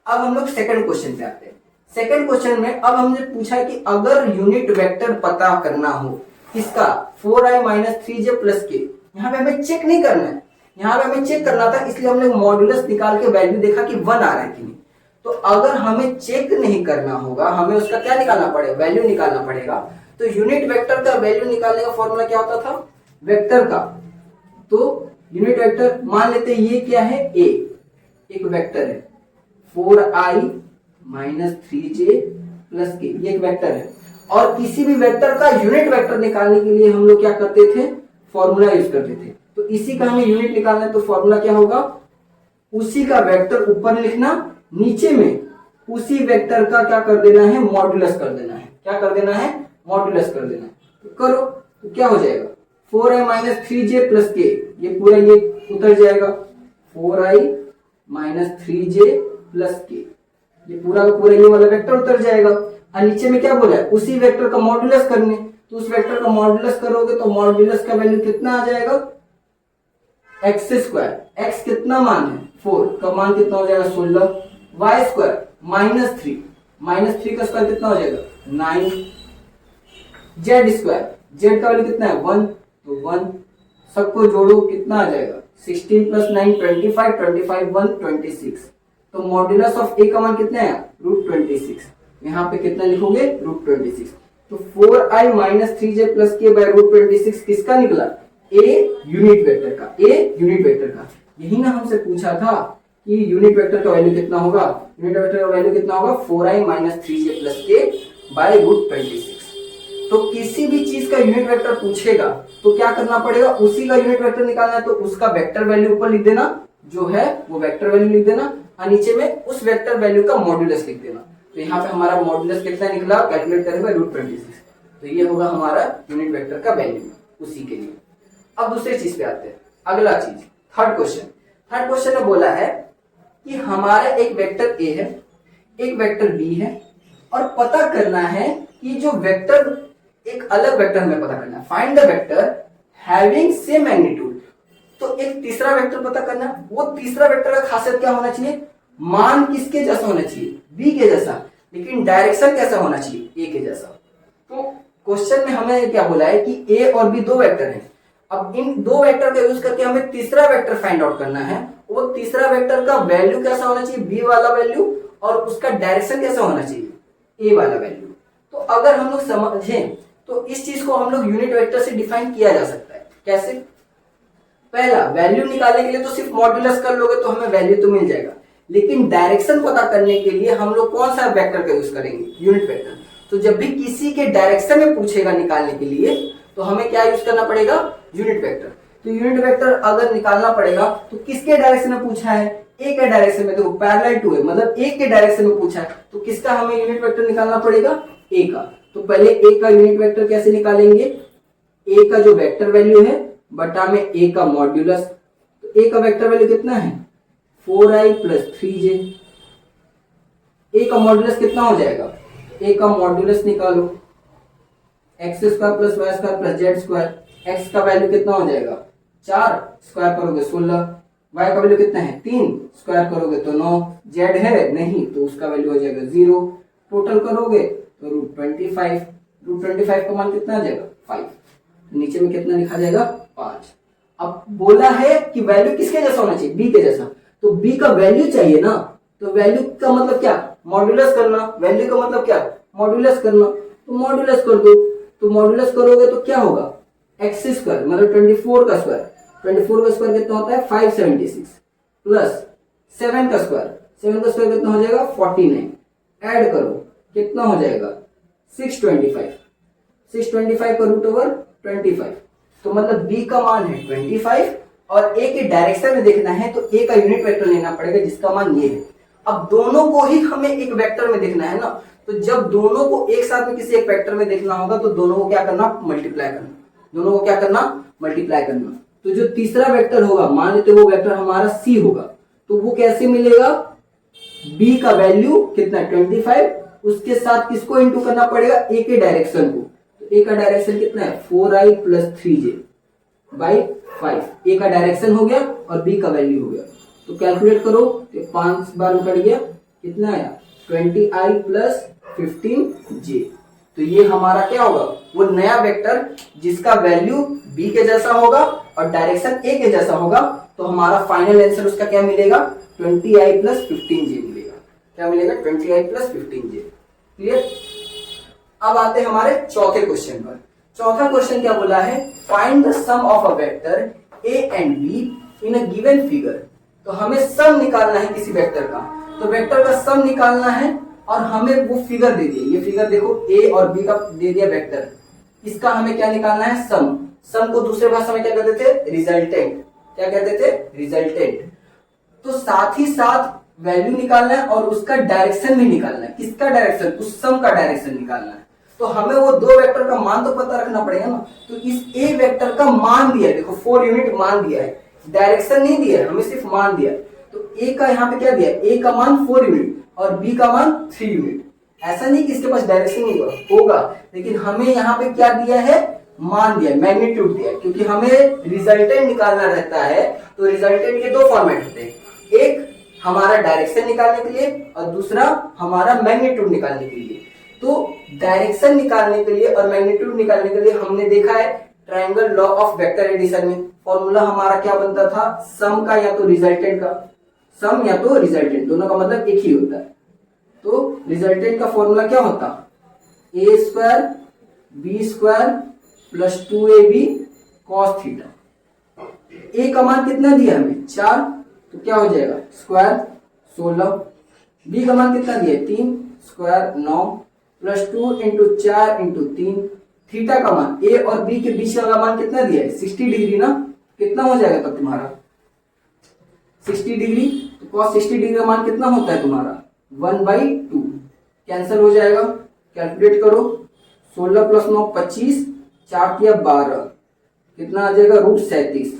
अब हम लोग सेकंड क्वेश्चन पे आते हैं। सेकंड क्वेश्चन में अब हमने पूछा कि अगर यूनिट वेक्टर पता करना हो किसका, 4i-3j प्लस के। यहाँ पे हमें चेक नहीं करना है, यहाँ पे हमें चेक करना था, इसलिए हमने मॉड्यूलस निकाल के वैल्यू देखा कि 1 आ रहा है कि नहीं। तो अगर हमें चेक नहीं करना होगा, हमें उसका क्या निकालना पड़ेगा, वैल्यू निकालना पड़ेगा। तो यूनिट वेक्टर का वैल्यू निकालने का फॉर्मूला क्या होता था, वेक्टर का। तो यूनिट वेक्टर मान लेते हैं ये क्या है, ए एक वेक्टर है, 4i-3j प्लस के, ये एक वेक्टर है। और किसी भी वेक्टर का यूनिट वेक्टर निकालने के लिए हम लोग क्या करते थे, फॉर्मूला यूज करते थे। तो इसी का हमें यूनिट निकालना है, तो फॉर्मूला क्या होगा, उसी का वेक्टर ऊपर लिखना, नीचे में उसी वेक्टर का क्या कर देना है, मॉड्यूलस कर देना है। क्या कर देना है, मॉड्यूलस कर देना है। तो करो, तो क्या हो जाएगा, 4i-3j प्लस के, ये पूरा ये उतर जाएगा, 4i-3j प्लस के, ये पूरा का पूरा ये वाला वेक्टर उतर जाएगा। और नीचे में क्या बोला है, उसी वेक्टर का मॉड्यूलस करने। तो उस वेक्टर का मॉड्यूलस करोगे तो मॉड्यूलस का वैल्यू कितना आ जाएगा, x²। x कितना मान है, 4 का मान कितना हो जाएगा, 16। y² -3 का स्क्वायर कितना हो जाएगा, 9। z² z का वैल्यू कितना है, 1, तो 1। सबको जोड़ो कितना आ जाएगा, 16 + 9 25, 25 1 26। तो मॉड्यूलस ऑफ ए का मान कितना है, √26। यहाँ पे कितना लिखोगे, √26। तो 4i-3j प्लस के बाय √26 किसका निकला, ए यूनिट वेक्टर का, ए यूनिट वेक्टर का। यही ना हमसे पूछा था कि यूनिट वेक्टर का वैल्यू कितना होगा, यूनिट वेक्टर का वैल्यू कितना होगा, 4i-3j प्लस के बाय √26। तो किसी भी चीज का यूनिट वेक्टर पूछेगा तो क्या करना पड़ेगा, उसी का यूनिट वेक्टर निकालना है। तो उसका वेक्टर वैल्यू ऊपर लिख देना, जो है वो वेक्टर वैल्यू लिख देना, और नीचे में उस वेक्टर वैल्यू का मॉड्यूलस लिख देना। तो यहाँ पे हमारा मॉड्यूलस कितना निकला, कैलकुलेट करेंगे √26। तो ये होगा हमारा यूनिट वेक्टर का वैल्यू उसी के लिए। अब दूसरी चीज पे आते हैं, अगला चीज, थर्ड क्वेश्चन में बोला है कि हमारा एक वेक्टर ए है, एक वेक्टर बी है, और पता करना है कि जो वेक्टर, एक अलग वेक्टर हमें पता करना है, find the vector having same magnitude. तो एक तीसरा वेक्टर पता करना है, वो तीसरा वेक्टर का खासियत क्या होना चाहिए, मान किसके जैसा होना चाहिए, बी के जैसा, लेकिन डायरेक्शन कैसा होना चाहिए, ए के जैसा। तो क्वेश्चन में हमें क्या बोला है कि ए और बी दो वेक्टर हैं, अब इन दो वेक्टर का यूज करके हमें तीसरा वेक्टर फाइंड आउट करना है। वो तीसरा वेक्टर का वैल्यू कैसा होना चाहिए, बी वाला वैल्यू, और उसका डायरेक्शन कैसा होना चाहिए, ए वाला वैल्यू। तो अगर हम लोग समझें तो इस चीज को हम लोग यूनिट वेक्टर से डिफाइन किया जा सकता है। कैसे? पहला, वैल्यू निकालने के लिए तो सिर्फ मॉड्यूलस कर लोगे तो हमें वैल्यू तो मिल जाएगा, लेकिन डायरेक्शन पता करने के लिए हम लोग कौन सा वेक्टर का यूज करेंगे, यूनिट वेक्टर। तो जब भी किसी के डायरेक्शन में पूछेगा निकालने के लिए तो हमें क्या यूज करना पड़ेगा, यूनिट वेक्टर। तो यूनिट वेक्टर अगर निकालना पड़ेगा तो किसके डायरेक्शन में पूछा है, ए के डायरेक्शन में। देखो पैरेलल टू है, मतलब ए के डायरेक्शन में पूछा है, तो किसका हमें यूनिट वेक्टर निकालना पड़ेगा, ए का। तो पहले ए का यूनिट वेक्टर कैसे निकालेंगे, ए का जो वेक्टर वैल्यू है बटा में ए का मॉड्यूलस। तो ए का वेक्टर वैल्यू कितना है, 4i प्लस 3j। ए का मॉड्यूलस कितना हो जाएगा, ए का मॉड्यूलस निकालो, x square plus Y square plus Z square. X का वैल्यू कितना हो जाएगा 4, स्क्वायर करोगे 16, वाई का वैल्यू कितना है 3, स्क्वायर करोगे तो 9, जेड है नहीं तो उसका वैल्यू हो जाएगा 0, टोटल करोगे तो √25। √25 का मान कितना आ जाएगा 5, नीचे में कितना लिखा जाएगा 5। अब बोला है कि वैल्यू किसके जैसा होना चाहिए, बी के जैसा। तो बी का वैल्यू चाहिए ना, तो वैल्यू का मतलब क्या, मॉड्यूलस करना। वैल्यू का मतलब क्या, मॉड्यूलस करना। तो मॉड्यूलस कर दो, तो मॉड्यूलस करोगे तो क्या होगा, एक्स स्क्वायर मतलब 24 का स्क्वायर। 24 का स्क्वायर कितना होता है 576 प्लस 7 का स्क्वायर, 7 का स्क्वायर कितना हो जाएगा 49। ऐड करो कितना हो जाएगा 625। 625 का √25। तो मतलब बी का मान है 25 और ए के डायरेक्शन में देखना है तो ए का यूनिट वेक्टर लेना पड़ेगा जिसका मान ये है। अब दोनों को ही हमें एक वेक्टर में देखना है ना, तो जब दोनों को एक साथ में किसी एक वेक्टर में देखना होगा तो दोनों को क्या करना, मल्टीप्लाई करना। दोनों को क्या करना, मल्टीप्लाई करना। तो जो तीसरा वेक्टर होगा, मान लेते वो वेक्टर हमारा सी होगा, तो वो कैसे मिलेगा, बी का वैल्यू कितना 25, उसके साथ किसको इंटू करना पड़ेगा, ए के डायरेक्शन को। तो ए का डायरेक्शन कितना है 4i प्लस 3j बाई 5। ए का डायरेक्शन हो गया और बी का वैल्यू हो गया। तो कैलकुलेट करो, तो 5 बार कट गया, कितना आया 20i प्लस 15j। तो ये हमारा क्या होगा, वो नया वेक्टर जिसका वैल्यू बी के जैसा होगा और डायरेक्शन ए के जैसा होगा। तो हमारा फाइनल आंसर उसका क्या मिलेगा, 20i प्लस 15j मिलेगा। क्या मिलेगा, 20i प्लस 15j। क्लियर। अब आते हैं हमारे चौथे क्वेश्चन पर। चौथा क्वेश्चन क्या बोला है, find the sum of a vector a and b in a given figure. तो हमें सम निकालना है किसी वेक्टर का, तो वेक्टर का सम निकालना है और हमें वो फिगर दे दिया। ये फिगर देखो ए और बी का दे दिया वेक्टर, इसका हमें क्या निकालना है, सम। सम को दूसरे भाषा में क्या कहते थे, रिजल्टेंट। क्या कहते थे, रिजल्टेंट। तो साथ ही साथ वैल्यू निकालना है और उसका डायरेक्शन भी निकालना है। किसका डायरेक्शन, उस सम का डायरेक्शन निकालना है। तो हमें वो दो वेक्टर का मान तो पता रखना पड़ेगा ना। तो इस ए वेक्टर का मान दिया है, देखो 4 यूनिट मान दिया है, डायरेक्शन नहीं दिया है, हमें सिर्फ मान दिया है। तो ए का यहाँ पे क्या दिया, ए का मान 4 यूनिट और बी का मान 3 यूनिट। ऐसा नहीं कि इसके पास डायरेक्शन नहीं होगा, लेकिन हमें यहाँ पे क्या दिया है, मान दिया, मैग्नीट्यूड दिया, क्योंकि हमें रिजल्टेंट निकालना रहता है। तो रिजल्टेंट के दो फॉर्मेट होते हैं, एक हमारा डायरेक्शन निकालने के लिए और दूसरा हमारा मैग्नीट्यूड निकालने के लिए। तो डायरेक्शन निकालने के लिए और मैग्नीट्यूड निकालने के लिए हमने देखा है triangle law of vector addition में फॉर्मूला हमारा क्या बनता था, सम का या तो रिजल्टेंट का, सम या तो रिजल्टेंट, दोनों का मतलब एक ही होता है। तो रिजल्टेंट का फॉर्मूला क्या होता, A square B square plus 2ab cos theta. A का मान कितना दिया हमें 4, तो क्या हो जाएगा स्क्वायर 16। बी का मान कितना दिया 3, square 9 plus 2 into 4 into 3। Theta का मान ए और बी के बीच वाला मान कितना दिया है 60 डिग्री ना, कितना हो जाएगा तब तुम्हारा 60 डिग्री। तो cos 60 डिग्री का मान कितना होता है तुम्हारा 1/2, कैंसिल हो जाएगा। कैलकुलेट करो, 16 प्लस 9 25, 4 किया 12, कितना आ जाएगा √37।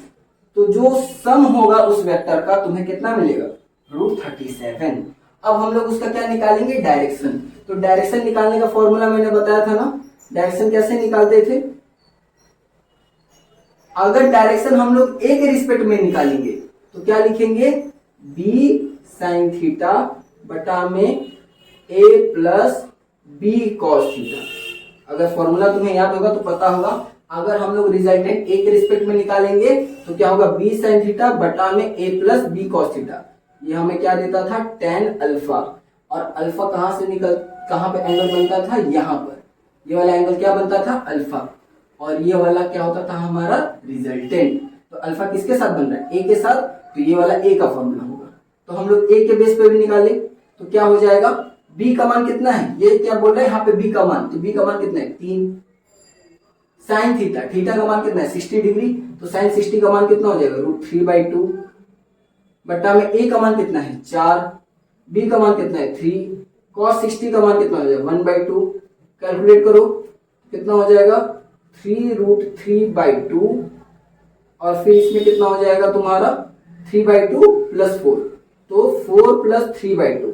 तो जो सम होगा उस वेक्टर का तुम्हें कितना मिलेगा √37। अब हम लोग उसका क्या निकालेंगे, डायरेक्शन। तो डायरेक्शन निकालने का फॉर्मूला मैंने बताया था ना, डायरेक्शन कैसे निकालते थे, अगर डायरेक्शन हम लोग ए के रिस्पेक्ट में निकालेंगे तो क्या लिखेंगे, बी साइन थीटा बटा में ए प्लस बी कॉस थीटा। अगर फॉर्मूला तुम्हें याद होगा तो पता होगा अगर हम लोग रिजल्टेंट ए के रिस्पेक्ट में निकालेंगे तो क्या होगा, बी साइन थीटा बटा में ए प्लस बी कॉस थीटा। ये हमें क्या देता था, टेन अल्फा। और अल्फा कहाँ पे एंगल बनता था, यहाँ पर। ये वाला एंगल क्या बनता था, अल्फा। और ये वाला क्या होता था हमारा रिजल्टेंट। तो अल्फा किसके साथ बन रहा है, ए के साथ, तो ये वाला ए का फॉर्मूला होगा। तो हम लोग ए के बेस पे भी निकाले तो क्या हो जाएगा, बी का मान कितना है, ये क्या बोल रहे हैं यहाँ पे बी का मान, तो बी का मान कितना है 3 साइन थीटा, थीटा का मान कितना है 60 डिग्री, तो साइन 60 का मान कितना हो जाएगा √3/2 बटा में ए का मान कितना है 4, बी का मान कितना है 3, cos 60 का मान कितना हो जाएगा 1/2। कैलकुलेट करो कितना हो जाएगा 3√3/2 और फिर इसमें कितना हो जाएगा तुम्हारा 3/2 + 4, तो 4 + 3/2।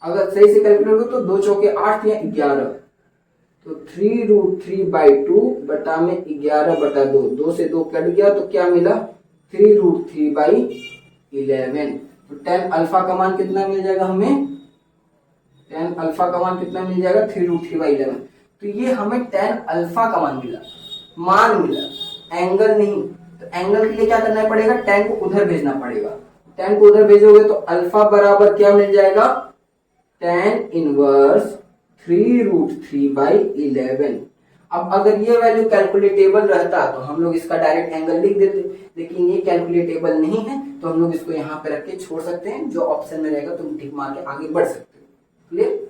अगर सही से कैलकुलेट करो तो 2 चौके 8 या 11, तो 3√3/2 बटा में 11/2, 2 से 2 कट गया तो क्या मिला 3√3/11। तो tan अल्फा का मान कितना मिल जाएगा हमें, tan अल्फा का मान कितना मिल जाएगा 3√3/11। तो ये हमें tan अल्फा का मान मिला, एंगल नहीं। तो एंगल के लिए क्या करना पड़ेगा, tan को उधर भेजना पड़ेगा। tan को उधर भेजोगे तो अल्फा बराबर क्या मिल जाएगा, tan इनवर्स 3√3/11। अब अगर ये वैल्यू कैलकुलेटेबल रहता तो हम लोग इसका डायरेक्ट एंगल लिख देते, लेकिन ये कैलकुलेटेबल नहीं है तो हम लोग इसको यहाँ पे रख के छोड़ सकते हैं। जो ऑप्शन में रहेगा तुम टिक मार के आगे बढ़ सकते हो। क्लियर।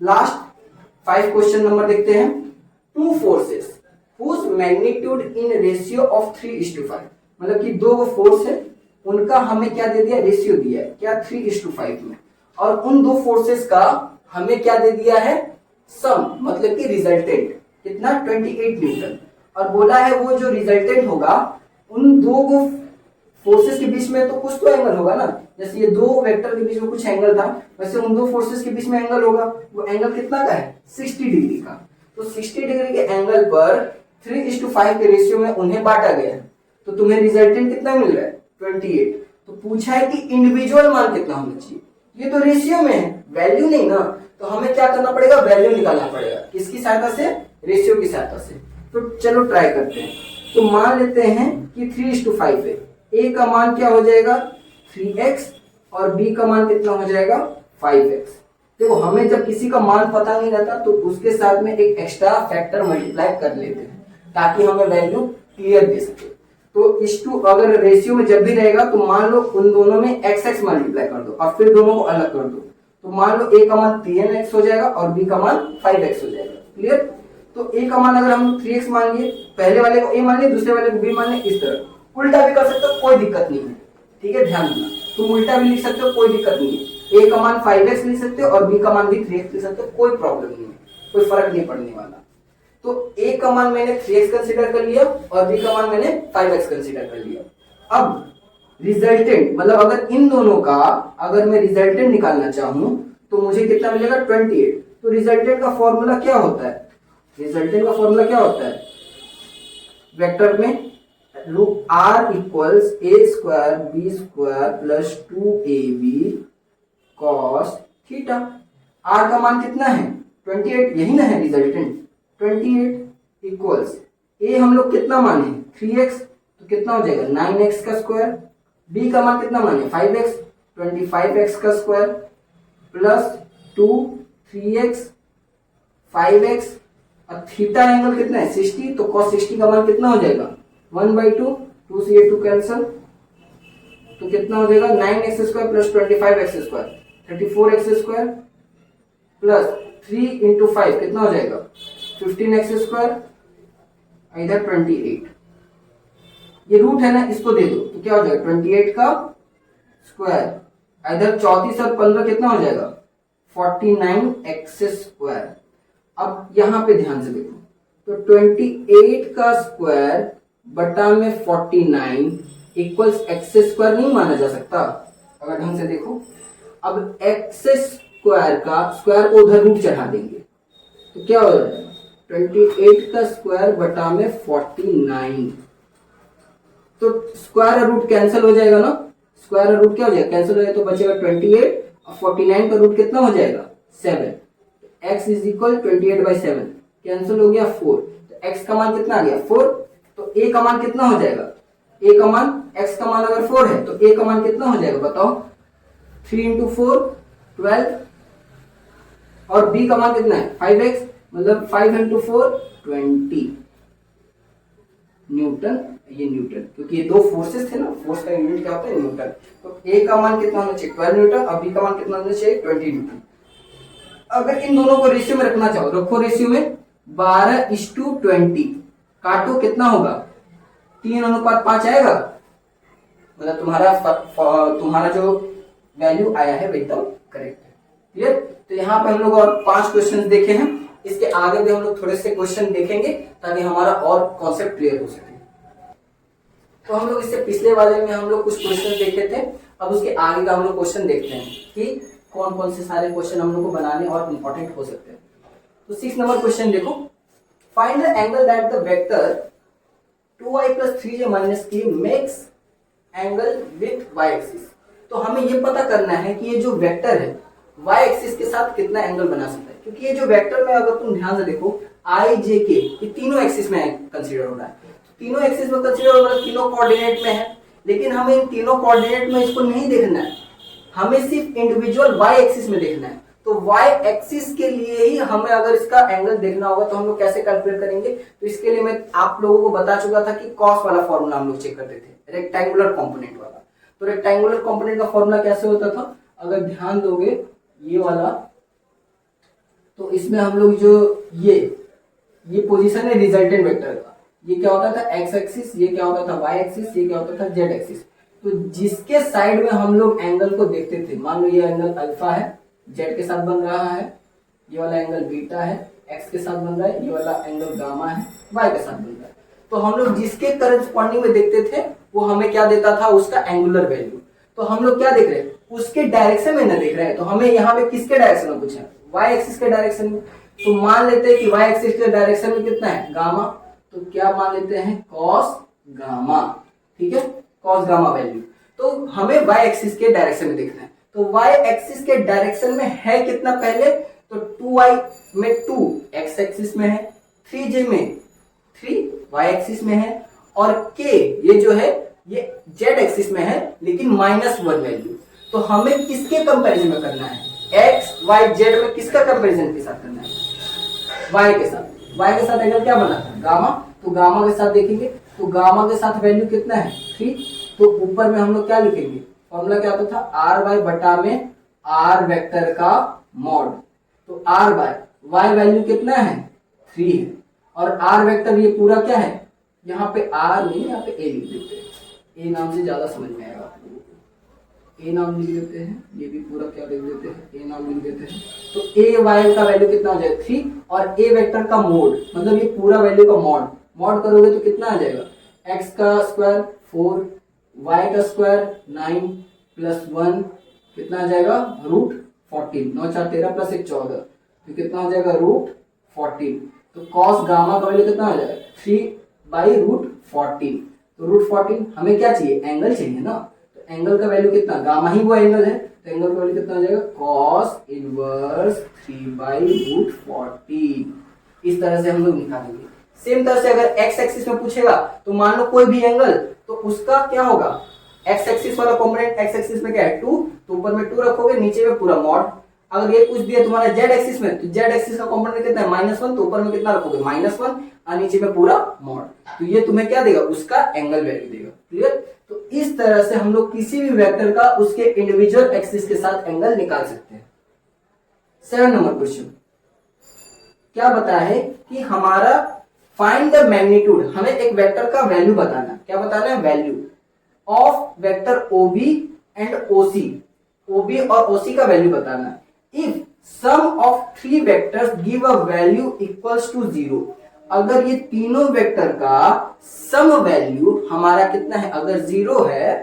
लास्ट 5 क्वेश्चन नंबर देखते हैं। 2 forces whose magnitude in ratio of 3:5, मतलब कि 2 फोर्स है, उनका हमें क्या दे दिया, रेशियो दिया है क्या 3:5 में, और उन 2 फोर्सेस का हमें क्या दे दिया है, सम, मतलब कि रिजल्टेंट कितना 28 न्यूटन। और बोला है वो जो रिजल्टेंट होगा उन 2 फोर्सेस के बीच में तो कुछ तो एंगल होगा ना, जैसे ये 2 वेक्टर के बीच में कुछ एंगल था, वैसे उन 2 फोर्सेस के बीच में एंगल होगा। वो एंगल कितना का है 60 डिग्री का। तो 60 डिग्री के एंगल पर 3:5 के रेशियो में उन्हें बांटा गया, तो तुम्हें रिजल्टेंट कितना मिल रहा है 28। तो पूछा है कि इंडिविजुअल मान कितना होना चाहिए, ये तो रेशियो में है, वैल्यू नहीं ना, तो हमें क्या करना पड़ेगा, वैल्यू निकालना पड़ेगा। किसकी सहायता से, रेशियो की सहायता से। तो चलो ट्राई करते हैं। तो मान लेते हैं कि 3:5 है, ए का मान क्या हो जाएगा 3x और बी का मान कितना हो जाएगा 5x। देखो हमें जब किसी का मान पता नहीं रहता तो उसके साथ में एक एक्स्ट्रा फैक्टर मल्टीप्लाई कर लेते हैं ताकि हमें वैल्यू क्लियर दे सके। तो इस टू अगर रेशियो में जब भी रहेगा तो मान लो उन दोनों में x मल्टीप्लाई कर दो और फिर दोनों को अलग कर दो, तो मान लो a का मान 3x हो जाएगा और b का मान 5x हो जाएगा। क्लियर। तो a का मान अगर हम 3x मान लिए, पहले वाले को a मान लिए, दूसरे वाले को b मान लिए, इस तरह उल्टा भी कर सकते हो, कोई दिक्कत नहीं है। ठीक है, ध्यान देना, तुम उल्टा भी लिख सकते हो, कोई दिक्कत नहीं है। a का मान 5x लिख सकते हो और b का मान भी 3x लिख सकते हो, कोई प्रॉब्लम नहीं है, कोई फर्क नहीं पड़ने वाला। तो a का मान मैंने 3x कंसीडर कर लिया और b का मान मैंने 5x कंसीडर कर लिया। अब रिजल्टेंट, मतलब अगर इन दोनों का अगर मैं रिजल्टेंट निकालना चाहूं तो मुझे कितना मिलेगा 28। तो रिजल्टेंट का फॉर्मूला क्या होता है, रिजल्टेंट का फॉर्मूला क्या होता है, वेक्टर में r equals a² b² plus 2ab cos theta. r का मान कितना है 28, यही ना है रिजल्टेंट 28 इक्वल्स a हम लोग कितना माने 3x, तो कितना हो जाएगा 9x का स्क्वायर, b का मान कितना माने 5x 25x का स्क्वायर प्लस 2 3x 5x और थीटा एंगल कितना है 60, तो cos 60 का मान कितना हो जाएगा 1/2, 2 से ये 2 कैंसल, तो कितना हो जाएगा 9x² plus 25x² 34x² plus 3 into 5 कितना हो जाएगा 15x², इधर 28, ये रूट है ना, इसको दे दो तो क्या हो जाएगा 28 का स्क्वायर, इधर 34 और 15 कितना हो जाएगा 49x²। अब यहां पे ध्यान से देखो, तो 28 का स्क्वायर बटा में 49 इक्वल्स x² नहीं माना जा सकता, अगर ढंग से देखो। अब x² का स्क्वायर को उधर रूट चढ़ा देंगे तो क्या हो जाएगा 28 का स्क्वायर बटा में 49, तो स्क्वायर और रूट कैंसिल हो जाएगा ना, स्क्वायर और रूट क्या हो जाएगा कैंसिल हो जाएगा, तो बचेगा 28 और 49 का रूट कितना हो जाएगा 7, x इज इक्वल 28/7, कैंसिल हो गया 4, तो x का मान कितना आ गया 4, तो a का मान कितना हो जाएगा, a का मान, x का मान अगर 4 है तो a का मान कितना हो जाएगा बताओ, 3 इंटू 4 12, और b का मान कितना है 5x, मतलब 5 इंटू 4 20 न्यूटन, ये न्यूटन, क्योंकि ये दो फोर्सेस थे ना, फोर्स का यूनिट क्या होता है न्यूटन, तो a का मान कितना होना चाहिए 12 न्यूटन और b का मान कितना होना चाहिए 20 न्यूटन। अगर इन दोनों को रेशियो में रखना चाहो, रखो रेशियो में 12:20, काटो कितना होगा 3:5 आएगा, मतलब तुम्हारा जो वैल्यू आया है एकदम करेक्ट है। क्लियर, तो यहाँ पे हम लोग और 5 क्वेश्चन देखे हैं, इसके आगे भी हम लोग थोड़े से क्वेश्चन देखेंगे ताकि हमारा और कॉन्सेप्ट क्लियर हो सके। तो हम लोग इससे पिछले वाले में हम लोग कुछ क्वेश्चन देखे थे, अब उसके आगे का हम लोग क्वेश्चन देखते हैं कि कौन कौन से सारे क्वेश्चन हम लोग को बनाने और इंपॉर्टेंट हो सकते हैं। तो 6 नंबर क्वेश्चन देखो, find the angle that the vector 2y + 3j - k makes angle with y axis. तो हमें ये पता करना है कि ये जो वेक्टर है y एक्सिस के साथ कितना एंगल बना सकता है, क्योंकि ये जो वेक्टर में अगर तुम ध्यान से देखो i j k ये तीनों एक्सिस में कंसीडर हो रहा है, तीनों एक्सिस में कंसीडर हो रहा है, तीनों कोऑर्डिनेट में है, लेकिन हमें इन तीनों कोऑर्डिनेट में इसको नहीं देखना है, हमें सिर्फ इंडिविजुअल y एक्सिस में देखना है। तो y एक्सिस के लिए ही हमें अगर इसका एंगल देखना होगा तो हम लोग कैसे कैलकुलेट करेंगे, तो इसके लिए मैं आप लोगों को बता चुका था कि कॉस वाला फॉर्मूला हम लोग चेक करते थे, रेक्टेंगुलर कंपोनेंट वाला। तो रेक्टेंगुलर कंपोनेंट का फॉर्मूला कैसे होता था, अगर ध्यान दोगे ये वाला, तो इसमें हम लोग जो ये पोजीशन है रिजल्टेंट वेक्टर का, ये क्या होता था x एक्सिस, ये क्या होता था y एक्सिस, ये क्या होता था z एक्सिस। तो जिसके साइड में हम लोग एंगल को देखते थे, मान लो ये एंगल अल्फा है, z के साथ बन रहा है, ये वाला एंगल बीटा है, x के साथ बन रहा है, ये वाला एंगल गामा है, y के साथ बन रहा है। तो हम लोग जिसके करस्पॉन्डिंग में देखते थे वो हमें क्या देता था, उसका एंगुलर वैल्यू। तो हम लोग क्या देख रहे हैं, उसके डायरेक्शन में ना देख रहे हैं, तो हमें यहाँ पे किसके डायरेक्शन में पूछा है, y एक्सिस के डायरेक्शन में। तो मान लेते हैं कि y एक्सिस के डायरेक्शन में कितना है गामा, तो क्या मान लेते हैं कॉस गामा, ठीक है, कॉस गामा वैल्यू। तो हमें y एक्सिस के डायरेक्शन में देखना है, तो y एक्सिस के डायरेक्शन में है कितना पहले, तो 2y में 2 x एक्सिस में है, 3j में 3 y एक्सिस में है, और k ये जो है ये z एक्सिस में है लेकिन -1 वैल्यू। तो हमें किसके कंपैरिजन में करना है, x y z में किसका कंपैरिजन के साथ करना है, y के साथ। y के साथ एंगल क्या बना था गामा, तो गामा के साथ देखेंगे, तो गामा के साथ वैल्यू कितना है 3, तो ऊपर में हम लोग क्या लिखेंगे, फॉर्मूला क्या होता था r/, बटा में r वेक्टर का मॉड। तो r/y वैल्यू कितना है 3 है, और r वेक्टर ये पूरा क्या है, यहाँ पे r नहीं, यहाँ पे a लिख देते हैं, a नाम से ज्यादा समझ में आएगा आप लोगों को, a नाम लिख देते हैं, ये भी पूरा क्या लिख देते हैं, a नाम लिख देते हैं। तो a/y का वैल्यू कितना हो जाएगा 3, और a वेक्टर का मोड, मतलब ये पूरा वैल्यू का मॉड करोगे तो कितना आ जाएगा, x का स्क्वायर 4, y का स्क्वायर 9 + 1 कितना आ जाएगा √14, 9 4 13 + 1 14, तो कितना हो जाएगा √14। तो cos गामा का वैल्यू कितना आ जाएगा 3/√14। तो √14 हमें क्या चाहिए, एंगल चाहिए ना, तो एंगल का वैल्यू कितना, गामा ही वो एंगल है, तो एंगल का वैल्यू कितना आ जाएगा cos इनवर्स 3/√14। इस तरह से हम लोग निकालेंगे। सेम तरह से अगर x एक्सिस में पूछेगा तो मान लो कोई भी एंगल, तो उसका क्या होगा, x एक्सिस वाला कंपोनेंट, x एक्सिस में क्या है 2, तो ऊपर में 2 रखोगे, नीचे में पूरा मॉड। अगर ये पूछ दिया तुम्हारा z एक्सिस में, तो z एक्सिस का कंपोनेंट कितना है -1, तो ऊपर में कितना रखोगे -1 और नीचे में पूरा मॉड। तो ये तुम्हें क्या देगा, उसका एंगल वैल्यू देगा। क्लियर, तो इस तरह से हम लोग किसी भी वेक्टर का उसके इंडिविजुअल एक्सिस के साथ एंगल निकाल सकते हैं। 7 नंबर क्वेश्चन क्या बताया है कि हमारा फाइंड द मैग्नीट्यूड, हमें एक वेक्टर का वैल्यू बताना, क्या बताना है, value of vector OB and OC, OB और OC का वैल्यू बताना है। If sum of 3 vectors give a value equals to 0, अगर ये तीनों वेक्टर का सम वैल्यू हमारा कितना है, अगर 0 है,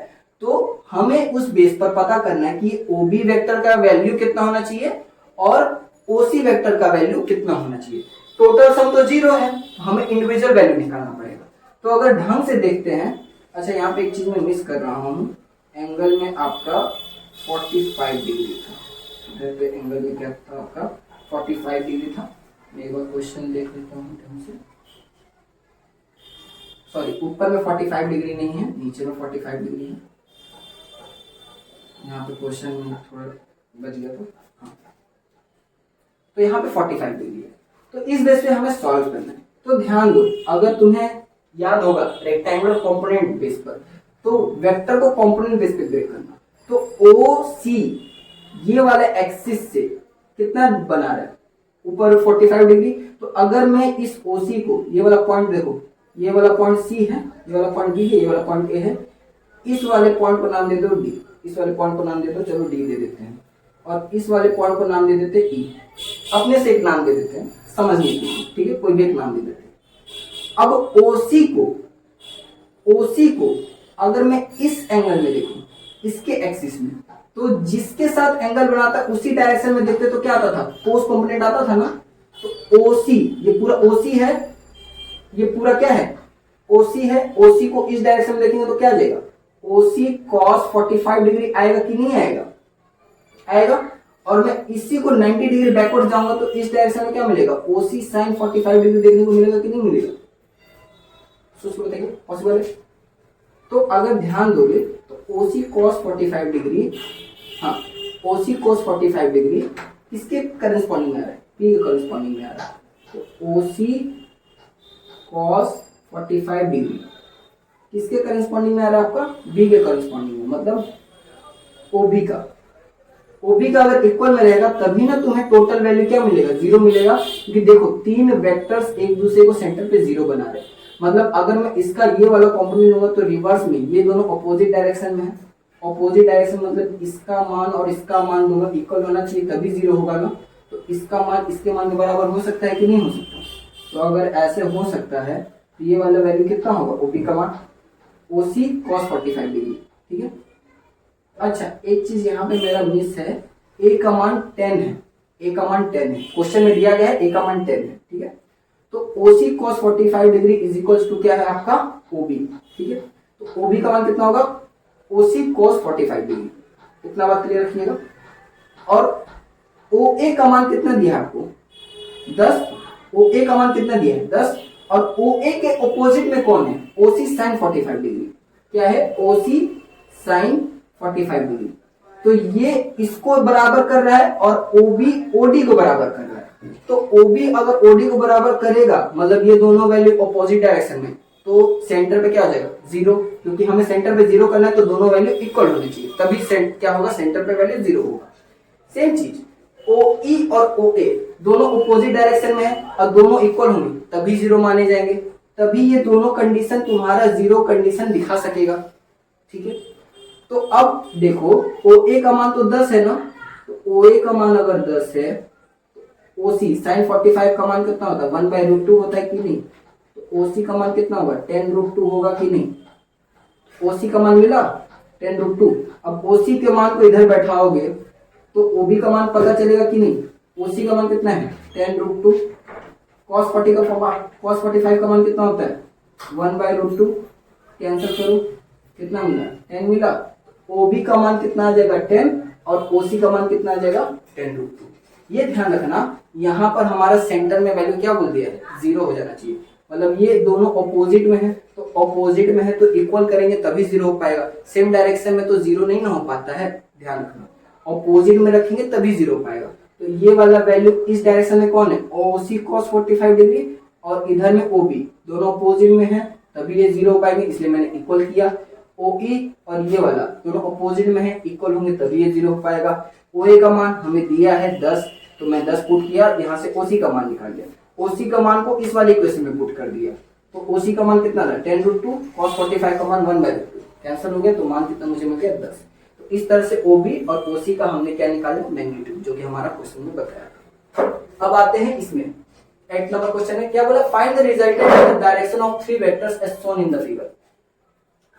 तो हमें उस बेस पर पता करना है कि OB वेक्टर का वैल्यू कितना होना चाहिए और OC वेक्टर का वैल्यू कितना होना चाहिए। टोटल सम तो 0 है, तो हमें इंडिविजुअल वैल्यू निकालना पड़ेगा। तो अगर ढंग से देखते हैं, अच्छा यहाँ पे एक चीज मैं मिस कर रहा हूँ, एंगल में आपका 45 डिग्री था, इधर पे एंगल में क्या था आपका 45 डिग्री था, मैं एक बार क्वेश्चन देख लेता हूँ ढंग से। सॉरी, ऊपर में 45 डिग्री नहीं है, नीचे में 45 डिग्री है। यहाँ पे क्वेश्चन में थोड़ा बच गया तो हाँ, तो यहाँ पे 45 डिग्री है। तो इस बेस पे हमें सॉल्व करना है। तो ध्यान दो, अगर तुम्हें याद होगा रेक्टेंगुलर कंपोनेंट बेस पर, तो वेक्टर को कंपोनेंट बेस पे ब्रेक करना। तो ओ सी ये वाले एक्सिस से कितना बना रहा है, ऊपर 45 डिग्री। तो अगर मैं इस ओ सी को, ये वाला पॉइंट देखो, ये वाला पॉइंट सी है, ये वाला पॉइंट बी है, ये वाला पॉइंट ए है, इस वाले पॉइंट को नाम दे दो डी, इस वाले पॉइंट को नाम दे दो, चलो डी दे देते हैं, और इस वाले पॉइंट को नाम दे देते हैं ई। अपने से एक नाम दे देते हैं समझने के लिए, ठीक है, कोई भी एक नाम दे देते हैं। अब ओसी को अगर मैं इस एंगल में देखूं, इसके एक्सिस में, तो जिसके साथ एंगल बनाता उसी डायरेक्शन में देखते तो क्या आता था, कोस कंपोनेंट आता था ना। तो ओसी, ये पूरा ओसी है, ये पूरा क्या है, ओसी है। ओसी को इस डायरेक्शन में देखेंगे तो क्या आ जाएगा, ओसी कॉस 45 डिग्री आएगा कि नहीं आएगा, आएगा। और मैं इसी को 90 डिग्री बैकवर्ड जाऊंगा तो इस डायरेक्शन में क्या मिलेगा, ओसी साइन 45 डिग्री देखने को मिलेगा कि नहीं मिलेगा, सोच के बताइए, पॉसिबल है। तो अगर ध्यान दोगे तो ओसी कॉस 45 डिग्री, हाँ, ओसी कॉस 45 डिग्री किसके करस्पॉन्डिंग में आ रहा है, पी के करस्पॉन्डिंग में आ रहा है। तो ओसी कॉस 45 डिग्री किसके करस्पॉन्डिंग में आ रहा है, आपका बी के करस्पॉन्डिंग में, मतलब ओबी का। ओबी का अगर इक्वल में रहेगा तभी ना तुम्हें टोटल वैल्यू क्या मिलेगा, जीरो मिलेगा। क्योंकि देखो तीन वेक्टर्स एक दूसरे को सेंटर पे जीरो बना रहे हैं, मतलब अगर मैं इसका ये वाला कॉम्पोनेंट लूंगा तो रिवर्स में ये दोनों अपोजिट डायरेक्शन में है। अपोजिट डायरेक्शन मतलब इसका मान और इसका मान दोनों इक्वल होना चाहिए तभी जीरो होगा ना। तो इसका मान इसके मान के बराबर हो सकता है कि नहीं हो सकता। तो अगर ऐसे हो सकता है तो ये वाला वैल्यू कितना होगा, ओबी का मान, ओसी कॉस 45 डिग्री, ठीक है। अच्छा, एक चीज यहाँ पे मेरा मिस है, ए का मान 10 है, ए का मान 10 है, क्वेश्चन में दिया गया है ए का मान 10 है, ठीक है। तो OC cos 45 degree is equals to क्या है आपका, ओबी, ठीक है। तो ओबी का मान कितना होगा, ओसी कॉस 45 डिग्री, इतना बात क्लियर रखिएगा। और ओ ए का मान कितना दिया है आपको, 10, ओ ए का मान कितना दिया है 10, और ओ ए के ऑपोजिट में कौन है, ओसी साइन 45 डिग्री, क्या है, ओसी साइन 45 डिग्री। तो ये इसको बराबर कर रहा है और ओबी ओडी को बराबर कर रहा है। तो ओबी अगर ओडी को बराबर करेगा मतलब ये दोनों वैल्यू ऑपोजिट डायरेक्शन में, तो सेंटर पे क्या आ जाएगा, जीरो, क्योंकि हमें सेंटर पे जीरो करना है तो दोनों वैल्यू इक्वल होनी चाहिए, तभी क्या होगा, सेंटर पे वैल्यू जीरो होगा। सेम चीज ओ ई और ओ ए दोनों ऑपोजिट डायरेक्शन में है और दोनों इक्वल होंगे तभी जीरो माने जाएंगे, तभी ये दोनों कंडीशन तुम्हारा जीरो कंडीशन दिखा सकेगा, ठीक है। तो अब देखो ओ ए का मान तो 10 है ना, तो ओ ए का मान अगर 10 है तो ओसी साइन 45 का मान कितना होता है, 1/√2 होता है कि नहीं। तो ओसी का मान कितना होगा, 10√2 होगा कि नहीं। ओसी का मान मिला 10√2। अब ओसी के मान को इधर बैठाओगे तो ओबी का मान पता चलेगा कि नहीं। ओसी का मान कितना है 10√2, cos 45 का मान कितना होता है 1/√2, कैंसिल करो कितना मिला 10 मिला। ओबी का मान कितना आ जाएगा 10 और ओसी का मान कितना आ जाएगा 10√2। ये ध्यान रखना, यहाँ पर हमारा सेंटर में वैल्यू क्या बोल दिया है, जीरो हो जाना चाहिए। मतलब ये दोनों ऑपोजिट में है तो ऑपोजिट में है तो इक्वल करेंगे तभी जीरो हो पाएगा, सेम डायरेक्शन में तो जीरो नहीं ना हो पाता है, ध्यान रखना। ऑपोजिट में रखेंगे तभी जीरो हो पाएगा। तो ये वाला वैल्यू इस डायरेक्शन में कौन है, ओसी cos 45 डिग्री, और इधर में ओबी, दोनों ऑपोजिट में है तभी ये जीरो हो पाएंगे, इसलिए मैंने इक्वल किया। ओई और ये वाला दोनों ऑपोजिट में है, इक्वल होंगे तभी ये जीरो हो पाएगा। ओए का मान हमें दिया है 10, तो मैं 10 पुट किया, यहाँ से ओसी का मान निकाल लिया, ओसी का मान को इस वाले इक्वेशन में पुट कर दिया। तो ओसी का मान कितना था 10√2, cos 45 का मान 1/√2, कैंसिल हो गया तो मान कितना मुझे मिल गया 10। तो इस तरह से ओबी और ओसी का हमने क्या निकाला, मैग्नीट्यूड, जो कि हमारा क्वेश्चन में बताया था। अब आते हैं इसमें 8 नंबर क्वेश्चन है, क्या बोला, find the resultant in the direction of 3 vectors as shown in the figure.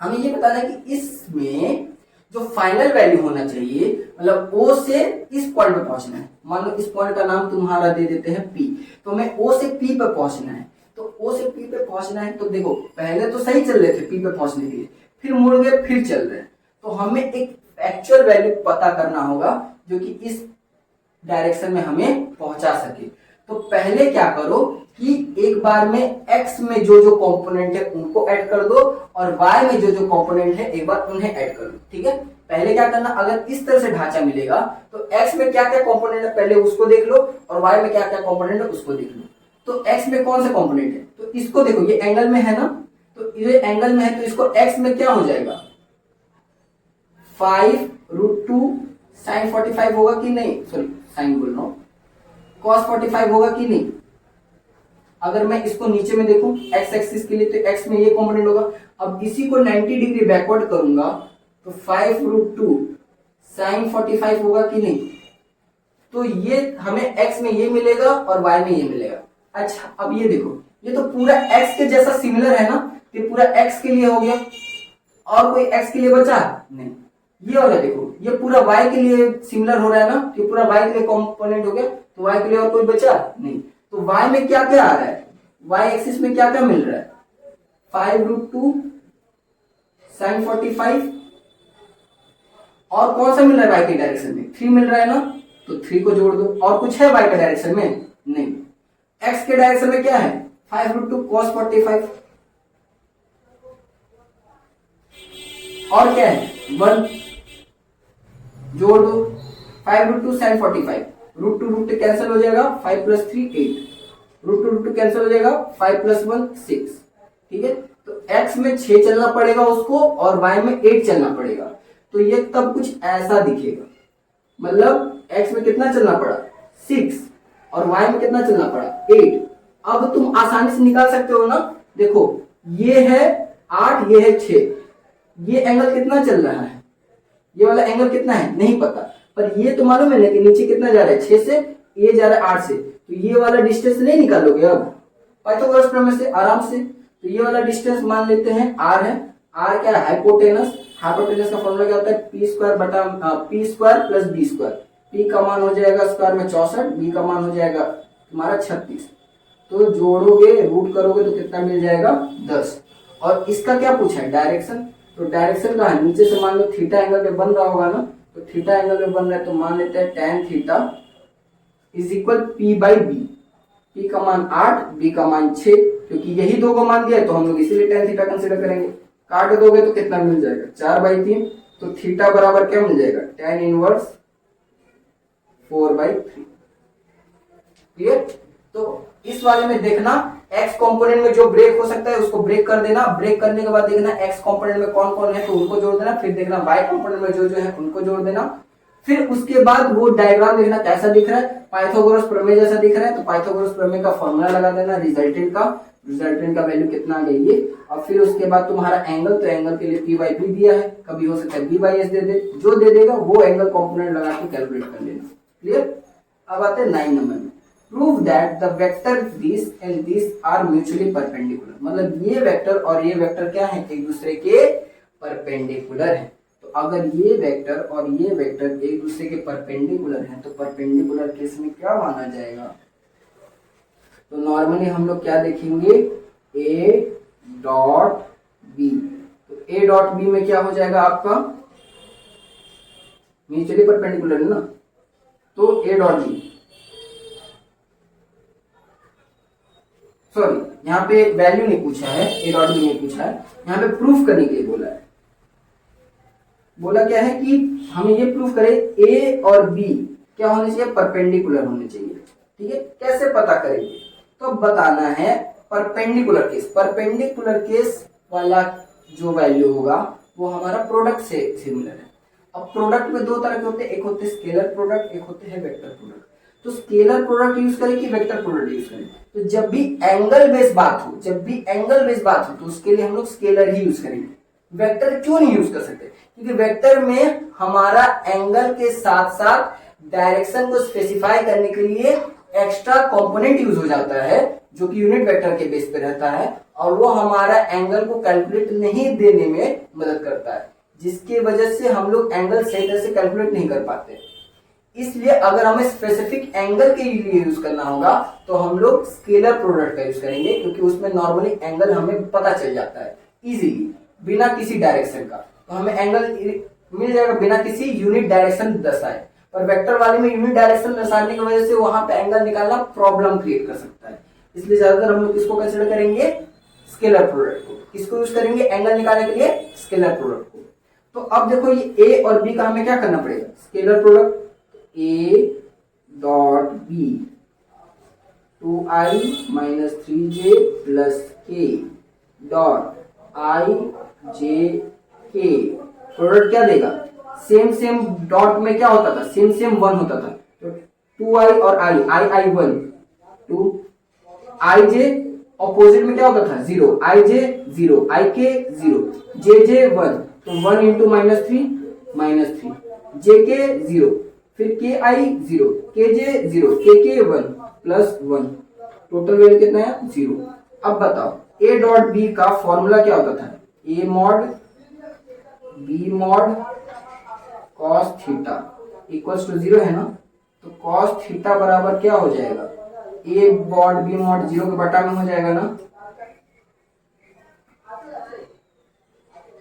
हमें ये बताना है कि इसमें जो फाइनल वैल्यू होना चाहिए, मतलब ओ से इस पॉइंट पे पहुंचना है। मान लो इस पॉइंट का नाम तुम्हारा दे देते हैं पी, तो हमें ओ से पी पे पहुंचना है। तो ओ से पी पे पहुंचना है तो देखो पहले तो सही चल रहे थे पी पे पहुंचने के लिए, फिर मुड़ गए फिर चल रहे हैं, तो हमें एक एक्चुअल वैल्यू पता करना होगा जो कि इस डायरेक्शन में हमें पहुंचा सके। तो पहले क्या करो कि एक बार में x में जो जो कंपोनेंट है उनको ऐड कर दो और y में जो जो कंपोनेंट है एक बार उन्हें ऐड कर दो। ठीक है, पहले क्या करना, अगर इस तरह से ढांचा मिलेगा तो x में क्या क्या कंपोनेंट है पहले उसको देख लो और y में क्या क्या कंपोनेंट है उसको देख लो। तो x में कौन सा कंपोनेंट है, तो इसको देखो, ये एंगल में है ना, तो ये एंगल में है तो इसको x में क्या हो जाएगा 5√2 sin 45 होगा कि नहीं, सॉरी साइन बोल रहा हूं, cos 45 होगा कि नहीं। अगर मैं इसको नीचे में देखूं x एक्सिस के लिए तो x में ये कंपोनेंट होगा। अब इसी को 90 डिग्री बैकवर्ड करूंगा तो 5√2 sin 45 होगा कि नहीं। तो ये हमें x में ये मिलेगा और y में ये मिलेगा। अच्छा अब ये देखो, ये तो पूरा x के जैसा सिमिलर है ना, ये पूरा x के लिए हो गया और कोई x के लिए बचा नहीं। ये वाला देखो, ये पूरा y के लिए सिमिलर हो रहा है ना, ये पूरा y के लिए कंपोनेंट हो गया, तो y के लिए और कोई बचा नहीं। तो y में क्या क्या आ रहा है, y एक्सिस में क्या क्या मिल रहा है 5√2 sin 45 और कौन सा मिल रहा है y के डायरेक्शन में 3 मिल रहा है ना, तो 3 को जोड़ दो। और कुछ है y के डायरेक्शन में नहीं, x के डायरेक्शन में क्या है 5√2 cos 45 और क्या है 1 जोड़ दो 5√2 sin 45, √2 कैंसिल हो जाएगा 5 + 3 8, √2 कैंसिल हो जाएगा 5 + 1 6। ठीक है, तो x में 6 चलना पड़ेगा उसको और y में 8 चलना पड़ेगा, तो ये तब कुछ ऐसा दिखेगा। मतलब x में कितना चलना पड़ा 6 और y में कितना चलना पड़ा 8। अब तुम आसानी से निकाल सकते हो ना, देखो ये है 8 ये है 6, ये एंगल कितना चल रहा है, ये वाला एंगल कितना है नहीं पता, पर ये तो मालूम है ना कि नीचे कितना जा रहा है 6 से, ये जा रहा है 8 से, तो ये वाला डिस्टेंस नहीं निकालोगे अब पाइथागोरस प्रमेय से आराम से। तो ये वाला डिस्टेंस मान लेते हैं r है, r क्या है हाइपोटेनस, हाइपोटेनस का फॉर्मूला क्या होता है p² + b², p का मान हो जाएगा स्क्वायर में 64, b का मान हो जाएगा तुम्हारा 36, तो जोड़ोगे रूट करोगे तो कितना मिल जाएगा 10। और इसका क्या पूछा है डायरेक्शन, तो डायरेक्शन का है नीचे से मान लो थीटा एंगल पे बन रहा होगा ना, तो थीटा एंगल पे बन रहा है तो मान लेते हैं tan थीटा = p/b, p का मान 8 b का मान 6, क्योंकि यही दो को मान दिया है तो हम लोग इसीलिए tan थीटा कंसीडर करेंगे। काट दोगे तो कितना मिल जाएगा 4/3, तो थीटा बराबर क्या मिल जाएगा tan इनवर्स 4/3। क्लियर, तो इस वाले में देखना x कंपोनेंट में जो ब्रेक हो सकता है उसको ब्रेक कर देना, ब्रेक करने के बाद देखना x कंपोनेंट में कौन कौन है तो उनको जोड़ देना, फिर देखना y कंपोनेंट में जो जो है उनको जोड़ देना, फिर उसके बाद वो डायग्राम देखना कैसा दिख रहा है, पाइथागोरस प्रमेय जैसा दिख रहा है तो पाइथागोरस प्रमेय का फॉर्मूला लगा देना, रिजल्टेंट का वैल्यू कितना आ गई ये, और फिर उसके बाद तुम्हारा एंगल, तो एंगल के लिए p/b दिया है, कभी हो सकता है b/s दे दे, जो दे देगा वो एंगल कंपोनेंट लगा के कैलकुलेट कर लेना। क्लियर, अब आते हैं 9 नंबर में, prove that the vector this and this are mutually perpendicular, मतलब ये वेक्टर और ये वेक्टर क्या है एक दूसरे के परपेंडिकुलर है। तो अगर ये वेक्टर और ये वेक्टर एक दूसरे के परपेंडिकुलर हैं तो परपेंडिकुलर केस में क्या माना जाएगा, तो नॉर्मली हम लोग क्या देखेंगे a डॉट b, तो a डॉट b में क्या हो जाएगा आपका म्यूचुअली परपेंडिकुलर है ना, तो a डॉट b, सॉरी यहाँ पे वैल्यू नहीं पूछा है, a डॉट b नहीं पूछा है, यहाँ पे प्रूफ करने के लिए बोला है। बोला क्या है कि हमें ये प्रूफ करें a और b क्या होने चाहिए परपेंडिकुलर होने चाहिए। ठीक है, कैसे पता करेंगे, तो बताना है परपेंडिकुलर केस, परपेंडिकुलर केस वाला जो वैल्यू होगा वो हमारा प्रोडक्ट से सिमिलर है। अब प्रोडक्ट में दो तरह के होते हैं, एक होते हैं स्केलर प्रोडक्ट, एक होते हैं वेक्टर प्रोडक्ट। तो स्केलर प्रोडक्ट यूज करें कि वेक्टर प्रोडक्ट यूज करें, तो जब भी एंगल बेस्ड बात हो तो उसके लिए हम लोग स्केलर ही यूज करेंगे। वेक्टर क्यों नहीं यूज कर सकते, क्योंकि वेक्टर में हमारा एंगल के साथ साथ डायरेक्शन को स्पेसिफाई करने के लिए एक्स्ट्रा कंपोनेंट यूज हो जाता है जो कि यूनिट वेक्टर के बेस पे रहता है, और वो हमारा एंगल को कैलकुलेट नहीं देने में मदद करता है, जिसकी वजह से हम लोग एंगल सही तरह से कैलकुलेट नहीं कर पाते। इसलिए अगर हमें स्पेसिफिक एंगल के लिए यूज करना होगा तो हम लोग स्केलर प्रोडक्ट का यूज करेंगे, क्योंकि उसमें नॉर्मली एंगल हमें पता चल जाता है इजीली बिना किसी डायरेक्शन का, तो हमें एंगल मिल जाएगा बिना किसी यूनिट डायरेक्शन दर्शाए। और वेक्टर वाले में यूनिट डायरेक्शन दर्शाने की वजह से वहां पे एंगल निकालना प्रॉब्लम क्रिएट कर सकता है। इसलिए ज्यादातर हम लोग किसको कंसिडर करेंगे, स्केलर प्रोडक्ट को। किसको यूज करेंगे एंगल निकालने के लिए, स्केलर प्रोडक्ट को। तो अब देखो ये ए और बी का हमें क्या करना पड़ेगा, scalar product a dot b 2i minus 3j plus k dot i j k product क्या देगा, सेम सेम डॉट में क्या होता था, सेम सेम 1 होता था। तो 2i और i 1 2 i j ऑपोजिट में क्या होता था 0, i j 0 i k 0 j j 1 तो 1 इंटू माइनस 3 j k 0 फिर k i 0 k j 0 k k 1 plus 1 total value कितना है 0। अब बताओ a डॉट b का फॉर्मूला क्या होता था, a mod b mod cos theta equals to 0 है ना। तो cos थीटा बराबर क्या हो जाएगा, a मॉड b मॉड 0 के बटा में हो जाएगा ना।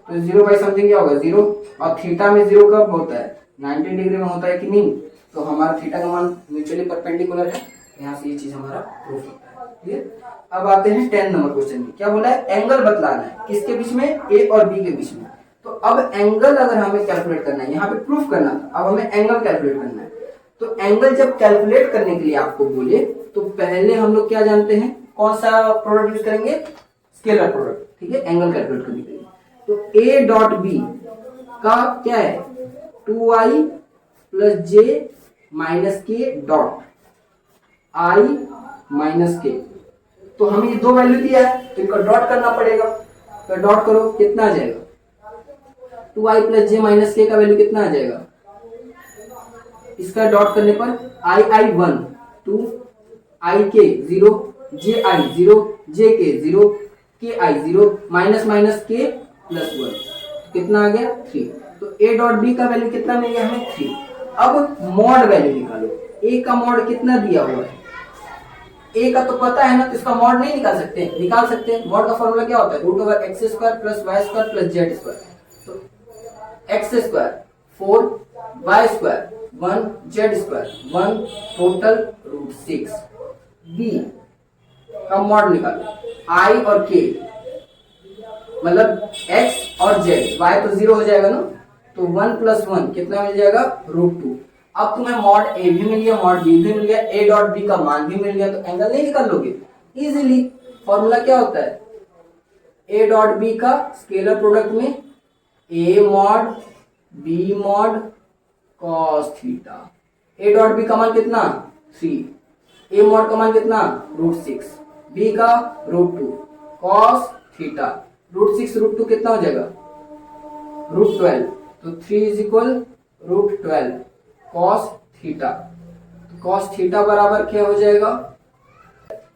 तो 0 बाई समथिंग क्या होगा 0, और थीटा में 0 कब होता है 90 डिग्री में होता है कि नहीं। तो हमारा थीटा का मान म्यूचुअली परपेंडिकुलर है, यहाँ से ये चीज हमारा प्रूफ होता है। क्लियर। अब आते हैं 10 नंबर क्वेश्चन में, क्या बोला है, एंगल बतलाना है किसके बीच में, ए और बी के बीच में। तो अब एंगल अगर हमें कैलकुलेट करना है, यहाँ पे प्रूफ करना था, अब हमें एंगल कैलकुलेट करना है। तो एंगल जब कैलकुलेट करने के लिए आपको बोले तो पहले हम लोग क्या जानते हैं, कौन सा प्रोडक्ट यूज करेंगे, स्केलर प्रोडक्ट, ठीक है, एंगल कैलकुलेट करने के लिए। तो ए डॉट बी का क्या है 2i प्लस जे माइनस के डॉट आई माइनस के। तो हमें ये दो वैल्यू दिया है तो इनका डॉट करना पड़ेगा। तो डॉट करो कितना आ जाएगा, 2i प्लस जे माइनस के का वैल्यू कितना आ जाएगा, इसका डॉट करने पर i 1 2 i के 0 j i 0 j के 0 k i 0 माइनस माइनस के प्लस 1 कितना आ गया 3। तो a डॉट b का वैल्यू कितना मिल गया हमें 3। अब मॉड वैल्यू निकालो, a का मॉड कितना दिया हुआ है, a का तो पता है ना, तो इसका मॉड नहीं निकाल सकते, निकाल सकते हैं। मॉड का फॉर्मूला क्या होता है, root over X square plus Y square plus Z square. तो X square 4 Y square 1 Z square 1 total root 6। B का मॉड निकालो, आई और के मतलब x और z, y तो 0 हो जाएगा ना, तो 1 प्लस 1 कितना मिल जाएगा रूट 2। अब तुम्हें मॉड ए भी मिल गया, मॉड बी भी मिल गया, ए डॉट बी का मान भी मिल गया, तो एंगल नहीं निकाल लोगे इजीली। फॉर्मूला क्या होता है, ए डॉट बी का स्केलर प्रोडक्ट में A mod B mod cos theta. A dot B का मान कितना 3, ए मॉड का मान कितना रूट 6, बी का root 2 cos theta root 6 root 2 कितना हो जाएगा रूट 12। तो 3 is equal root 12 cos theta. Cos theta बराबर क्या हो जाएगा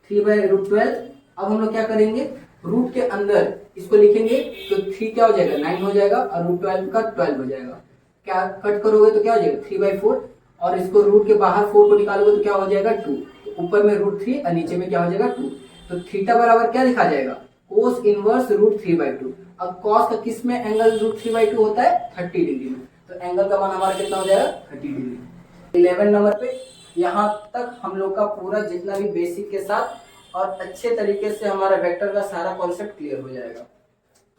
3 बाई रूट 12। अब हम लोग क्या करेंगे, रूट के अंदर इसको लिखेंगे तो 3 क्या हो जाएगा 9 हो जाएगा और रूट 12 का 12 हो जाएगा। क्या कट करोगे तो क्या हो जाएगा 3 बाई 4 और इसको रूट के बाहर 4 को निकालोगे तो क्या हो जाएगा 2। तो ऊपर में रूट 3 और नीचे में क्या हो जाएगा 2। तो थीटा बराबर क्या लिखा जाएगा कोस इनवर्स रूट 3 बाई 2। अब कॉस का किस में एंगल रूट 3 बाई 2 होता है 30 डिग्री में। तो एंगल का मान हमारा कितना हो जाएगा 30 डिग्री। 11 नंबर पे यहाँ तक हम लोग का पूरा जितना भी बेसिक के साथ और अच्छे तरीके से हमारा वेक्टर का सारा कॉन्सेप्ट क्लियर हो जाएगा।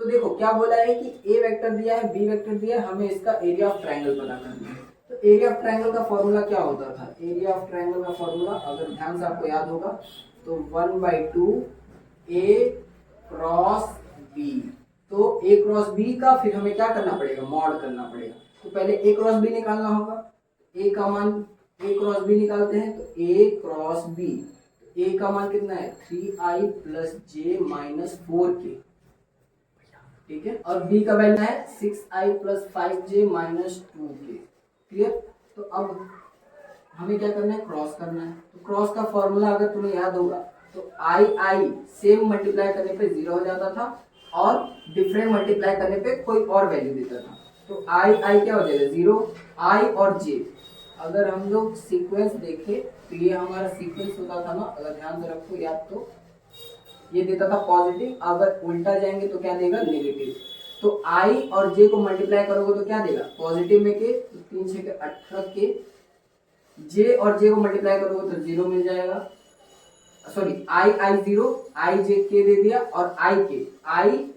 तो देखो क्या बोला है कि ए वेक्टर दिया है बी वेक्टर दिया है, हमें इसका एरिया ऑफ ट्रायंगल पता करना है। तो एरिया ऑफ ट्रायंगल का फॉर्मूला क्या होता था, एरिया ऑफ ट्रायंगल का फॉर्मूला अगर ध्यान से आपको याद होगा तो 1/2 ए क्रॉस बी। तो ए क्रॉस बी का फिर हमें क्या करना पड़ेगा मॉड करना पड़ेगा। तो पहले ए क्रॉस बी निकालना होगा, ए का मान ए क्रॉस बी निकालते हैं तो ए क्रॉस बी ए का मान कितना है 3i प्लस जे माइनस 4k, ठीक है, और बी का वैल्यू है 6i plus 5j minus 2k। Clear. तो अब हमें क्या करना है क्रॉस करना है। तो क्रॉस का फॉर्मूला अगर तुम्हें याद होगा तो आई सेम मल्टीप्लाई करने पे 0 हो जाता था और डिफरेंट मल्टीप्लाई करने पे कोई और वैल्यू देता था। तो आई क्या हो जाएगा 0, आई और जे। अगर हम लोग सीक्वेंस देखें तो ये हमारा सीक्वेंस होता था ना, अगर ध्यान से रखो याद तो ये देता था पॉजिटिव, अगर उल्टा जाएंगे तो क्या देगा नेगेटिव। तो आई और जे को मल्टीप्लाई करोगे तो क्या देगा पॉजिटिव में के तो 3 6 18 के जे और जे को मल्टीप्लाई करोगे तो 0 मिल जाएगा, सॉरी आई 0, आई जे के दे दिया, और आई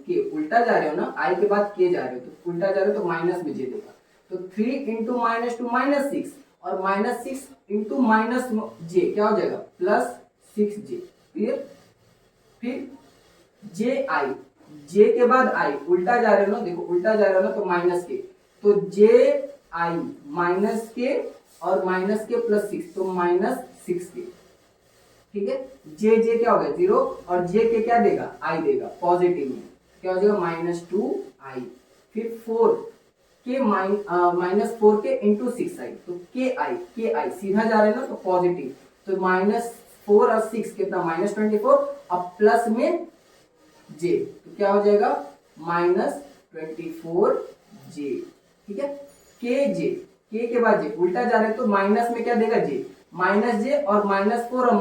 के उल्टा जा रहे हो ना, आई के बाद के जा रहे हो तो उल्टा जा रहे हो तो माइनस में जे देगा, तो 3 इंटू माइनस टू माइनस 6, और माइनस 6 इंटू माइनस जे क्या हो जाएगा प्लस 6 जे, क्लियर। फिर जे आई, जे के बाद आई उल्टा जा रहे हो ना, देखो उल्टा जा रहे हो ना तो माइनस के, तो जे आई माइनस के और माइनस के प्लस 6 तो माइनस 6 के, ठीक है। जे जे क्या हो गया 0, और जे के क्या देगा आई देगा पॉजिटिव में, क्या हो जाएगा -2 आई। फिर 4 के माइनस 4 के इंटू 6 आई, तो के आई सीधा जा रहे हैं ना तो पॉजिटिव, तो -4 और 6 कितना -24, अब प्लस में जे तो क्या हो जाएगा -24 जे, ठीक है। के के बाद जे उल्टा जा रहे हैं तो माइनस में क्या देगा जे, माइनस जे और -4 और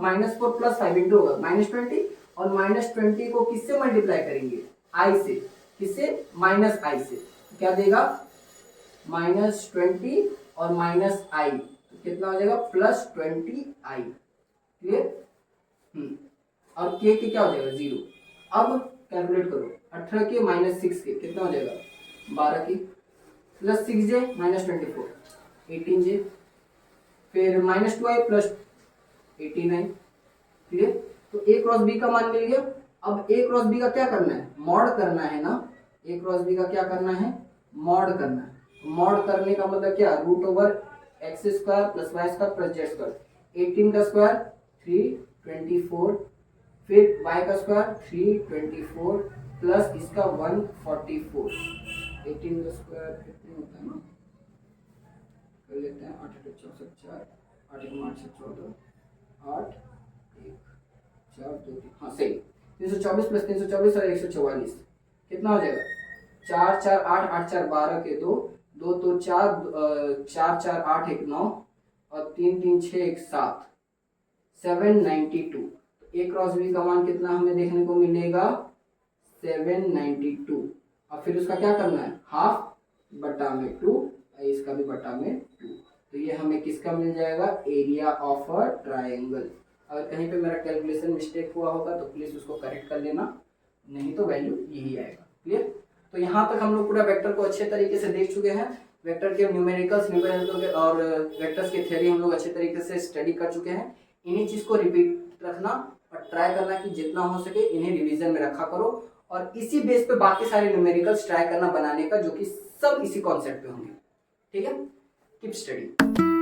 -4 प्लस 5 इंटू होगा -20, और -20 को किससे मल्टीप्लाई करेंगे आई से, किससे माइनस आई से, तो क्या देगा -20 और माइनस आई तो कितना हो जाएगा +20 आई, क्लियर। और के क्या हो जाएगा 0। अब कैलकुलेट करो 18 के -6 के कितना हो जाएगा 12 के, प्लस 6 जे -24 18 जे, फिर -2 आई प्लस 89, क्लियर। तो ए क्रॉस बी का मान मिल गया। अब ए क्रॉस बी का क्या करना है, मॉड करना है ना, ए क्रॉस बी का क्या करना है मॉड करना है। मॉड करने का मतलब क्या, √x² + y² + z², 18 का स्क्वायर 324, फिर y का स्क्वायर 324 प्लस इसका 144, 18 का स्क्वायर कितने होता है ना, कर लेते हैं 8 8 64 4, 8 1 8 से 14, 8 1 4 2 3, हाँ सही, 324 प्लस 324 और 144 कितना हो जाएगा 4 4 8 8 4 12 के 2 2 तो 4 4 4 8 1 9 और 3 3 6 1 7 792। ए क्रॉस बी का मान कितना हमें देखने को मिलेगा 792। अब फिर उसका क्या करना है हाफ बटा में 2, इसका भी बटा में 2, तो ये हमें किसका मिल जाएगा एरिया ऑफ अ ट्रायंगल। अगर कहीं पे मेरा कैलकुलेशन मिस्टेक हुआ होगा तो प्लीज उसको करेक्ट कर लेना, नहीं तो वैल्यू यही आएगा, क्लियर। तो यहाँ तक हम लोग पूरा वेक्टर को अच्छे तरीके से देख चुके हैं, वेक्टर के न्यूमेरिकल्स और वेक्टर्स की थ्योरी हम लोग अच्छे तरीके से स्टडी कर चुके हैं। इन्हीं चीज को रिपीट रखना और ट्राई करना कि जितना हो सके इन्हें रिवीजन में रखा करो, और इसी बेस पे बाकी सारे न्यूमेरिकल्स ट्राई करना बनाने का, जो कि सब इसी कॉन्सेप्ट पे होंगे, ठीक है। Keep study.